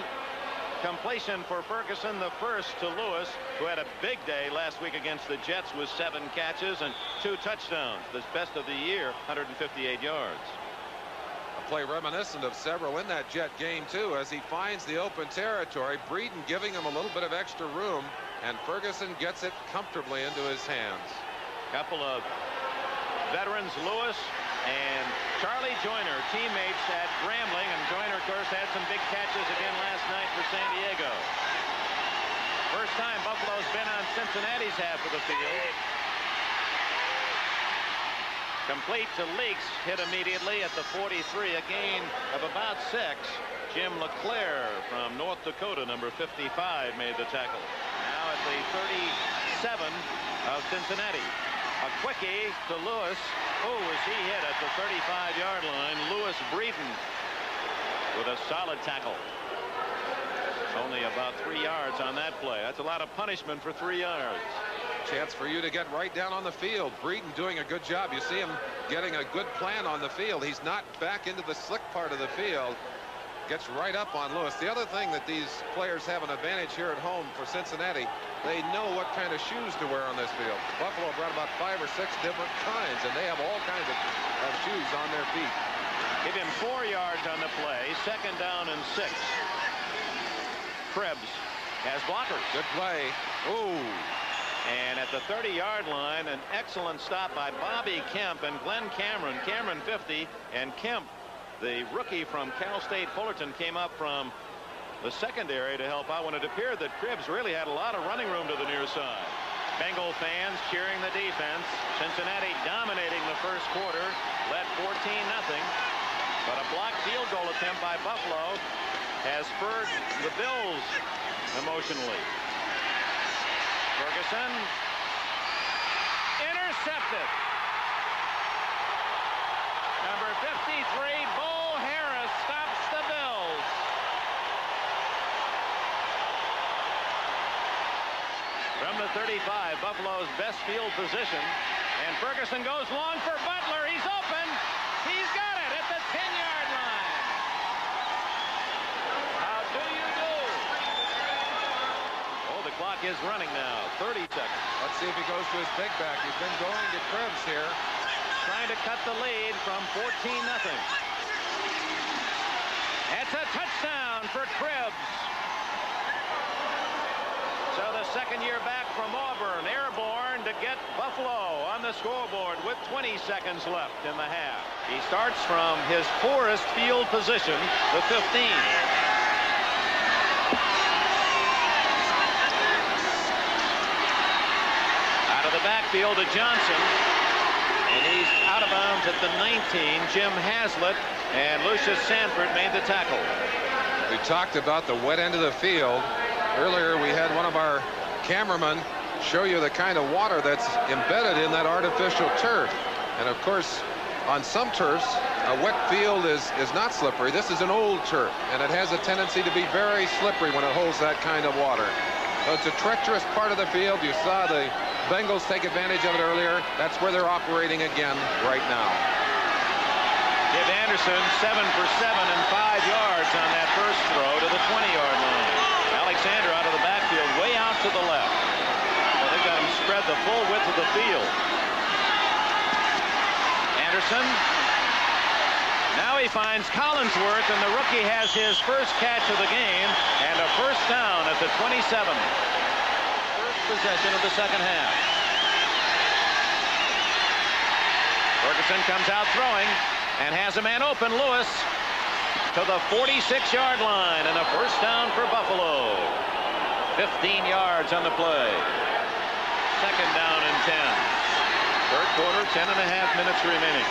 completion for Ferguson, the first to Lewis, who had a big day last week against the Jets with 7 catches and 2 touchdowns. The best of the year, 158 yards. A play reminiscent of several in that Jet game, too, as he finds the open territory. Breeden giving him a little bit of extra room, and Ferguson gets it comfortably into his hands. Couple of veterans, Lewis and Charlie Joyner, teammates at Grambling, and Joyner, of course, had some big catches again last night for San Diego. First time Buffalo's been on Cincinnati's half of the field. Complete to Leaks, hit immediately at the 43, a gain of about 6. Jim LeClaire from North Dakota, number 55, made the tackle. Now at the 37 of Cincinnati. A quickie to Lewis. Oh, was he hit at the 35-yard line. Lewis Breeden with a solid tackle. Only about 3 yards on that play. That's a lot of punishment for 3 yards. Chance for you to get right down on the field. Breeden doing a good job. You see him getting a good plan on the field. He's not back into the slick part of the field. Gets right up on Lewis. The other thing that these players have an advantage here at home for Cincinnati, they know what kind of shoes to wear on this field. Buffalo brought about 5 or 6 different kinds, and they have all kinds of shoes on their feet. Give him 4 yards on the play. 2nd down and 6. Krebs has blockers. Good play. Ooh. And at the 30-yard line, an excellent stop by Bobby Kemp and Glenn Cameron. Cameron 50, and Kemp, the rookie from Cal State Fullerton, came up from the secondary to help out when it appeared that Krebs really had a lot of running room to the near side. Bengal fans cheering the defense. Cincinnati dominating the first quarter, led 14-0. But a blocked field goal attempt by Buffalo has spurred the Bills emotionally. Ferguson intercepted. Number 53, Bo Harris, stops the Bills. From the 35, Buffalo's best field position. And Ferguson goes long for Butler. He's open. He's got it at the 10-yard line. How do you do? Oh, the clock is running now. 30 seconds. Let's see if he goes to his big back. He's been going to Krebs here. Trying to cut the lead from 14-0. That's a touchdown for Krebs. So the second year back from Auburn, airborne to get Buffalo on the scoreboard with 20 seconds left in the half. He starts from his poorest field position, the 15. Out of the backfield to Johnson. And he's out of bounds at the 19. Jim Haslett and Lucius Sanford made the tackle. We talked about the wet end of the field. Earlier we had one of our cameramen show you the kind of water that's embedded in that artificial turf. And of course, on some turfs, a wet field is not slippery. This is an old turf, and it has a tendency to be very slippery when it holds that kind of water. So it's a treacherous part of the field. You saw the Bengals take advantage of it earlier. That's where they're operating again right now. Give Anderson 7 for 7 and 5 yards on that first throw to the 20-yard line. Alexander out of the backfield, way out to the left. Well, they've got him spread the full width of the field. Anderson. Now he finds Collinsworth, and the rookie has his first catch of the game, and a first down at the 27. First possession of the second half. Ferguson comes out throwing and has a man open. Lewis to the 46-yard line, and a first down for Buffalo. 15 yards on the play. Second down and 10. Third quarter, 10.5 minutes remaining.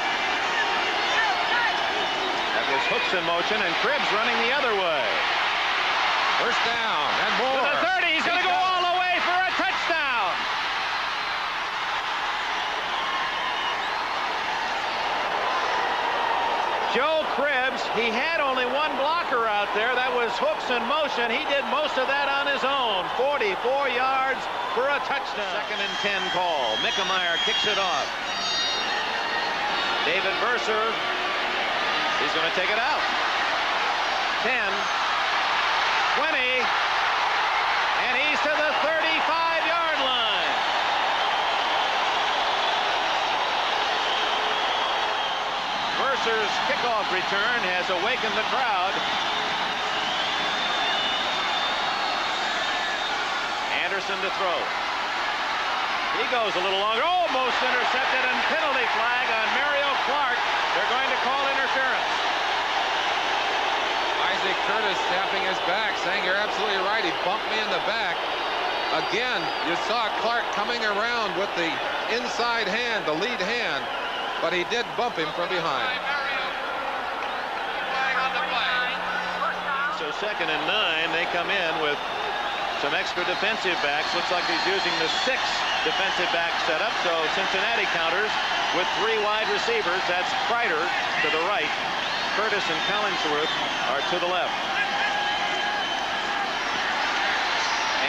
That was Hooks in motion, and Krebs running the other way. First down and more. To the 30, he's going to go all the way for a touchdown. Joe Krebs, he had only one blocker out there. That was Hooks in motion. He did most of that on his own. 44 yards for a touchdown. Second and 10 call. Mickemeyer kicks it off. David Verser, he's going to take it out. 10, 20, and he's to the 35-yard line. Verser's kickoff return has awakened the crowd. Anderson to throw. He goes a little longer, almost intercepted, and penalty flag on Mario Clark. They're going to call interference. Isaac Curtis tapping his back, saying you're absolutely right. He bumped me in the back. Again, you saw Clark coming around with the inside hand, the lead hand, but he did bump him from behind. So second and 9, they come in with some extra defensive backs. Looks like he's using the 6 defensive back setup. So Cincinnati counters with 3 wide receivers. That's Kreider to the right. Curtis and Collinsworth are to the left.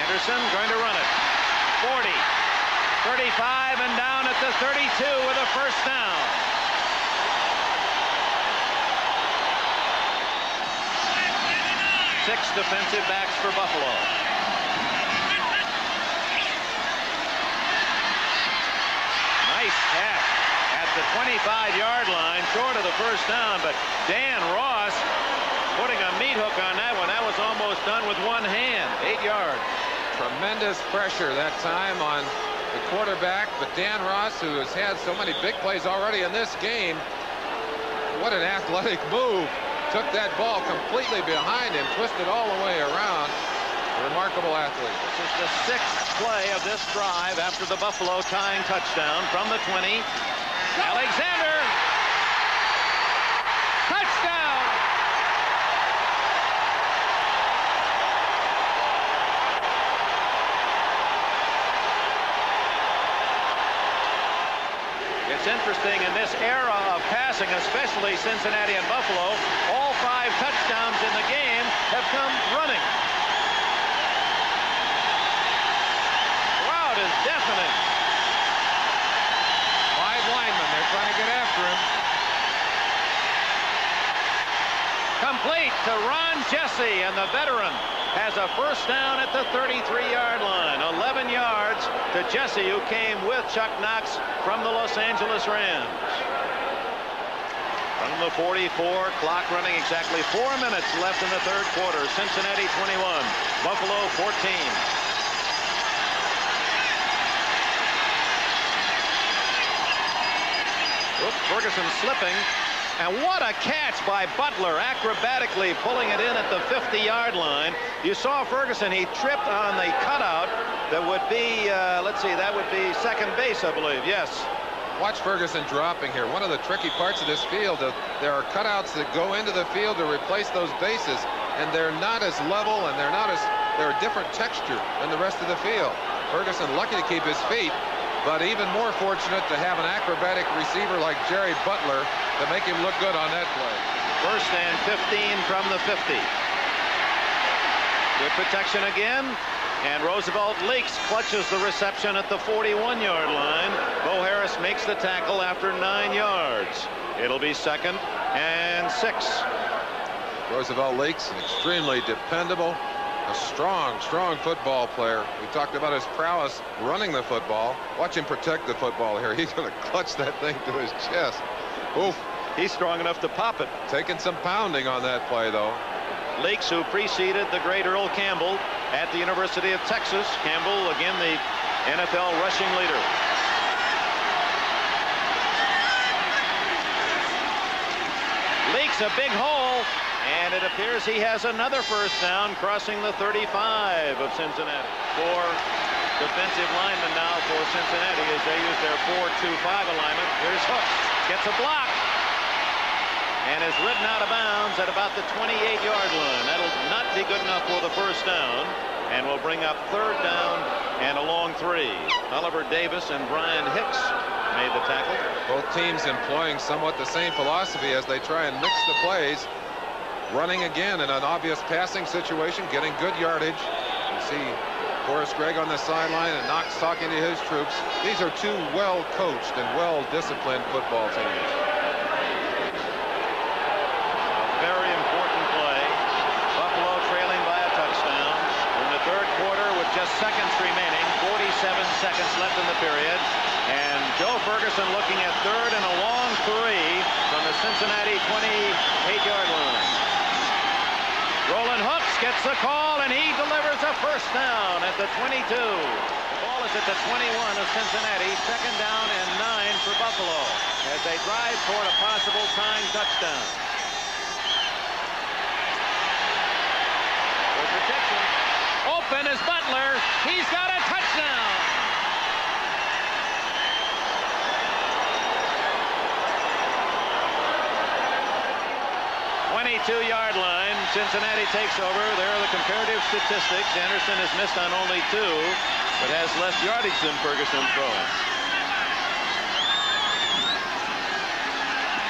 Anderson going to run it. 40. 35 and down at the 32 with a first down. Six defensive backs for Buffalo. Nice catch at the 25-yard line, short of the first down, but Dan Ross putting a meat hook on that one. That was almost done with one hand. 8 yards. Tremendous pressure that time on the quarterback, but Dan Ross, who has had so many big plays already in this game, what an athletic move. Took that ball completely behind him, twisted all the way around. A remarkable athlete. This is the sixth play of this drive after the Buffalo tying touchdown from the 20. Alexander. Touchdown. It's interesting in this era of passing, especially Cincinnati and Buffalo, all 5 touchdowns in the game have come running. Crowd is deafening. 5 linemen, they're trying to get after him. Complete to Ron Jesse, and the veteran has a first down at the 33-yard line. 11 yards to Jesse, who came with Chuck Knox from the Los Angeles Rams. From the 44, clock running exactly 4 minutes left in the third quarter. Cincinnati 21, Buffalo 14. Oops, Ferguson slipping. And what a catch by Butler, acrobatically pulling it in at the 50-yard line. You saw Ferguson, he tripped on the cutout that would be, let's see, that would be second base, I believe. Yes. Watch Ferguson dropping here. One of the tricky parts of this field, there are cutouts that go into the field to replace those bases, and they're not as level, and they're a different texture than the rest of the field. Ferguson lucky to keep his feet, but even more fortunate to have an acrobatic receiver like Jerry Butler to make him look good on that play. First and 15 from the 50. Good protection again. And Roosevelt leaks, clutches the reception at the 41-yard line. Bo Harris makes the tackle after 9 yards. It'll be 2nd and 6. Roosevelt leaks, extremely dependable. A strong football player. We talked about his prowess running the football. Watch him protect the football here. He's going to clutch that thing to his chest. Oof. He's strong enough to pop it. Taking some pounding on that play, though. Leaks, who preceded the great Earl Campbell at the University of Texas. Campbell, again, the NFL rushing leader. Leaks a big hole. And it appears he has another first down, crossing the 35 of Cincinnati. 4 defensive linemen now for Cincinnati as they use their 4-2-5 alignment. Here's Hooks, gets a block, and is ridden out of bounds at about the 28-yard line. That'll not be good enough for the first down, and will bring up 3rd down and a long 3. Oliver Davis and Brian Hicks made the tackle. Both teams employing somewhat the same philosophy as they try and mix the plays. Running again in an obvious passing situation, getting good yardage. You see Forrest Gregg on the sideline and Knox talking to his troops. These are 2 well-coached and well-disciplined football teams. A very important play. Buffalo trailing by a touchdown. In the third quarter with just seconds remaining, 47 seconds left in the period. And Joe Ferguson looking at 3rd and a long 3 from the Cincinnati 28-yard line. Roland Hooks gets the call, and he delivers a first down at the 22. The ball is at the 21 of Cincinnati. 2nd down and 9 for Buffalo as they drive toward a possible tying touchdown. For protection. Open is Butler. He's got a touchdown. 22-yard line. Cincinnati takes over. There are the comparative statistics. Anderson has missed on only 2, but has less yardage than Ferguson throwing.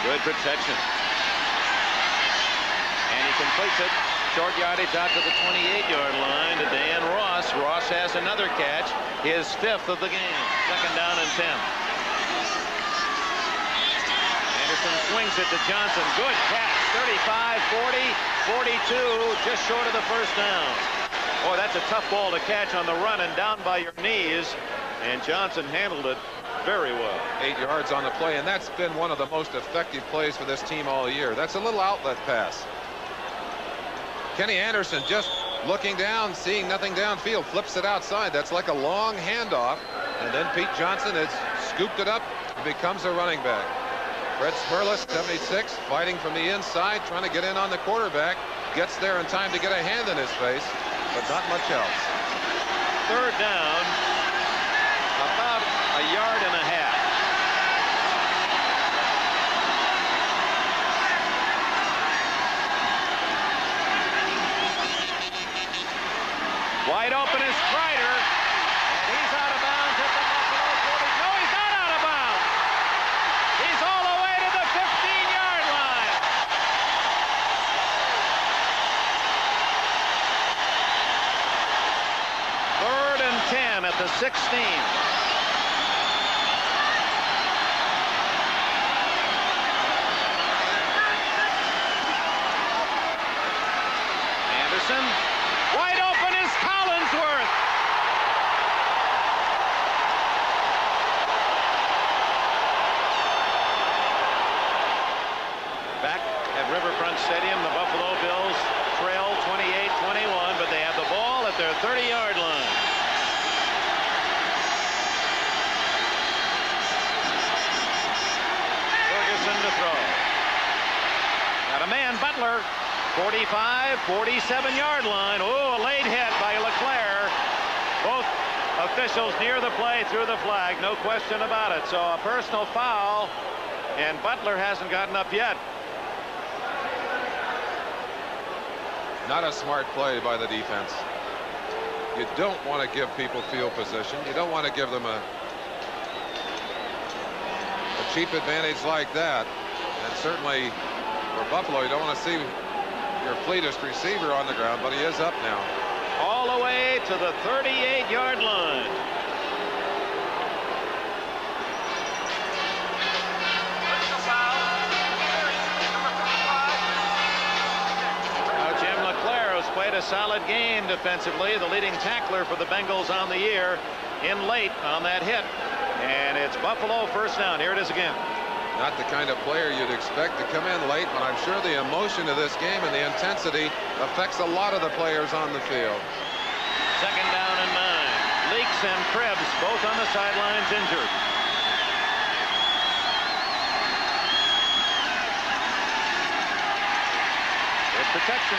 Good protection. And he completes it Short yardage out to the 28-yard line to Dan Ross. Ross has another catch, his 5th of the game. 2nd down and 10. Anderson swings it to Johnson. Good catch. 35, 40, 42, just short of the first down. Boy, that's a tough ball to catch on the run and down by your knees. And Johnson handled it very well. 8 yards on the play, and that's been one of the most effective plays for this team all year. That's a little outlet pass. Kenny Anderson just looking down, seeing nothing downfield, flips it outside. That's like a long handoff. And then Pete Johnson has scooped it up and becomes a running back. Fred Smerlis, 76, fighting from the inside, trying to get in on the quarterback. Gets there in time to get a hand in his face, but not much else. 3rd down, about a yard and a half. Wide open is Kreider, and he's out of bounds at the Buffalo 40. No, he's not out of bounds. He's all the way to the 15-yard line. Third and 10 at the 16. Anderson, wide open is Collinsworth. Back at Riverfront Stadium, the Buffalo Bills trail 28-21, but they have the ball at their 30-yard line. Ferguson to throw. Got a man, Butler. 45, 47-yard line. Oh, a late hit by Leclerc. Both officials near the play threw the flag, no question about it. So a personal foul, and Butler hasn't gotten up yet. Not a smart play by the defense. You don't want to give people field position. You don't want to give them a cheap advantage like that. And certainly for Buffalo, you don't want to see your fleetest receiver on the ground, but he is up now. All the way to the 38-yard line. Now Jim Leclerc has played a solid game defensively, the leading tackler for the Bengals on the year, in late on that hit. And it's Buffalo 1st down. Here it is again. Not the kind of player you'd expect to come in late, but I'm sure the emotion of this game and the intensity affects a lot of the players on the field. 2nd down and 9. Leaks and Krebs both on the sidelines injured. Good protection.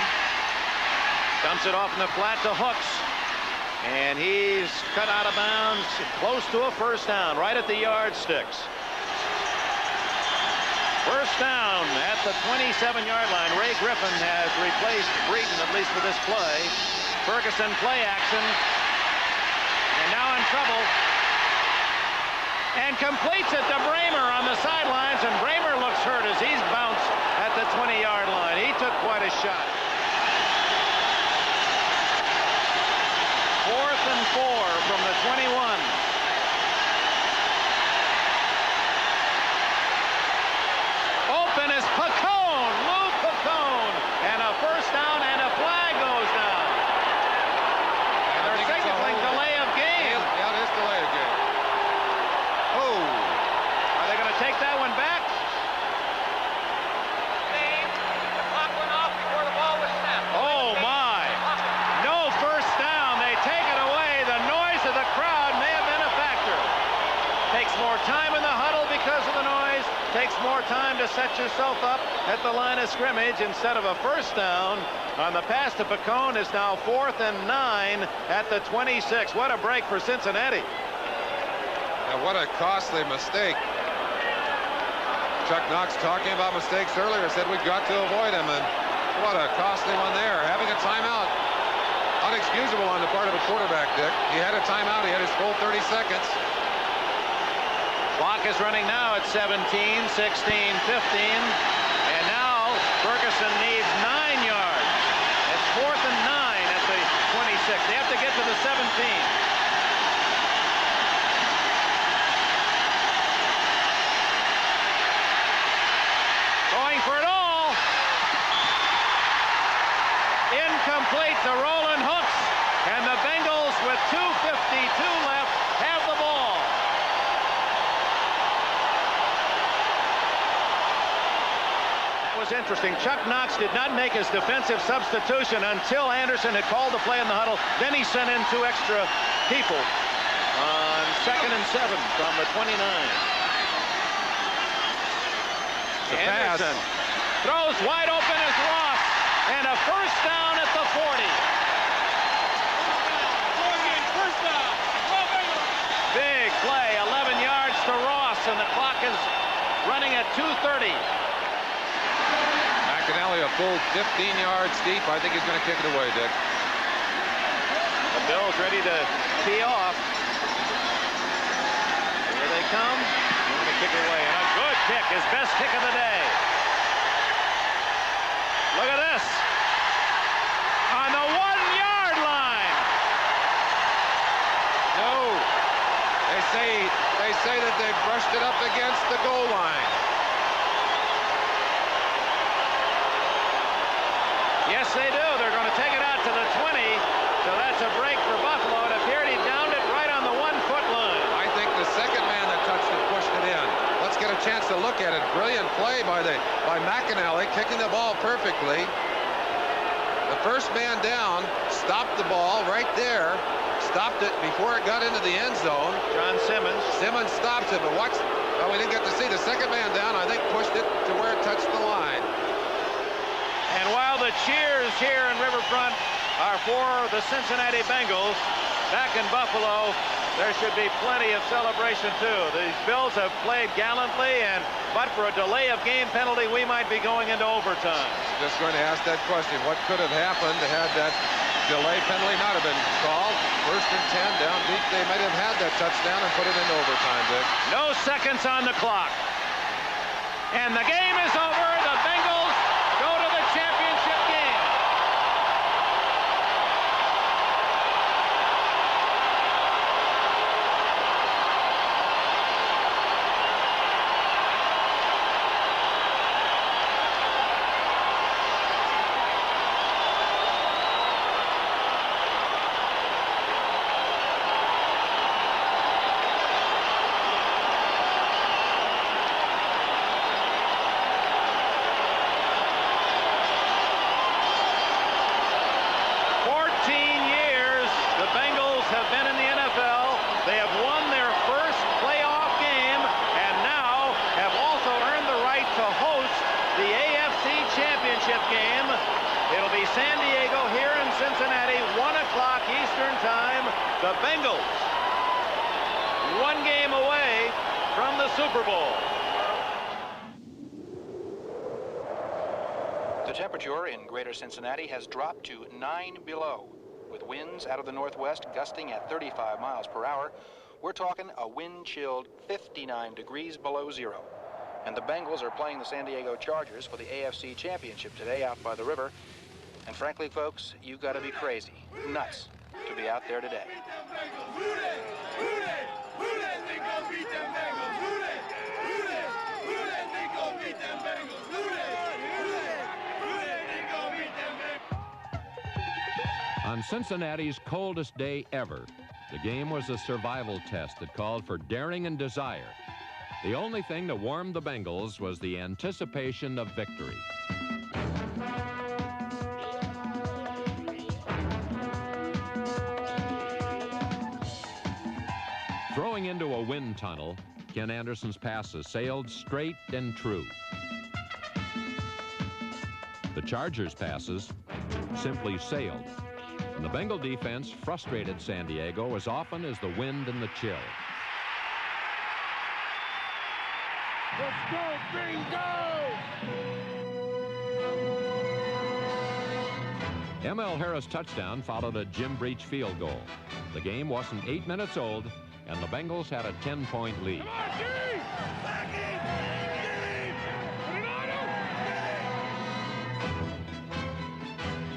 Dumps it off in the flat to Hooks. And he's cut out of bounds close to a 1st down, right at the yardsticks. 1st down at the 27-yard line. Ray Griffin has replaced Breeden, at least for this play. Ferguson play action. And now in trouble. And completes it to Bramer on the sidelines. And Bramer looks hurt as he's bounced at the 20-yard line. He took quite a shot. 4th and 4 from the 21. Open is Pacone, Lou Pacone, and a 1st down, and a flag goes down. And they're signaling delay of game. Yeah, it is delay of game. Oh. Are they going to take that one back? The clock went off before the ball was snapped. Oh, my. No 1st down. They take it away. The noise of the crowd may have been a factor. Takes more time in the huddle because of the noise. Takes more time to set yourself up at the line of scrimmage instead of a 1st down. On the pass to Pacone is now 4th and 9 at the 26. What a break for Cincinnati. And what a costly mistake. Chuck Knox talking about mistakes earlier said we've got to avoid them, and what a costly one there. Having a timeout, unexcusable on the part of a quarterback, Dick. He had a timeout. He had his full 30 seconds. Clock is running now at 17, 16, 15. And now Ferguson needs 9 yards. It's 4th and 9 at the 26. They have to get to the 17. Going for it all. Incomplete to Roland Hooks, and the Bengals with 2:52 left have the ball. That was interesting. Chuck Knox did not make his defensive substitution until Anderson had called the play in the huddle. Then he sent in 2 extra people on 2nd and 7 from the 29. Anderson throws wide open as Ross, and a first down at the 40. Big play, 11 yards to Ross, and the clock is running at 2:30. McAnally a full 15 yards deep. I think he's going to kick it away, Dick. The Bills ready to tee off. Here they come. They're going to kick it away, and a good kick, his best kick of the day. Look at this. On the 1-yard line. No. They say that they brushed it up against the goal line. Yes, they do. They're going to take it out to the 20. So that's a break for Buffalo. It appeared he downed it right on the 1-foot line. I think the second man that touched it pushed it in. Let's get a chance to look at it. Brilliant play by McAnally, kicking the ball perfectly. The first man down stopped the ball right there. Stopped it before it got into the end zone. John Simmons. Simmons stops it, but watch. Well, we didn't get to see the second man down. I think pushed it to where it touched the line. And while the cheers here in Riverfront are for the Cincinnati Bengals, back in Buffalo, there should be plenty of celebration too. These Bills have played gallantly, but for a delay of game penalty, we might be going into overtime. Just going to ask that question. What could have happened had that delay penalty not have been called? 1st and 10 down deep. They might have had that touchdown and put it into overtime, Dick. No seconds on the clock. And the game is over. The Bengals go to the championship game. Game. It'll be San Diego here in Cincinnati, 1 o'clock Eastern time. The Bengals 1 game away from the Super Bowl. The temperature in greater Cincinnati has dropped to 9 below, with winds out of the northwest gusting at 35 miles per hour. We're talking a wind-chilled 59 degrees below zero. And the Bengals are playing the San Diego Chargers for the AFC Championship today out by the river. And frankly, folks, you got to be crazy, nuts, to be out there today. On Cincinnati's coldest day ever, the game was a survival test that called for daring and desire. The only thing that warmed the Bengals was the anticipation of victory. Throwing into a wind tunnel, Ken Anderson's passes sailed straight and true. The Chargers' passes simply sailed. And the Bengal defense frustrated San Diego as often as the wind and the chill. Let's go, Bingo! M.L. Harris' touchdown followed a Jim Breach field goal. The game wasn't 8 minutes old, and the Bengals had a 10-point lead.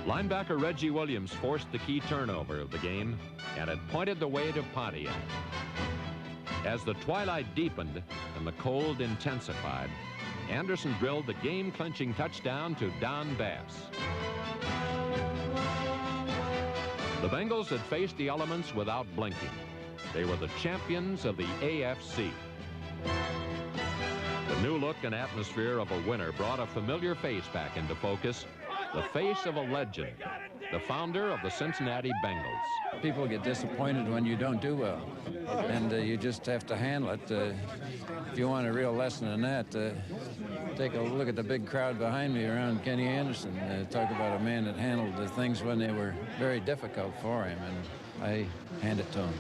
Linebacker Reggie Williams forced the key turnover of the game, and it pointed the way to Pontiac. As the twilight deepened and the cold intensified, Anderson drilled the game-clinching touchdown to Don Bass. The Bengals had faced the elements without blinking. They were the champions of the AFC. The new look and atmosphere of a winner brought a familiar face back into focus, the face of a legend, the founder of the Cincinnati Bengals. People get disappointed when you don't do well, and you just have to handle it. If you want a real lesson in that, take a look at the big crowd behind me around Kenny Anderson. Talk about a man that handled the things when they were very difficult for him, and I hand it to him.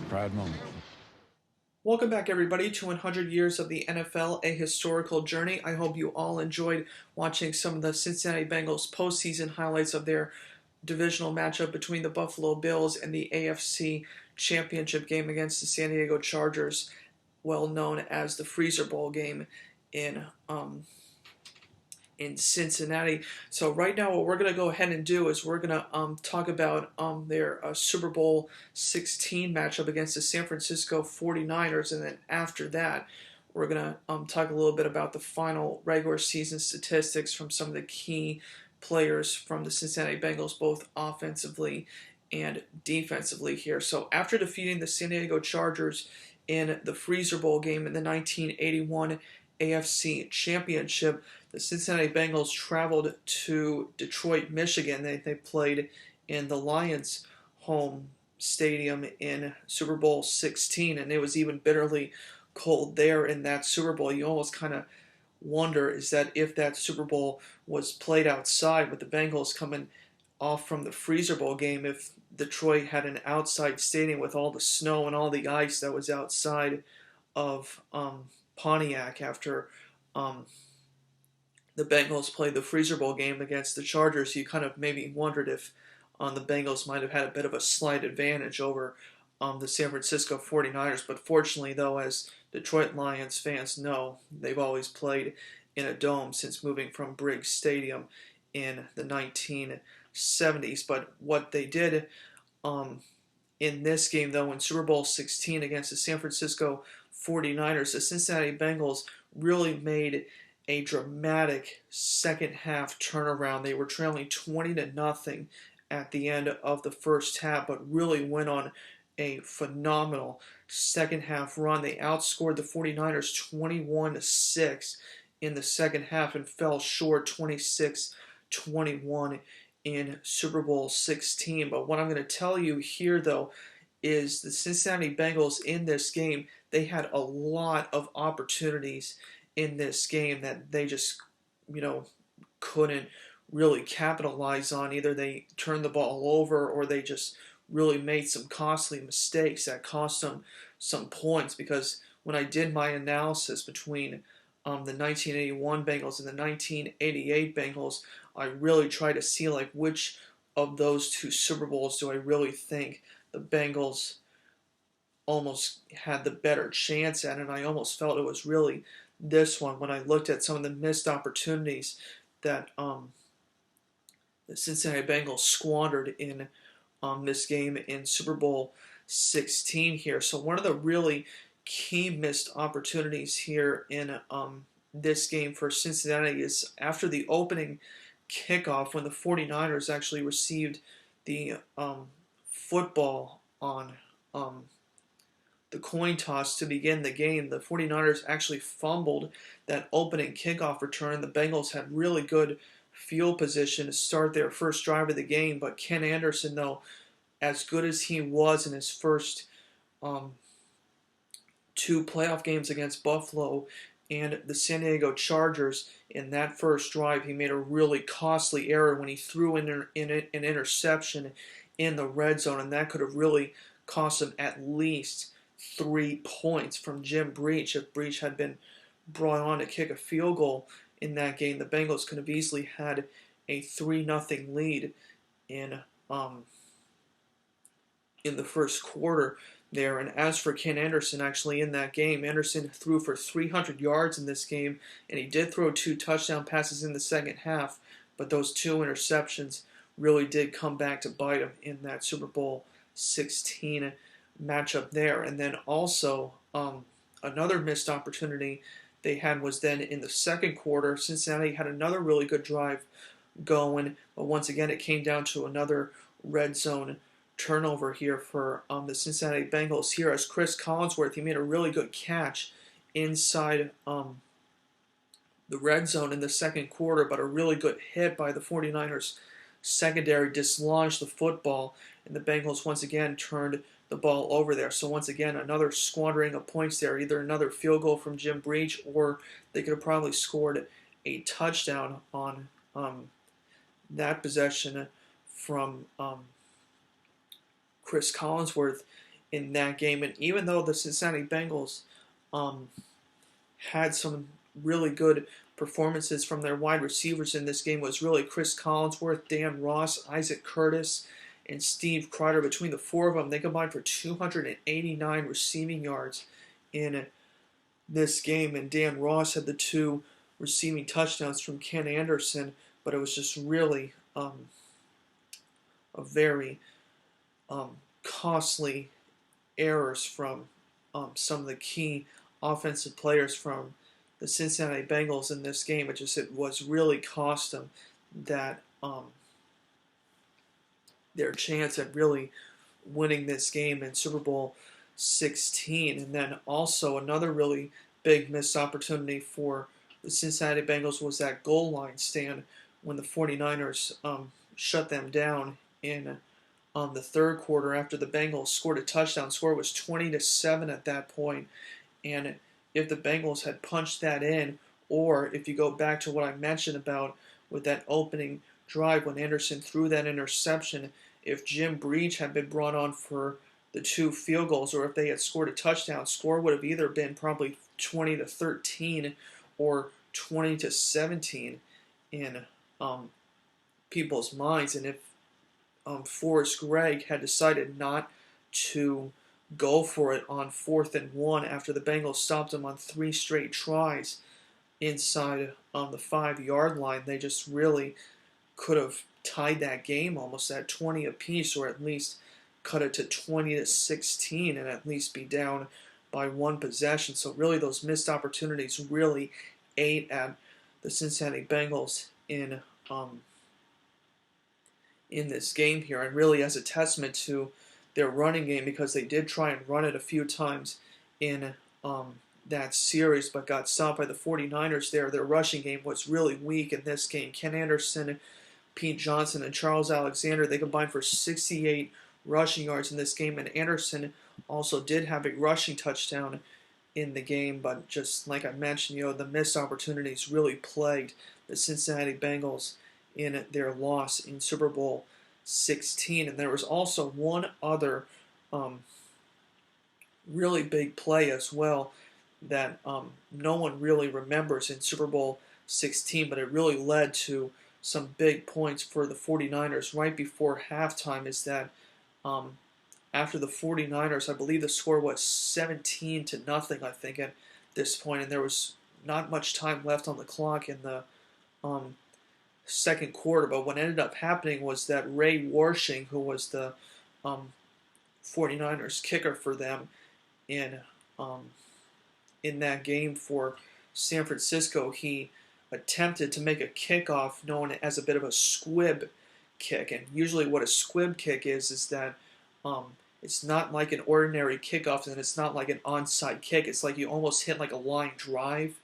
Proud moment. Welcome back, everybody, to 100 Years of the NFL, a historical journey. I hope you all enjoyed watching some of the Cincinnati Bengals postseason highlights of their divisional matchup between the Buffalo Bills and the AFC Championship game against the San Diego Chargers, well known as the Freezer Bowl game in Cincinnati. So right now what we're going to go ahead and do is we're going to talk about their Super Bowl 16 matchup against the San Francisco 49ers, and then after that we're going to talk a little bit about the final regular season statistics from some of the key players from the Cincinnati Bengals, both offensively and defensively here. So after defeating the San Diego Chargers in the Freezer Bowl game in the 1981 AFC Championship, the Cincinnati Bengals traveled to Detroit, Michigan. They played in the Lions' home stadium in Super Bowl 16, and it was even bitterly cold there in that Super Bowl. You almost kind of wonder is that if that Super Bowl was played outside with the Bengals coming off from the Freezer Bowl game, if Detroit had an outside stadium with all the snow and all the ice that was outside of Pontiac after the Bengals played the Freezer Bowl game against the Chargers, you kind of maybe wondered if the Bengals might have had a bit of a slight advantage over the San Francisco 49ers. But fortunately, though, as Detroit Lions fans know, they've always played in a dome since moving from Briggs Stadium in the 1970s. But what they did in this game, though, in Super Bowl 16 against the San Francisco 49ers, the Cincinnati Bengals really made a dramatic second half turnaround. They were trailing 20-0 at the end of the first half, but really went on a phenomenal second half run. They outscored the 49ers 21-6 in the second half and fell short 26-21 in Super Bowl 16. But what I'm going to tell you here, though, is the Cincinnati Bengals in this game, they had a lot of opportunities in this game that they just, couldn't really capitalize on. Either they turned the ball over or they just really made some costly mistakes that cost them some points. Because when I did my analysis between the 1981 Bengals and the 1988 Bengals, I really tried to see which of those two Super Bowls do I really think the Bengals almost had the better chance at, and I almost felt it was really this one when I looked at some of the missed opportunities that the Cincinnati Bengals squandered in this game in Super Bowl 16 here. So one of the really key missed opportunities here in this game for Cincinnati is after the opening kickoff when the 49ers actually received the football on the coin toss to begin the game. The 49ers actually fumbled that opening kickoff return. The Bengals had really good field position to start their first drive of the game, but Ken Anderson, though, as good as he was in his first two playoff games against Buffalo and the San Diego Chargers, in that first drive, he made a really costly error when he threw in an interception in the red zone, and that could have really cost him at least 3 points from Jim Breach. If Breach had been brought on to kick a field goal in that game, the Bengals could have easily had a 3-0 lead in the first quarter there. And as for Ken Anderson, actually in that game, Anderson threw for 300 yards in this game, and he did throw 2 touchdown passes in the second half, but those 2 interceptions really did come back to bite him in that Super Bowl 16 matchup there. And then also another missed opportunity they had was then in the second quarter. Cincinnati had another really good drive going, but once again it came down to another red zone turnover here for the Cincinnati Bengals here, as Chris Collinsworth, he made a really good catch inside the red zone in the second quarter, but a really good hit by the 49ers secondary dislodged the football, and the Bengals once again turned the ball over there. So once again, another squandering of points there, either another field goal from Jim Breach, or they could have probably scored a touchdown on that possession from Chris Collinsworth in that game. And even though the Cincinnati Bengals had some really good performances from their wide receivers in this game, was really Chris Collinsworth, Dan Ross, Isaac Curtis, and Steve Kreider. Between the four of them, they combined for 289 receiving yards in this game. And Dan Ross had the 2 receiving touchdowns from Ken Anderson, but it was just really a very costly errors from some of the key offensive players from the Cincinnati Bengals in this game. It was really cost them that their chance at really winning this game in Super Bowl 16. And then also another really big missed opportunity for the Cincinnati Bengals was that goal line stand when the 49ers shut them down in the third quarter after the Bengals scored a touchdown. Score was 20-7 at that point. And if the Bengals had punched that in, or if you go back to what I mentioned about with that opening drive when Anderson threw that interception, if Jim Breach had been brought on for the 2 field goals, or if they had scored a touchdown, score would have either been probably 20-13 or 20-17 in people's minds. And if Forrest Gregg had decided not to go for it on 4th and 1 after the Bengals stopped him on 3 straight tries inside the 5-yard line, they just really could have tied that game almost at 20 apiece, or at least cut it to 20-16 and at least be down by 1 possession. So really those missed opportunities really ate at the Cincinnati Bengals in this game here, and really as a testament to their running game, because they did try and run it a few times in that series, but got stopped by the 49ers there. Their rushing game was really weak in this game. Ken Anderson, Pete Johnson, and Charles Alexander, they combined for 68 rushing yards in this game, and Anderson also did have a rushing touchdown in the game, but just like I mentioned, the missed opportunities really plagued the Cincinnati Bengals in their loss in Super Bowl 16. And there was also one other really big play as well that no one really remembers in Super Bowl 16, but it really led to some big points for the 49ers right before halftime. Is that after the 49ers, I believe the score was 17-0, I think, at this point, and there was not much time left on the clock in the second quarter. But what ended up happening was that Ray Warshing, who was the 49ers kicker for them in that game for San Francisco, he attempted to make a kickoff known as a bit of a squib kick. And usually what a squib kick is that it's not like an ordinary kickoff, and it's not like an onside kick. It's like you almost hit like a line drive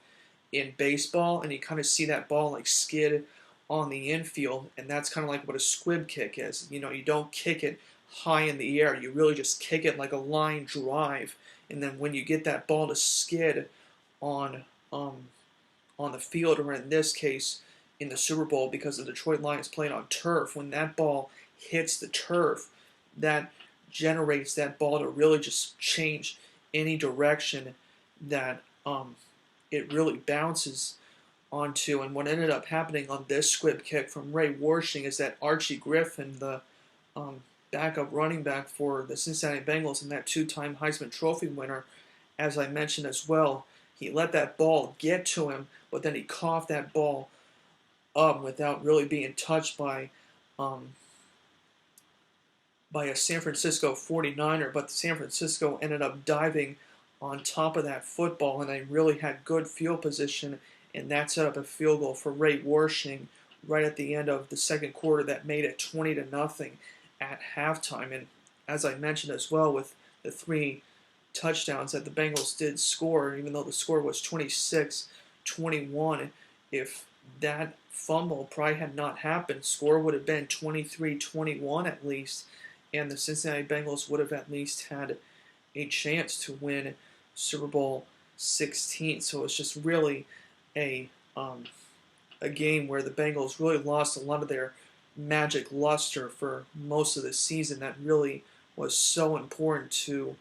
in baseball, and you kind of see that ball like skid on the infield, and that's kind of like what a squib kick is. You don't kick it high in the air. You really just kick it like a line drive, and then when you get that ball to skid on the field, or in this case in the Super Bowl, because the Detroit Lions played on turf, when that ball hits the turf, that generates that ball to really just change any direction that it really bounces onto. And what ended up happening on this squib kick from Ray Warshing is that Archie Griffin, the backup running back for the Cincinnati Bengals and that 2-time Heisman Trophy winner, as I mentioned as well, he let that ball get to him, but then he coughed that ball up without really being touched by by a San Francisco 49er, but San Francisco ended up diving on top of that football, and they really had good field position, and that set up a field goal for Ray Warshing right at the end of the second quarter that made it 20-0 at halftime. And as I mentioned as well, with the 3 touchdowns that the Bengals did score, even though the score was 26-21, if that fumble probably had not happened, score would have been 23-21 at least, and the Cincinnati Bengals would have at least had a chance to win Super Bowl 16. So it's just really a game where the Bengals really lost a lot of their magic luster for most of the season that really was so important to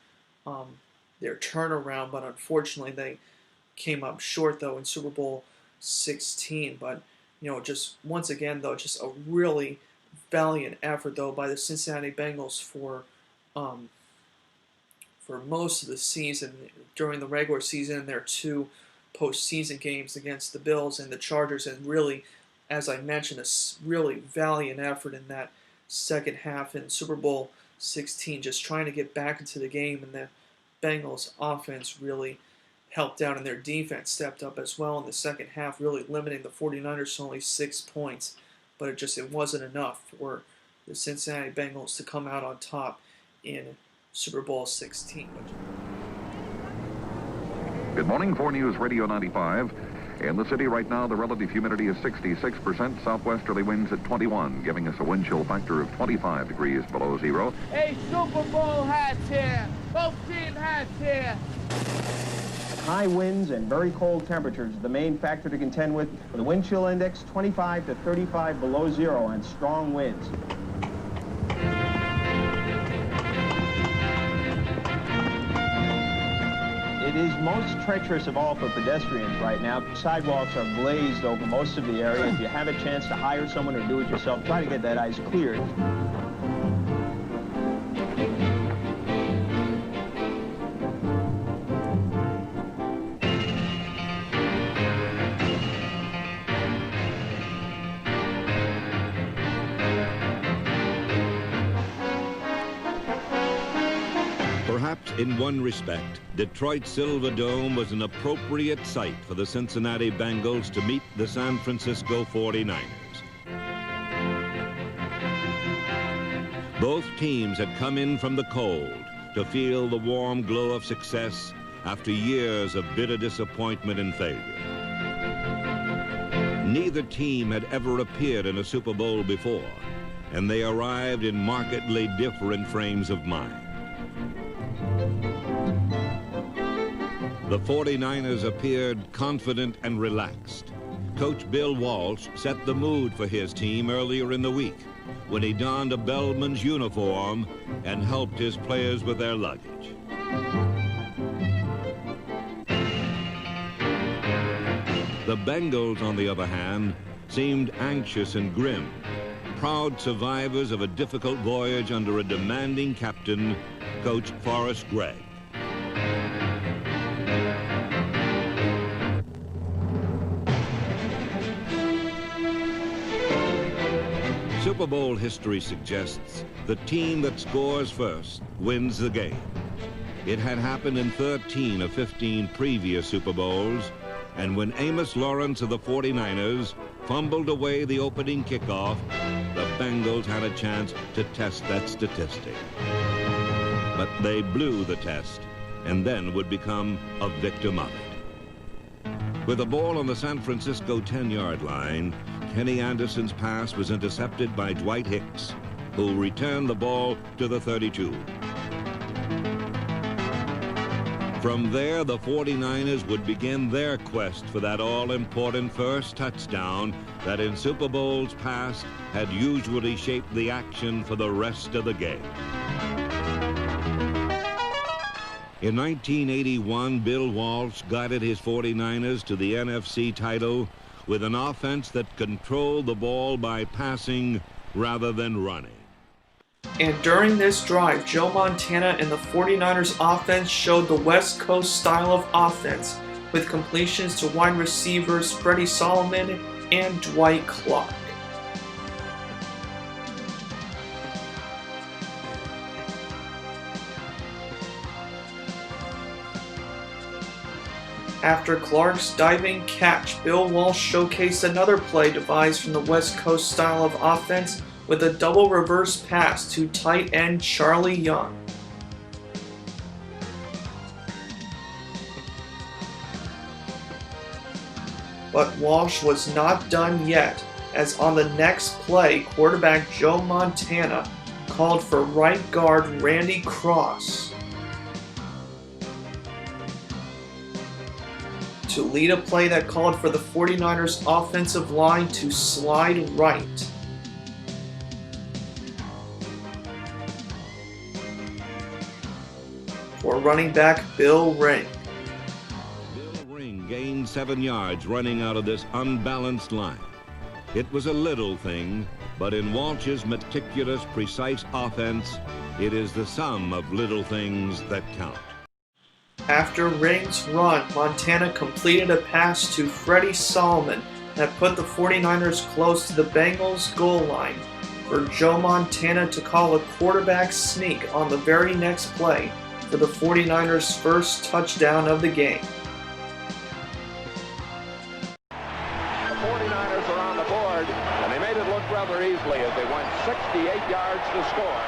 their turnaround, but unfortunately they came up short though in Super Bowl 16. But just once again though, just a really valiant effort though by the Cincinnati Bengals for most of the season, during the regular season and their 2 postseason games against the Bills and the Chargers, and really, as I mentioned, a really valiant effort in that second half in Super Bowl 16, just trying to get back into the game, and the Bengals offense really helped out, and their defense stepped up as well in the second half, really limiting the 49ers to only 6 points, but it wasn't enough for the Cincinnati Bengals to come out on top in Super Bowl 16. Good morning, 4 News Radio 95. In the city right now, the relative humidity is 66%, southwesterly winds at 21, giving us a wind chill factor of 25 degrees below zero. Hey, Super Bowl hats here. Both team hats here. High winds and very cold temperatures are the main factor to contend with the wind chill index 25 to 35 below zero and strong winds. It is most treacherous of all for pedestrians right now. Sidewalks are glazed over most of the area. If you have a chance to hire someone or do it yourself, try to get that ice cleared. Perhaps in one respect, Detroit's Silver Dome was an appropriate site for the Cincinnati Bengals to meet the San Francisco 49ers. Both teams had come in from the cold to feel the warm glow of success after years of bitter disappointment and failure. Neither team had ever appeared in a Super Bowl before, and they arrived in markedly different frames of mind. The 49ers appeared confident and relaxed. Coach Bill Walsh set the mood for his team earlier in the week when he donned a bellman's uniform and helped his players with their luggage. The Bengals, on the other hand, seemed anxious and grim, proud survivors of a difficult voyage under a demanding captain, Coach Forrest Gregg. Super Bowl history suggests the team that scores first wins the game. It had happened in 13 of 15 previous Super Bowls, and when Amos Lawrence of the 49ers fumbled away the opening kickoff, the Bengals had a chance to test that statistic. But they blew the test and then would become a victim of it. With the ball on the San Francisco 10-yard line, Kenny Anderson's pass was intercepted by Dwight Hicks, who returned the ball to the 32. From there, the 49ers would begin their quest for that all-important first touchdown that in Super Bowls past had usually shaped the action for the rest of the game. In 1981, Bill Walsh guided his 49ers to the NFC title with an offense that controlled the ball by passing rather than running. And during this drive, Joe Montana and the 49ers offense showed the West Coast style of offense with completions to wide receivers Freddie Solomon and Dwight Clark. After Clark's diving catch, Bill Walsh showcased another play devised from the West Coast style of offense with a double reverse pass to tight end Charlie Young. But Walsh was not done yet, as on the next play, quarterback Joe Montana called for right guard Randy Cross to lead a play that called for the 49ers offensive line to slide right. For running back Bill Ring. Bill Ring gained 7 yards running out of this unbalanced line. It was a little thing, but in Walsh's meticulous, precise offense, it is the sum of little things that count. After Ring's run, Montana completed a pass to Freddie Solomon that put the 49ers close to the Bengals' goal line for Joe Montana to call a quarterback sneak on the very next play for the 49ers' first touchdown of the game. The 49ers are on the board, and they made it look rather easily as they went 68 yards to score.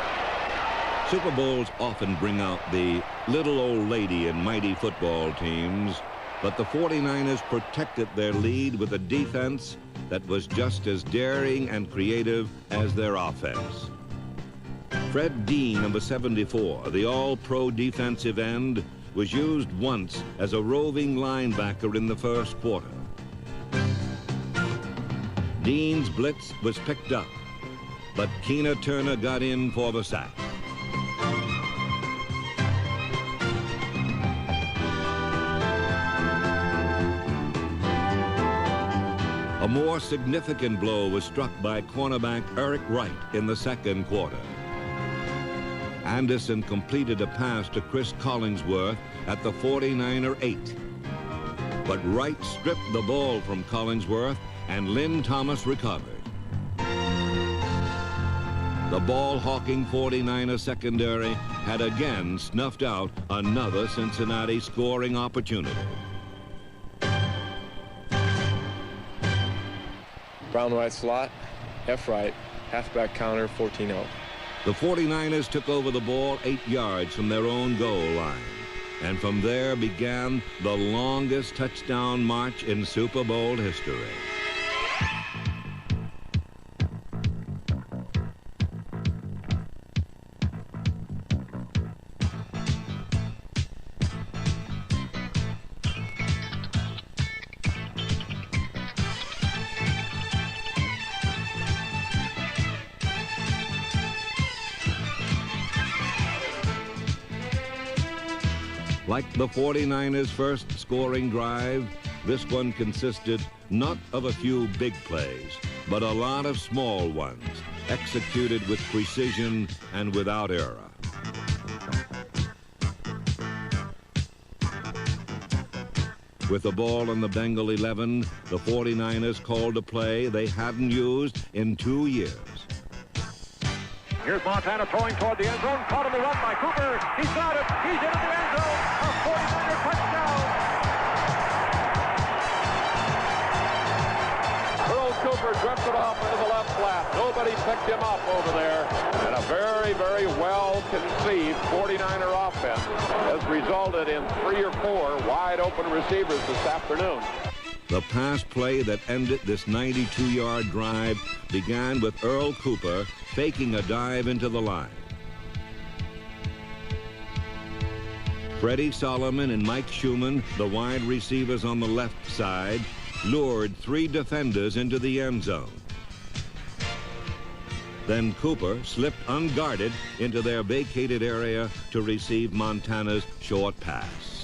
Super Bowls often bring out the little old lady in mighty football teams, but the 49ers protected their lead with a defense that was just as daring and creative as their offense. Fred Dean, number 74, the all-pro defensive end, was used once as a roving linebacker in the first quarter. Dean's blitz was picked up, but Keena Turner got in for the sack. A more significant blow was struck by cornerback Eric Wright in the second quarter. Anderson completed a pass to Chris Collingsworth at the 49er 8. But Wright stripped the ball from Collingsworth and Lynn Thomas recovered. The ball-hawking 49er secondary had again snuffed out another Cincinnati scoring opportunity. Brown right slot, F right, halfback counter, 14-0. The 49ers took over the ball 8 yards from their own goal line. And from there began the longest touchdown march in Super Bowl history. Like the 49ers' first scoring drive, this one consisted not of a few big plays, but a lot of small ones, executed with precision and without error. With the ball on the Bengal 11, the 49ers called a play they hadn't used in 2 years. Here's Montana throwing toward the end zone. Caught on the run by Cooper. He's got it. He's into the end zone. A 49er touchdown. Earl Cooper drifted off into the left flat. Nobody picked him up over there. And a very, very well-conceived 49er offense has resulted in 3 or 4 wide-open receivers this afternoon. The pass play that ended this 92-yard drive began with Earl Cooper faking a dive into the line. Freddie Solomon and Mike Schumann, the wide receivers on the left side, lured 3 defenders into the end zone. Then Cooper slipped unguarded into their vacated area to receive Montana's short pass.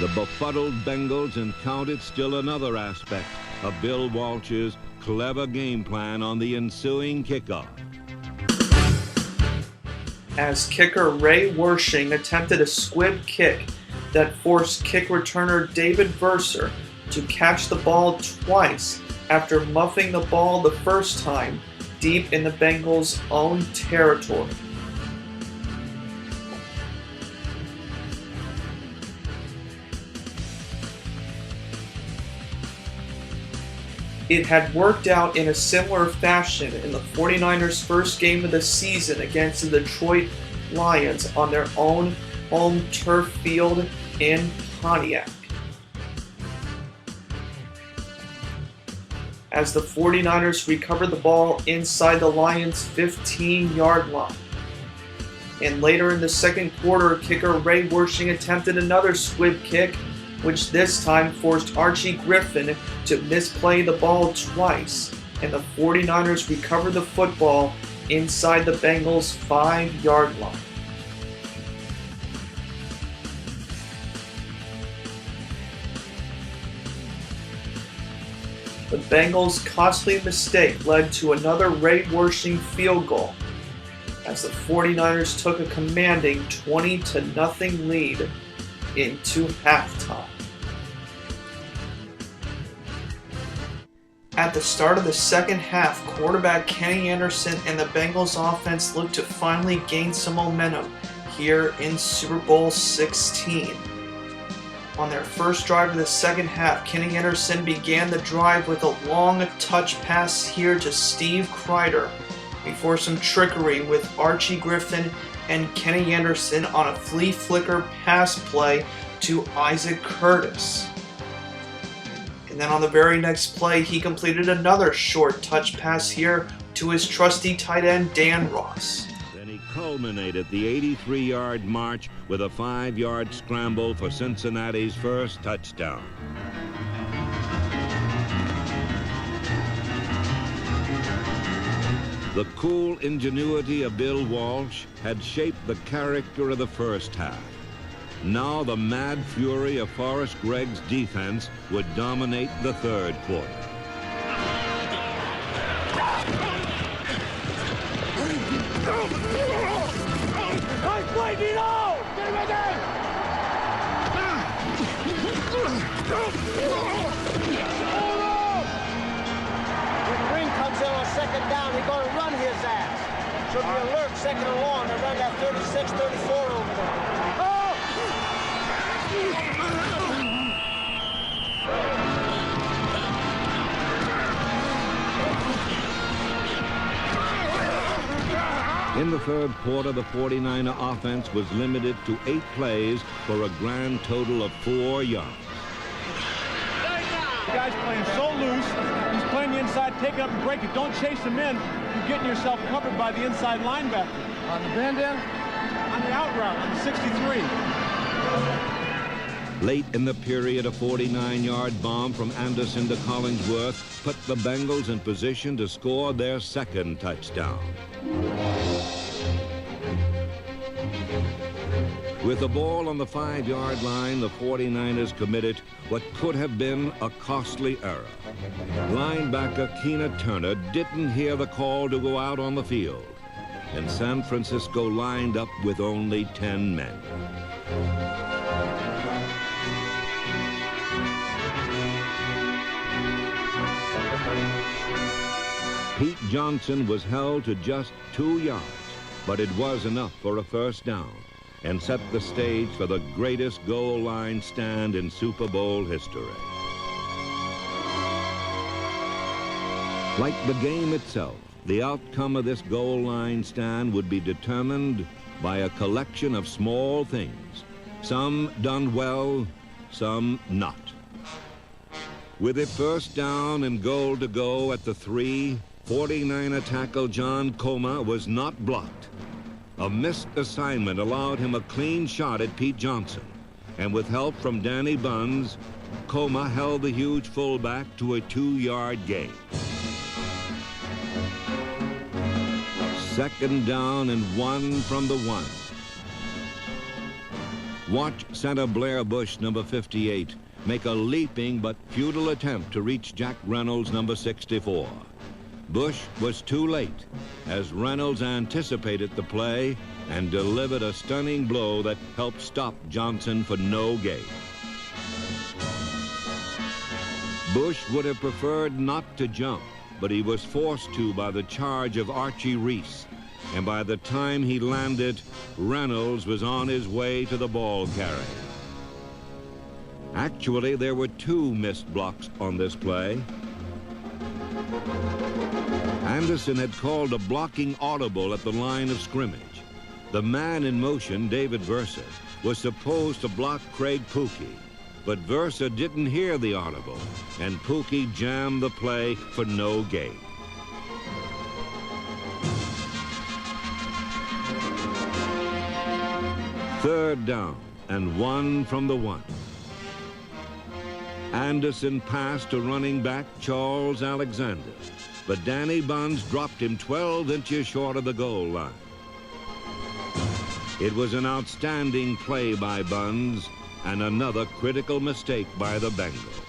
The befuddled Bengals encountered still another aspect of Bill Walsh's clever game plan on the ensuing kickoff. As kicker Ray Wershing attempted a squib kick that forced kick returner David Verser to catch the ball twice after muffing the ball the first time deep in the Bengals' own territory. It had worked out in a similar fashion in the 49ers' first game of the season against the Detroit Lions on their own home turf field in Pontiac. As the 49ers recovered the ball inside the Lions' 15-yard line. And later in the second quarter, kicker Ray Wersching attempted another squib kick, which this time forced Archie Griffin to misplay the ball twice, and the 49ers recovered the football inside the Bengals' 5-yard line. The Bengals' costly mistake led to another Ray Wersching field goal, as the 49ers took a commanding 20-0 lead into halftime. At the start of the second half, quarterback Kenny Anderson and the Bengals offense looked to finally gain some momentum here in Super Bowl 16. On their first drive of the second half, Kenny Anderson began the drive with a long touch pass here to Steve Kreider before some trickery with Archie Griffin and Kenny Anderson on a flea flicker pass play to Isaac Curtis. And then on the very next play, he completed another short touch pass here to his trusty tight end Dan Ross. Then he culminated the 83-yard march with a 5-yard scramble for Cincinnati's first touchdown. The cool ingenuity of Bill Walsh had shaped the character of the first half. Now the mad fury of Forrest Gregg's defense would dominate the third quarter. When Green comes in on second down, he's going to run his ass. So be alert, second and long, to run that 36, 34 over there. In the third quarter, the 49er offense was limited to 8 plays for a grand total of 4 yards. The guy's playing so loose. He's playing the inside, take it up and break it. Don't chase him in. You're getting yourself covered by the inside linebacker. On the bend in? On the out route, on the 63. Late in the period, a 49-yard bomb from Anderson to Collingsworth put the Bengals in position to score their second touchdown. With the ball on the 5-yard line, the 49ers committed what could have been a costly error. Linebacker Keena Turner didn't hear the call to go out on the field, and San Francisco lined up with only 10 men. Pete Johnson was held to just 2 yards, but it was enough for a first down and set the stage for the greatest goal line stand in Super Bowl history. Like the game itself, the outcome of this goal line stand would be determined by a collection of small things, some done well, some not. With it first down and goal to go at the 3, 49er tackle John Coma was not blocked. A missed assignment allowed him a clean shot at Pete Johnson, and with help from Danny Buns, Coma held the huge fullback to a 2-yard gain. Second down and 1 from the 1. Watch center Blair Bush, number 58, make a leaping but futile attempt to reach Jack Reynolds, number 64. Bush was too late, as Reynolds anticipated the play and delivered a stunning blow that helped stop Johnson for no gain. Bush would have preferred not to jump, but he was forced to by the charge of Archie Reese. And by the time he landed, Reynolds was on his way to the ball carrier. Actually, there were 2 missed blocks on this play. Anderson had called a blocking audible at the line of scrimmage. The man in motion, David Versa, was supposed to block Craig Pookie, but Versa didn't hear the audible, and Pookie jammed the play for no gain. Third down and 1 from the 1. Anderson passed to running back Charles Alexander, but Danny Bunds dropped him 12 inches short of the goal line. It was an outstanding play by Bunds and another critical mistake by the Bengals.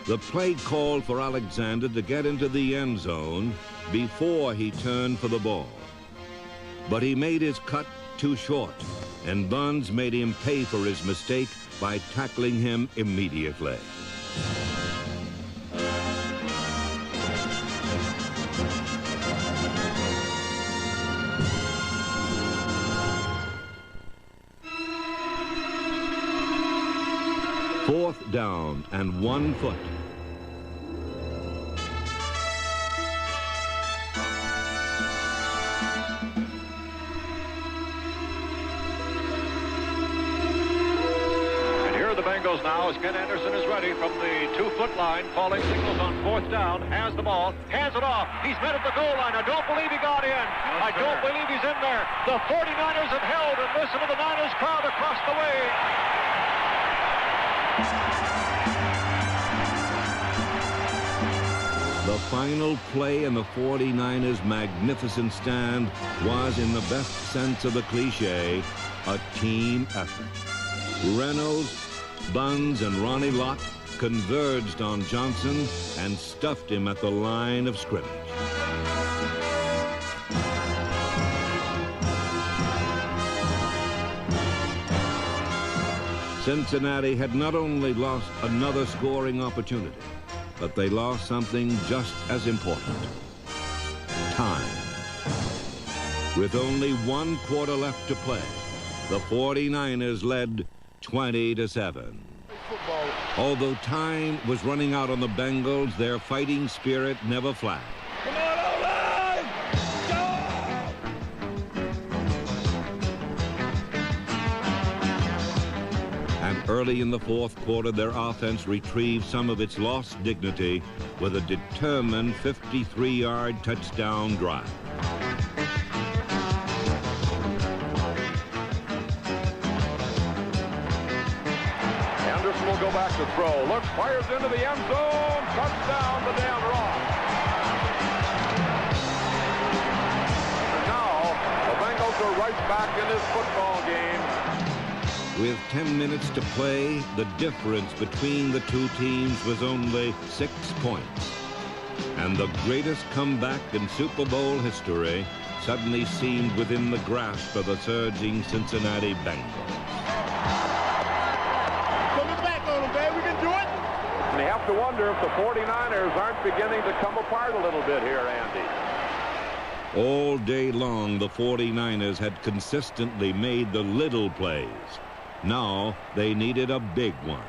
The play called for Alexander to get into the end zone before he turned for the ball. But he made his cut too short, and Bunds made him pay for his mistake by tackling him immediately. Fourth down and 1 foot. Now as Ken Anderson is ready from the 2-foot line, calling signals on 4th down, has the ball, hands it off. He's met at the goal line. I don't believe he got in. I don't believe he's in there. The 49ers have held, and listen to the Niners crowd across the way. The final play in the 49ers' magnificent stand was, in the best sense of the cliche, a team effort. Reynolds, Bunds, and Ronnie Lott converged on Johnson and stuffed him at the line of scrimmage. Cincinnati had not only lost another scoring opportunity, but they lost something just as important: time. With only 1 quarter left to play, the 49ers led 20-7. Although time was running out on the Bengals, their fighting spirit never flagged. Come on, O-line! Go! And early in the 4th quarter, their offense retrieved some of its lost dignity with a determined 53-yard touchdown drive. Will go back to throw. Looks, fires into the end zone. Touchdown to Dan Ross. And now the Bengals are right back in this football game. With 10 minutes to play, the difference between the 2 teams was only 6 points. And the greatest comeback in Super Bowl history suddenly seemed within the grasp of the surging Cincinnati Bengals. And you have to wonder if the 49ers aren't beginning to come apart a little bit here, Andy. All day long, the 49ers had consistently made the little plays. Now they needed a big one.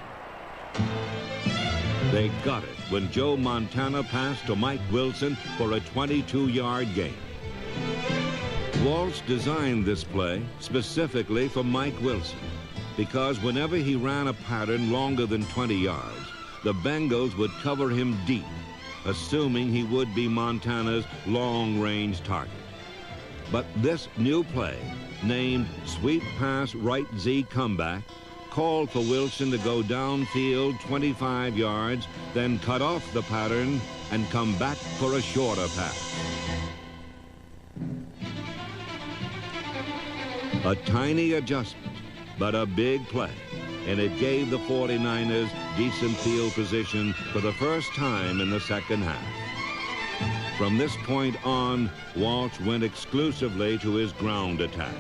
They got it when Joe Montana passed to Mike Wilson for a 22-yard gain. Walsh designed this play specifically for Mike Wilson, because whenever he ran a pattern longer than 20 yards, the Bengals would cover him deep, assuming he would be Montana's long-range target. But this new play, named Sweep Pass Right Z Comeback, called for Wilson to go downfield 25 yards, then cut off the pattern and come back for a shorter pass. A tiny adjustment, but a big play, and it gave the 49ers decent field position for the first time in the second half. From this point on, Walsh went exclusively to his ground attack.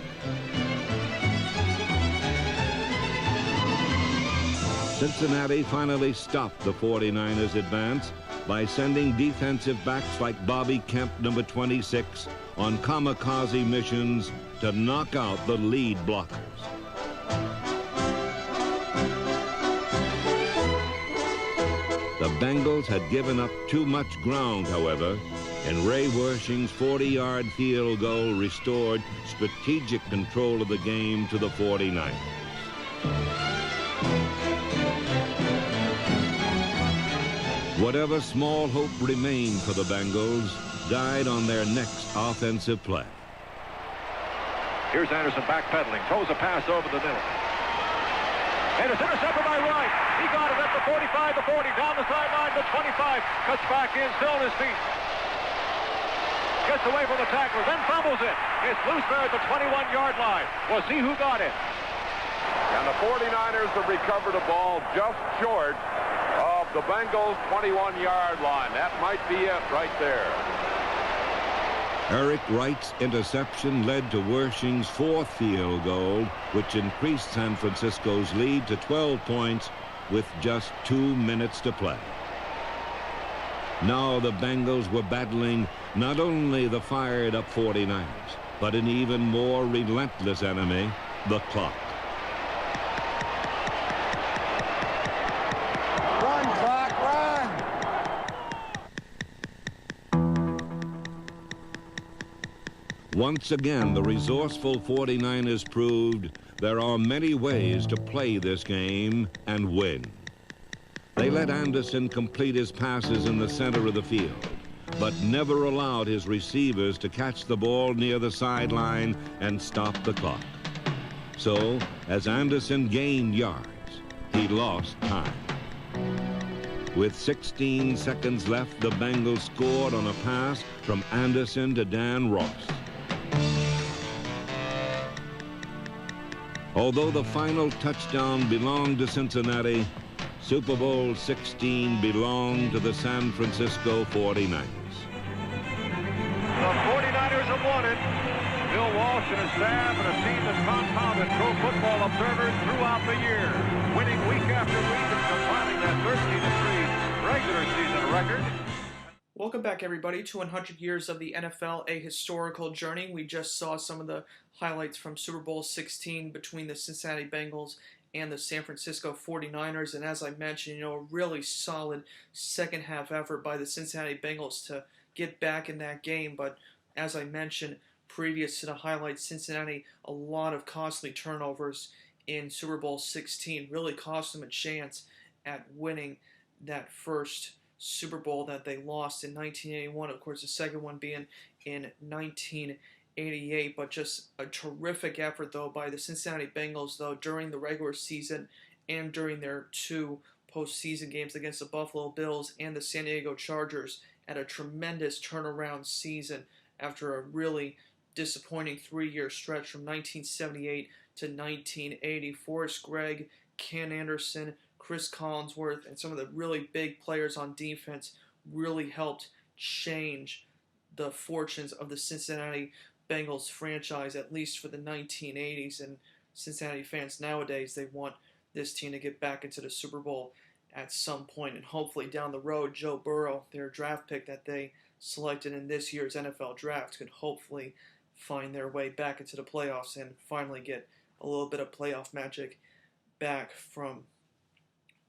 Cincinnati finally stopped the 49ers' advance by sending defensive backs like Bobby Kemp, number 26, on kamikaze missions to knock out the lead blockers. The Bengals had given up too much ground, however, and Ray Wersching's 40-yard field goal restored strategic control of the game to the 49ers. Whatever small hope remained for the Bengals died on their next offensive play. Here's Anderson backpedaling, throws a pass over the middle. And it's intercepted by Wright. He got it at the 45, the 40, down the sideline, the 25, cuts back in, still on his feet. Gets away from the tackler, then fumbles it. It's loose there at the 21-yard line. We'll see who got it. And the 49ers have recovered a ball just short of the Bengals' 21-yard line. That might be it right there. Eric Wright's interception led to Wersching's fourth field goal, which increased San Francisco's lead to 12 points with just 2 minutes to play. Now the Bengals were battling not only the fired-up 49ers, but an even more relentless enemy, the clock. Run, clock, run! Once again, the resourceful 49ers proved there are many ways to play this game and win. They let Anderson complete his passes in the center of the field, but never allowed his receivers to catch the ball near the sideline and stop the clock. So, as Anderson gained yards, he lost time. With 16 seconds left, the Bengals scored on a pass from Anderson to Dan Ross. Although the final touchdown belonged to Cincinnati, Super Bowl 16 belonged to the San Francisco 49ers. The 49ers have won it. Bill Walsh and his staff and a team that's compounded Pro Football Observers throughout the year, winning week after week and compiling that 13-3 regular season record. Welcome back, everybody, to 100 Years of the NFL, a historical journey. We just saw some of the highlights from Super Bowl 16 between the Cincinnati Bengals and the San Francisco 49ers. And as I mentioned, a really solid second half effort by the Cincinnati Bengals to get back in that game. But as I mentioned previous to the highlights, Cincinnati, a lot of costly turnovers in Super Bowl 16 really cost them a chance at winning that first Super Bowl that they lost in 1981. Of course, the second one being in 1988. But just a terrific effort, though, by the Cincinnati Bengals, though, during the regular season and during their two postseason games against the Buffalo Bills and the San Diego Chargers, at a tremendous turnaround season after a really disappointing 3-year stretch from 1978 to 1980. Forrest Gregg, Ken Anderson, Chris Collinsworth, and some of the really big players on defense really helped change the fortunes of the Cincinnati Bengals franchise, at least for the 1980s. And Cincinnati fans nowadays, they want this team to get back into the Super Bowl at some point, and hopefully down the road, Joe Burrow, their draft pick that they selected in this year's NFL draft, could hopefully find their way back into the playoffs and finally get a little bit of playoff magic back from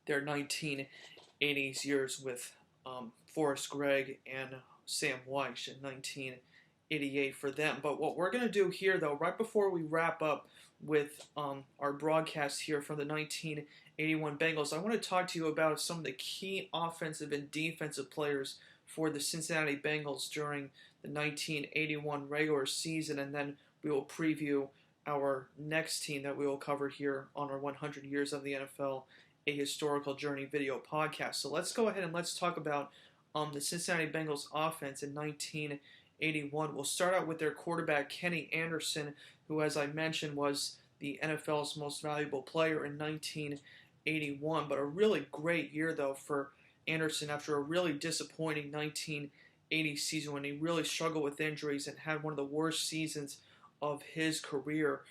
their 1980s years with Forrest Gregg and Sam Wyche in 1988 for them. But what we're going to do here, though, right before we wrap up with our broadcast here from the 1981 Bengals, I want to talk to you about some of the key offensive and defensive players for the Cincinnati Bengals during the 1981 regular season, and then we will preview our next team that we will cover here on our 100 Years of the NFL, a historical journey video podcast. So let's go ahead and let's talk about the Cincinnati Bengals offense in 1981. We'll start out with their quarterback, Kenny Anderson, who, as I mentioned, was the NFL's most valuable player in 1981. But a really great year, though, for Anderson after a really disappointing 1980 season when he really struggled with injuries and had one of the worst seasons of his career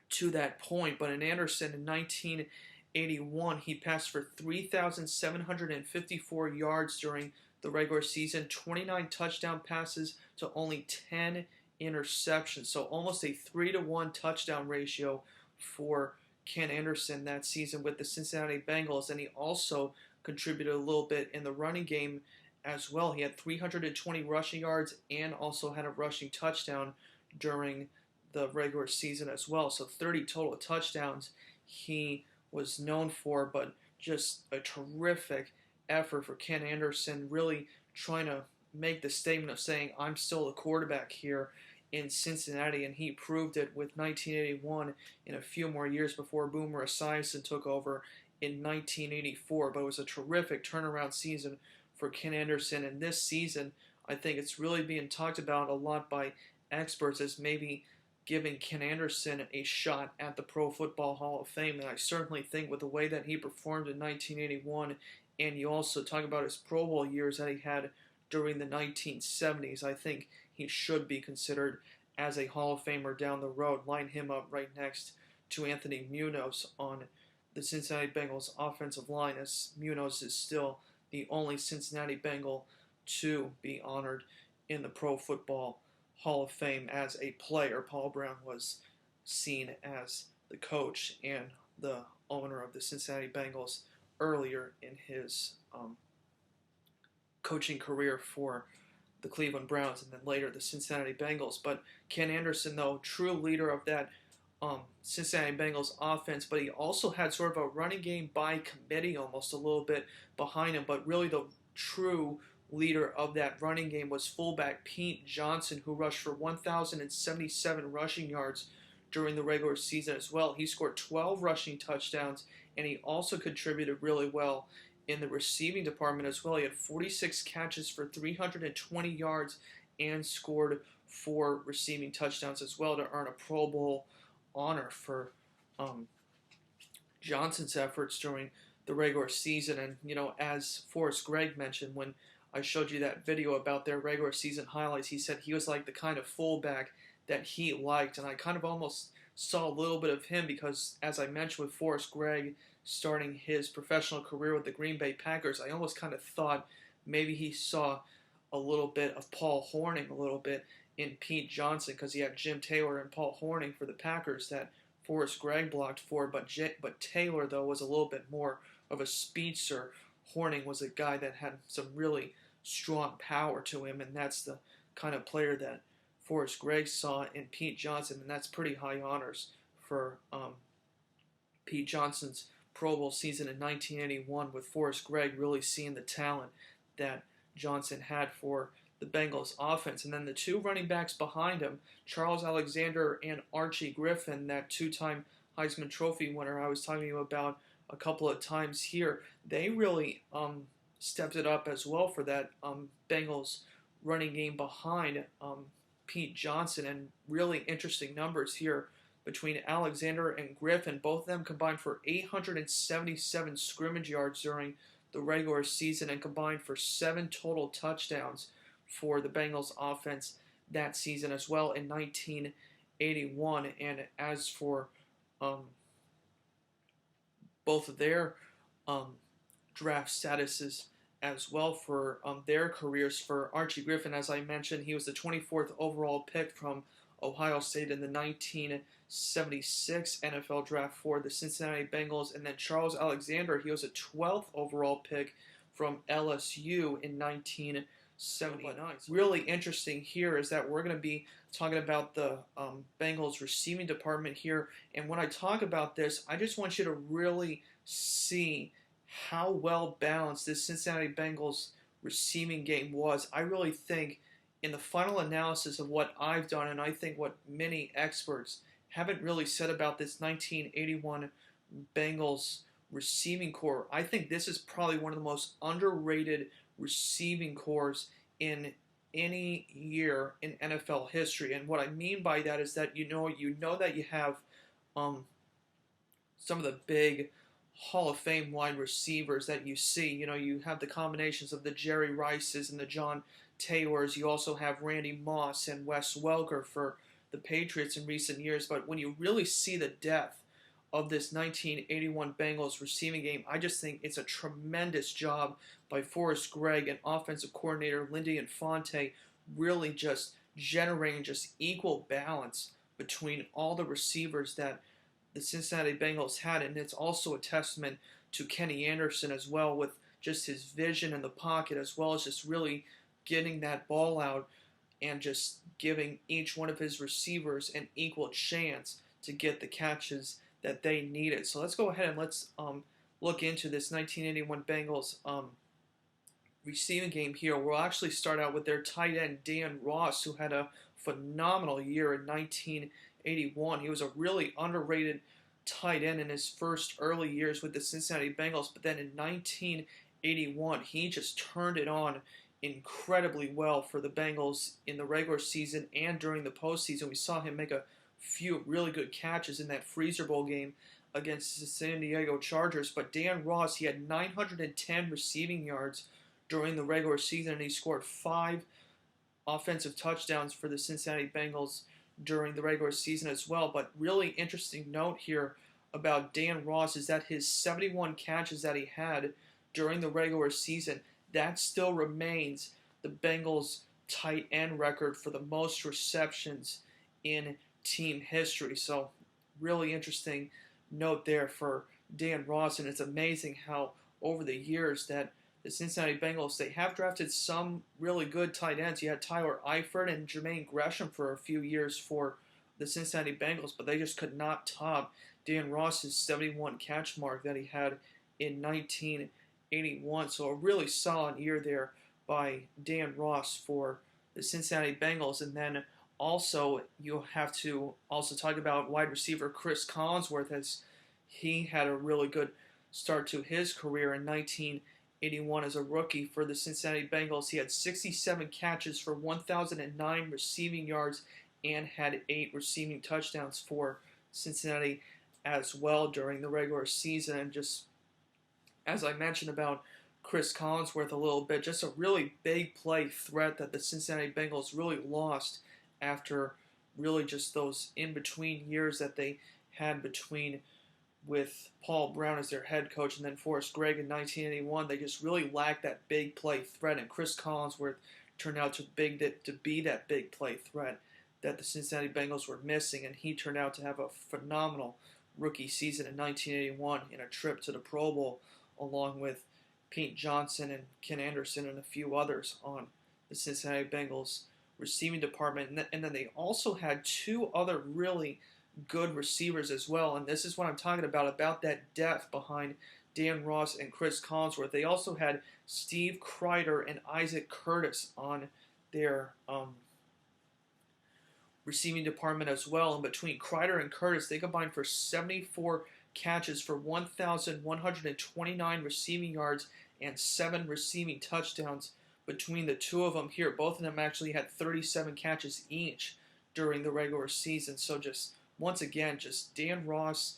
to that point. But in Anderson in 1981, 1981, he passed for 3,754 yards during the regular season, 29 touchdown passes to only 10 interceptions. So almost a 3-to-1 touchdown ratio for Ken Anderson that season with the Cincinnati Bengals. And he also contributed a little bit in the running game as well. He had 320 rushing yards and also had a rushing touchdown during the regular season as well. So 30 total touchdowns he was known for, but just a terrific effort for Ken Anderson, really trying to make the statement of saying, I'm still the quarterback here in Cincinnati, and he proved it with 1981 and a few more years before Boomer Esiason took over in 1984. But it was a terrific turnaround season for Ken Anderson, and this season I think it's really being talked about a lot by experts as maybe giving Ken Anderson a shot at the Pro Football Hall of Fame. And I certainly think with the way that he performed in 1981, and you also talk about his Pro Bowl years that he had during the 1970s, I think he should be considered as a Hall of Famer down the road. Line him up right next to Anthony Munoz on the Cincinnati Bengals offensive line, as Munoz is still the only Cincinnati Bengal to be honored in the Pro Football Hall of Fame as a player. Paul Brown was seen as the coach and the owner of the Cincinnati Bengals earlier in his coaching career for the Cleveland Browns and then later the Cincinnati Bengals. But Ken Anderson, though, true leader of that Cincinnati Bengals offense, but he also had sort of a running game by committee almost a little bit behind him, but really the true leader of that running game was fullback Pete Johnson, who rushed for 1,077 rushing yards during the regular season as well. He scored 12 rushing touchdowns, and he also contributed really well in the receiving department as well. He had 46 catches for 320 yards and scored 4 receiving touchdowns as well to earn a Pro Bowl honor for Johnson's efforts during the regular season. And, you know, as Forrest Gregg mentioned when I showed you that video about their regular season highlights, he said he was like the kind of fullback that he liked. And I kind of almost saw a little bit of him because, as I mentioned with Forrest Gregg starting his professional career with the Green Bay Packers, I almost kind of thought maybe he saw a little bit of Paul Hornung a little bit in Pete Johnson, because he had Jim Taylor and Paul Hornung for the Packers that Forrest Gregg blocked for, but Taylor, though, was a little bit more of a speedster. Hornung was a guy that had some really strong power to him, and that's the kind of player that Forrest Gregg saw in Pete Johnson, and that's pretty high honors for Pete Johnson's Pro Bowl season in 1981, with Forrest Gregg really seeing the talent that Johnson had for the Bengals offense. And then the two running backs behind him, Charles Alexander and Archie Griffin, that two-time Heisman Trophy winner I was talking to you about a couple of times here, they really stepped it up as well for that Bengals running game behind Pete Johnson. And really interesting numbers here between Alexander and Griffin. Both of them combined for 877 scrimmage yards during the regular season and combined for 7 total touchdowns for the Bengals offense that season as well in 1981. And as for both of their draft statuses as well for their careers, for Archie Griffin, as I mentioned, he was the 24th overall pick from Ohio State in the 1976 NFL draft for the Cincinnati Bengals. And then Charles Alexander, he was a 12th overall pick from LSU in 1979. Really interesting here is that we're going to be talking about the Bengals receiving department here. And when I talk about this, I just want you to really see how well balanced this Cincinnati Bengals receiving game was. I really think in the final analysis of what I've done, and I think what many experts haven't really said about this 1981 Bengals receiving corps, I think this is probably one of the most underrated receiving corps in any year in NFL history. And what I mean by that is that you know that you have some of the big Hall of Fame wide receivers that you see. You know, you have the combinations of the Jerry Rices and the John Taylors. You also have Randy Moss and Wes Welker for the Patriots in recent years. But when you really see the depth of this 1981 Bengals receiving game. I just think it's a tremendous job by Forrest Gregg and offensive coordinator Lindy Infante, really just generating just equal balance between all the receivers that the Cincinnati Bengals had. And it's also a testament to Kenny Anderson as well, with just his vision in the pocket, as well as just really getting that ball out and just giving each one of his receivers an equal chance to get the catches that they needed. So let's go ahead and let's look into this 1981 Bengals receiving game here. We'll actually start out with their tight end, Dan Ross, who had a phenomenal year in 1981. He was a really underrated tight end in his first early years with the Cincinnati Bengals, but then in 1981, he just turned it on incredibly well for the Bengals in the regular season and during the postseason. We saw him make a few really good catches in that Freezer Bowl game against the San Diego Chargers. But Dan Ross, he had 910 receiving yards during the regular season, and he scored 5 offensive touchdowns for the Cincinnati Bengals during the regular season as well. But really interesting note here about Dan Ross is that his 71 catches that he had during the regular season, that still remains the Bengals' tight end record for the most receptions in team history. So really interesting note there for Dan Ross, and it's amazing how over the years that the Cincinnati Bengals, they have drafted some really good tight ends. You had Tyler Eifert and Jermaine Gresham for a few years for the Cincinnati Bengals, but they just could not top Dan Ross's 71 catch mark that he had in 1981. So a really solid year there by Dan Ross for the Cincinnati Bengals. And then also you have to also talk about wide receiver Chris Collinsworth, as he had a really good start to his career in 1981 as a rookie for the Cincinnati Bengals. He had 67 catches for 1,009 receiving yards and had 8 receiving touchdowns for Cincinnati as well during the regular season. And just as I mentioned about Chris Collinsworth a little bit, just a really big play threat that the Cincinnati Bengals really lost after really just those in-between years that they had between with Paul Brown as their head coach and then Forrest Gregg in 1981. They just really lacked that big play threat, and Chris Collinsworth turned out to be that big play threat that the Cincinnati Bengals were missing, and he turned out to have a phenomenal rookie season in 1981 in a trip to the Pro Bowl along with Pete Johnson and Ken Anderson and a few others on the Cincinnati Bengals receiving department. And then they also had 2 other really good receivers as well, and this is what I'm talking about that depth behind Dan Ross and Chris Collinsworth. They also had Steve Kreider and Isaac Curtis on their receiving department as well. And between Kreider and Curtis, they combined for 74 catches for 1,129 receiving yards and 7 receiving touchdowns between the 2 of them here. Both of them actually had 37 catches each during the regular season. So just once again, just Dan Ross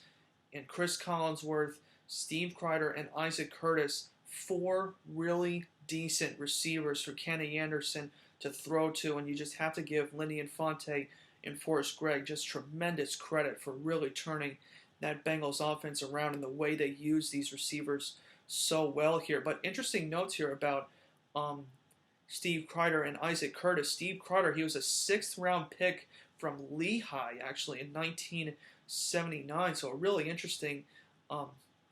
and Chris Collinsworth, Steve Kreider, and Isaac Curtis, 4 really decent receivers for Kenny Anderson to throw to, and you just have to give Lindy Infante and Forrest Gregg just tremendous credit for really turning that Bengals offense around in the way they use these receivers so well here. But interesting notes here about Steve Kreider and Isaac Curtis. Steve Kreider, he was a 6th-round pick from Lehigh, actually, in 1979. So a really interesting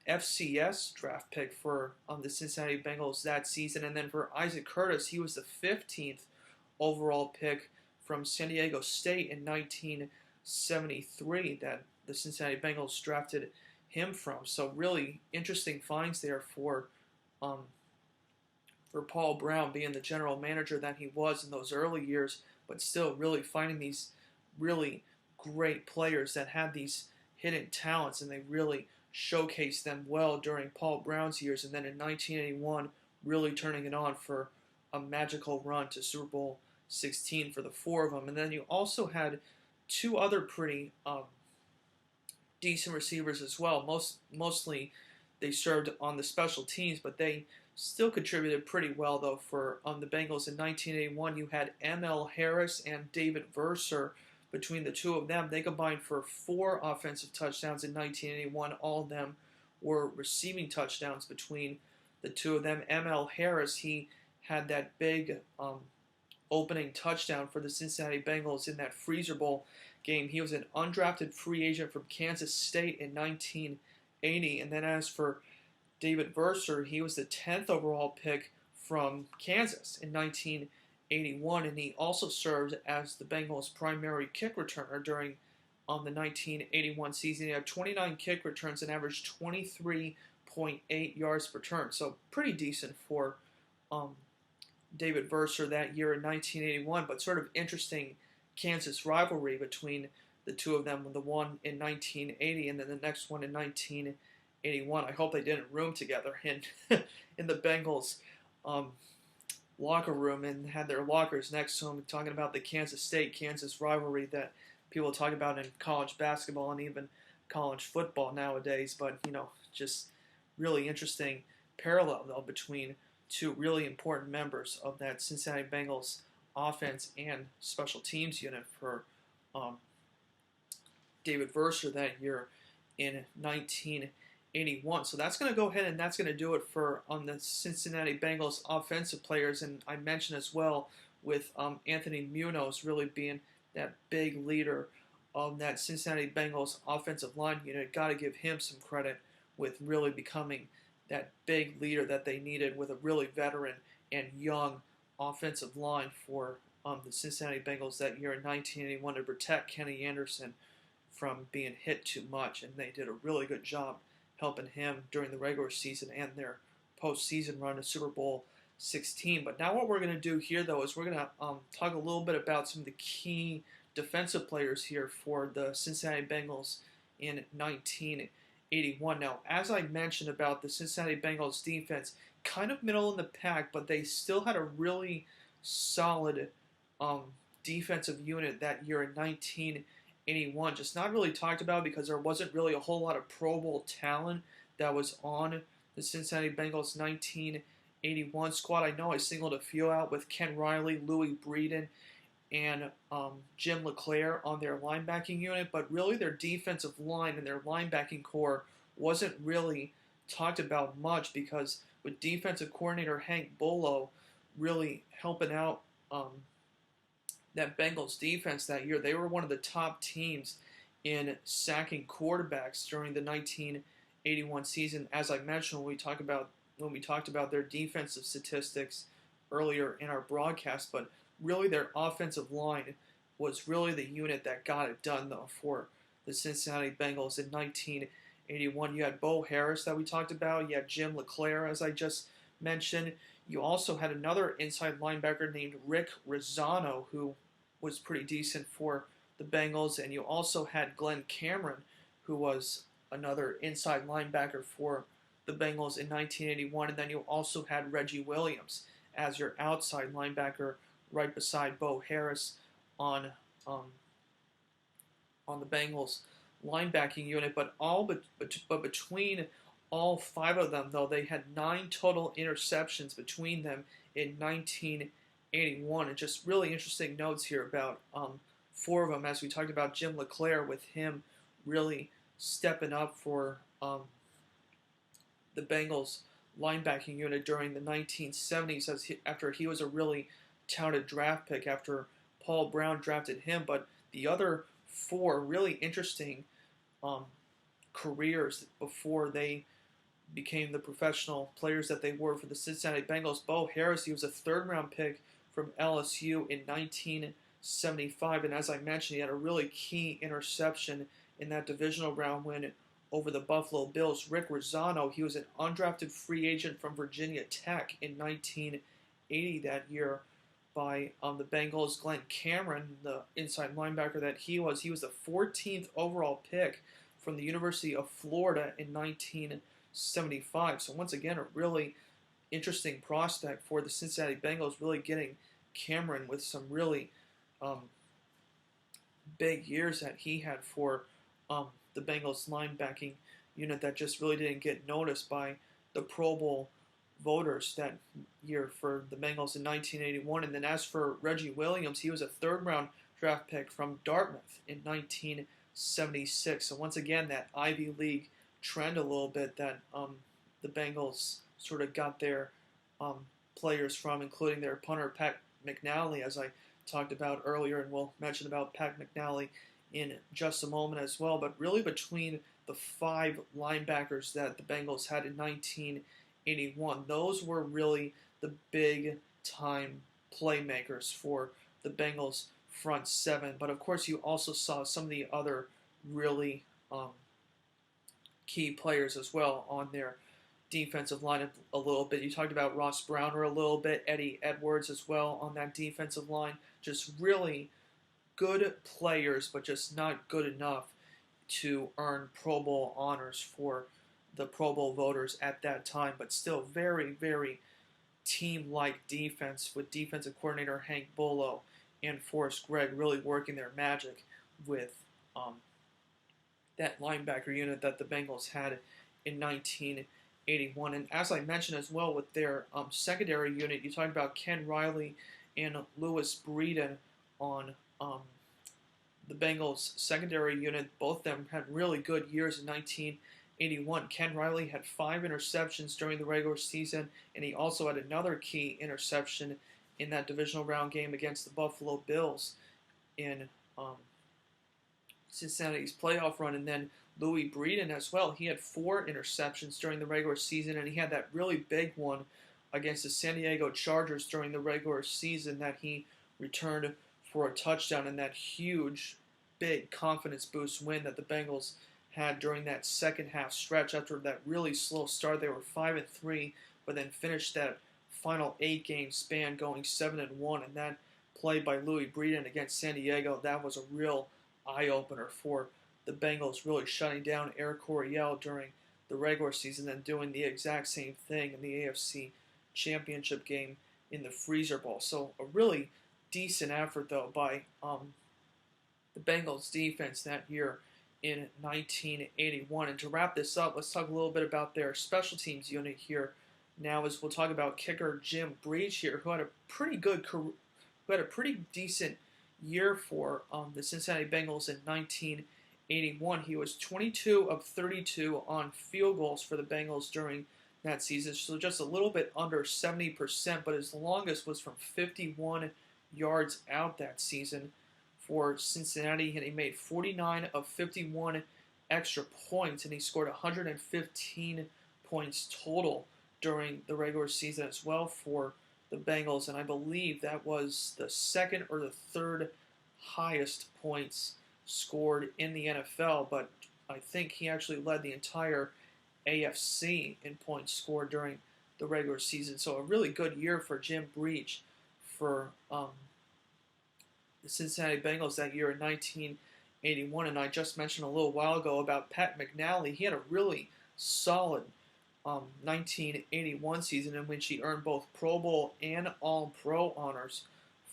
FCS draft pick for the Cincinnati Bengals that season. And then for Isaac Curtis, he was the 15th overall pick from San Diego State in 1973 that the Cincinnati Bengals drafted him from. So really interesting finds there for Paul Brown, being the general manager that he was in those early years, but still really finding these really great players that had these hidden talents, and they really showcased them well during Paul Brown's years. And then in 1981, really turning it on for a magical run to Super Bowl 16 for the 4 of them. And then you also had 2 other pretty decent receivers as well. Mostly they served on the special teams, but they still contributed pretty well, though, for the Bengals. In 1981, you had M.L. Harris and David Verser, between the two of them. They combined for 4 offensive touchdowns in 1981. All of them were receiving touchdowns between the two of them. M.L. Harris, he had that big opening touchdown for the Cincinnati Bengals in that Freezer Bowl game. He was an undrafted free agent from Kansas State in 1980. And then as for David Verser, he was the 10th overall pick from Kansas in 1981, and he also served as the Bengals' primary kick returner during the 1981 season. He had 29 kick returns and averaged 23.8 yards per turn, so pretty decent for David Verser that year in 1981, but sort of interesting Kansas rivalry between the two of them, the one in 1980 and then the next one in 1981. I hope they didn't room together in the Bengals locker room and had their lockers next to them, talking about the Kansas State-Kansas rivalry that people talk about in college basketball and even college football nowadays. But, just really interesting parallel, though, between two really important members of that Cincinnati Bengals offense and special teams unit for David Verser that year in 1981. So that's going to go ahead and that's going to do it for the Cincinnati Bengals offensive players. And I mentioned as well with Anthony Munoz really being that big leader of that Cincinnati Bengals offensive line unit. Got to give him some credit with really becoming that big leader that they needed with a really veteran and young offensive line for the Cincinnati Bengals that year in 1981 to protect Kenny Anderson from being hit too much. And they did a really good job helping him during the regular season and their postseason run to Super Bowl 16. But now what we're going to do here, though, is we're going to talk a little bit about some of the key defensive players here for the Cincinnati Bengals in 1981. Now, as I mentioned about the Cincinnati Bengals defense, kind of middle in the pack, but they still had a really solid defensive unit that year in 1981. Just not really talked about because there wasn't really a whole lot of Pro Bowl talent that was on the Cincinnati Bengals 1981 squad. I know I singled a few out with Ken Riley, Louis Breeden, and Jim LeClaire on their linebacking unit, but really their defensive line and their linebacking core wasn't really talked about much because with defensive coordinator Hank Bolo really helping out that Bengals defense that year, they were one of the top teams in sacking quarterbacks during the 1981 season. As I mentioned when we talked about their defensive statistics earlier in our broadcast, but really their offensive line was really the unit that got it done, though, for the Cincinnati Bengals in 1981. You had Bo Harris that we talked about. You had Jim LeClaire, as I just mentioned. You also had another inside linebacker named Rick Rossano, who was pretty decent for the Bengals. And you also had Glenn Cameron, who was another inside linebacker for the Bengals in 1981. And then you also had Reggie Williams as your outside linebacker right beside Bo Harris on the Bengals linebacking unit. But between all 5 of them, though, they had 9 total interceptions between them in 1981. And just really interesting notes here about 4 of them, as we talked about Jim LeClaire, with him really stepping up for the Bengals linebacking unit during the 1970s after he was a really touted draft pick after Paul Brown drafted him. But the other 4 really interesting careers before they became the professional players that they were for the Cincinnati Bengals. Bo Harris, he was a 3rd-round pick from LSU in 1975, and as I mentioned, he had a really key interception in that divisional round win over the Buffalo Bills. Rick Rossano, he was an undrafted free agent from Virginia Tech in 1980 that year by the Bengals. Glenn Cameron, the inside linebacker that he was the 14th overall pick from the University of Florida in 1975. So once again, a really interesting prospect for the Cincinnati Bengals, really getting Cameron with some really big years that he had for the Bengals linebacking unit that just really didn't get noticed by the Pro Bowl voters that year for the Bengals in 1981. And then as for Reggie Williams, he was a 3rd-round draft pick from Dartmouth in 1976. So once again, that Ivy League trend a little bit that the Bengals sort of got their players from, including their punter Pat McNally, as I talked about earlier, and we'll mention about Pat McNally in just a moment as well. But really between the 5 linebackers that the Bengals had in 1981, those were really the big time playmakers for the Bengals front 7. But of course you also saw some of the other really key players as well on their defensive line a little bit. You talked about Ross Browner a little bit, Eddie Edwards as well on that defensive line. Just really good players, but just not good enough to earn Pro Bowl honors for the Pro Bowl voters at that time. But still very, very team-like defense with defensive coordinator Hank Bolo and Forrest Gregg really working their magic with that linebacker unit that the Bengals had in 1981. And as I mentioned as well with their secondary unit, you talked about Ken Riley and Louis Breeden on the Bengals secondary unit. Both of them had really good years in 1981. Ken Riley had 5 interceptions during the regular season, and he also had another key interception in that divisional round game against the Buffalo Bills in Cincinnati's playoff run. And then Louis Breeden as well. He had 4 interceptions during the regular season, and he had that really big one against the San Diego Chargers during the regular season that he returned for a touchdown in that huge, big confidence boost win that the Bengals had during that second half stretch. After that really slow start, they were 5-3, but then finished that final 8-game span going 7-1. And that play by Louis Breeden against San Diego, that was a real eye-opener for the Bengals, really shutting down Eric Coryell during the regular season and doing the exact same thing in the AFC Championship game in the Freezer Bowl. So a really decent effort, though, by the Bengals defense that year in 1981. And to wrap this up, let's talk a little bit about their special teams unit here now, as we'll talk about kicker Jim Breach here, who had a pretty decent year for the Cincinnati Bengals in 1981. He was 22 of 32 on field goals for the Bengals during that season, so just a little bit under 70%, but his longest was from 51 yards out that season for Cincinnati, and he made 49 of 51 extra points, and he scored 115 points total during the regular season as well for the Bengals, and I believe that was the second or the third highest points scored in the NFL, but I think he actually led the entire AFC in points scored during the regular season. So a really good year for Jim Breach for the Cincinnati Bengals that year in 1981. And I just mentioned a little while ago about Pat McNally. He had a really solid 1981 season in which he earned both Pro Bowl and All-Pro honors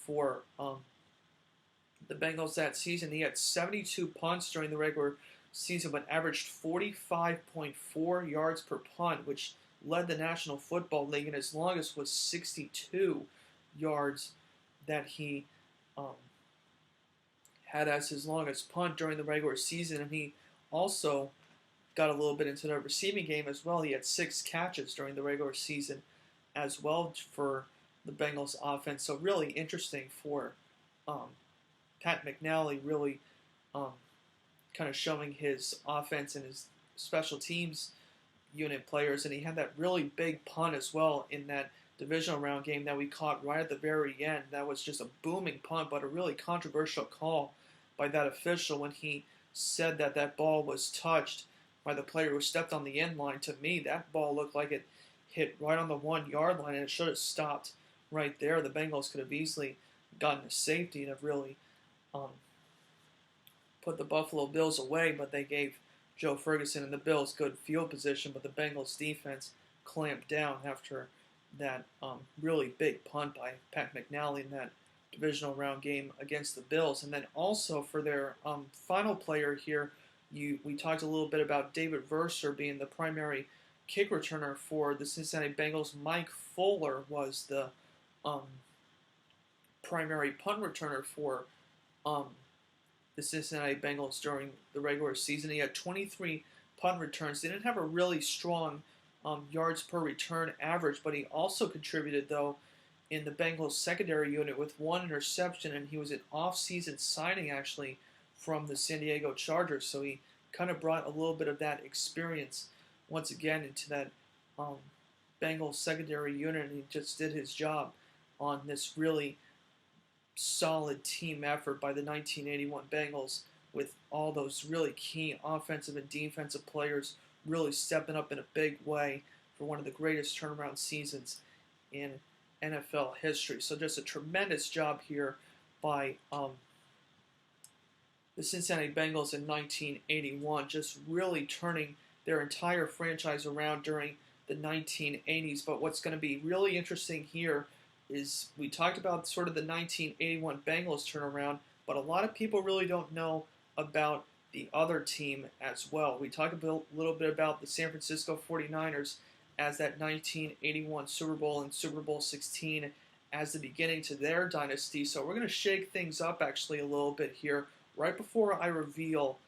for the Bengals that season. He had 72 punts during the regular season, but averaged 45.4 yards per punt, which led the National Football League, and his longest was 62 yards that he had as his longest punt during the regular season. And he also got a little bit into the receiving game as well. He had 6 catches during the regular season as well for the Bengals offense. So really interesting for Pat McNally, really kind of showing his offense and his special teams unit players. And he had that really big punt as well in that divisional round game that we caught right at the very end. That was just a booming punt, but a really controversial call by that official when he said that that ball was touched by the player who stepped on the end line. To me, that ball looked like it hit right on the 1-yard line, and it should have stopped right there. The Bengals could have easily gotten a safety and have really put the Buffalo Bills away, but they gave Joe Ferguson and the Bills good field position, but the Bengals defense clamped down after that really big punt by Pat McNally in that divisional round game against the Bills. And then also for their final player here, we talked a little bit about David Verser being the primary kick returner for the Cincinnati Bengals. Mike Fuller was the primary punt returner for the Cincinnati Bengals during the regular season. He had 23 punt returns. They didn't have a really strong yards per return average, but he also contributed, though, in the Bengals secondary unit with 1 interception, and he was an off-season signing, actually, from the San Diego Chargers. So he kind of brought a little bit of that experience once again into that Bengals secondary unit, and he just did his job on this really solid team effort by the 1981 Bengals, with all those really key offensive and defensive players really stepping up in a big way for one of the greatest turnaround seasons in NFL history. So just a tremendous job here by the Cincinnati Bengals in 1981, just really turning their entire franchise around during the 1980s. But what's going to be really interesting here is we talked about sort of the 1981 Bengals turnaround, but a lot of people really don't know about the other team as well. We talked a little bit about the San Francisco 49ers as that 1981 Super Bowl and Super Bowl 16 as the beginning to their dynasty. So we're going to shake things up actually a little bit here right before I reveal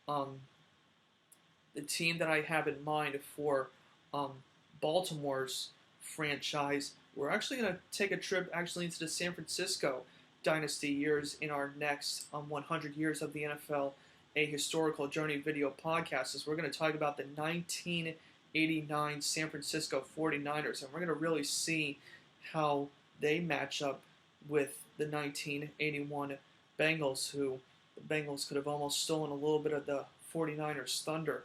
the team that I have in mind for Baltimore's franchise. We're actually going to take a trip actually into the San Francisco dynasty years in our next 100 years of the NFL, a historical journey video podcast, as we're going to talk about the 1989 San Francisco 49ers, and we're going to really see how they match up with the 1981 Bengals, who the Bengals could have almost stolen a little bit of the 49ers' thunder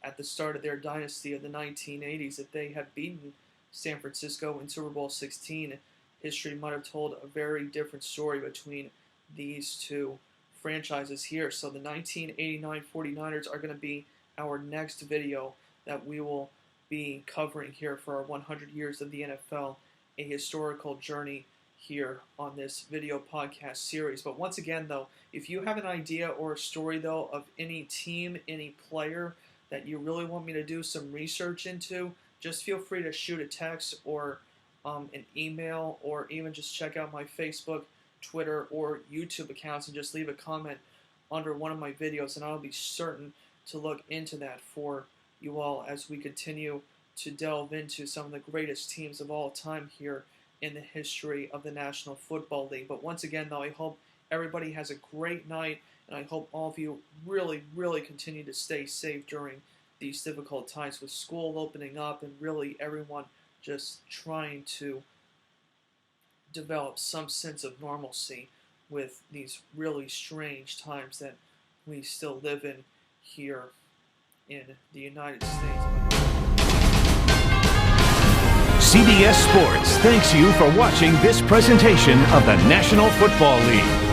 at the start of their dynasty of the 1980s. If they had beaten San Francisco in Super Bowl 16, history might have told a very different story between these two franchises here. So the 1989 49ers are going to be our next video that we will be covering here for our 100 years of the NFL, a historical journey here on this video podcast series. But once again, though, if you have an idea or a story, though, of any team, any player that you really want me to do some research into, just feel free to shoot a text or an email, or even just check out my Facebook, Twitter, or YouTube accounts and just leave a comment under one of my videos, and I'll be certain to look into that for you all as we continue to delve into some of the greatest teams of all time here in the history of the National Football League. But once again, though, I hope everybody has a great night, and I hope all of you really, really continue to stay safe during these difficult times with school opening up and really everyone just trying to develop some sense of normalcy with these really strange times that we still live in here in the United States. CBS Sports thanks you for watching this presentation of the National Football League.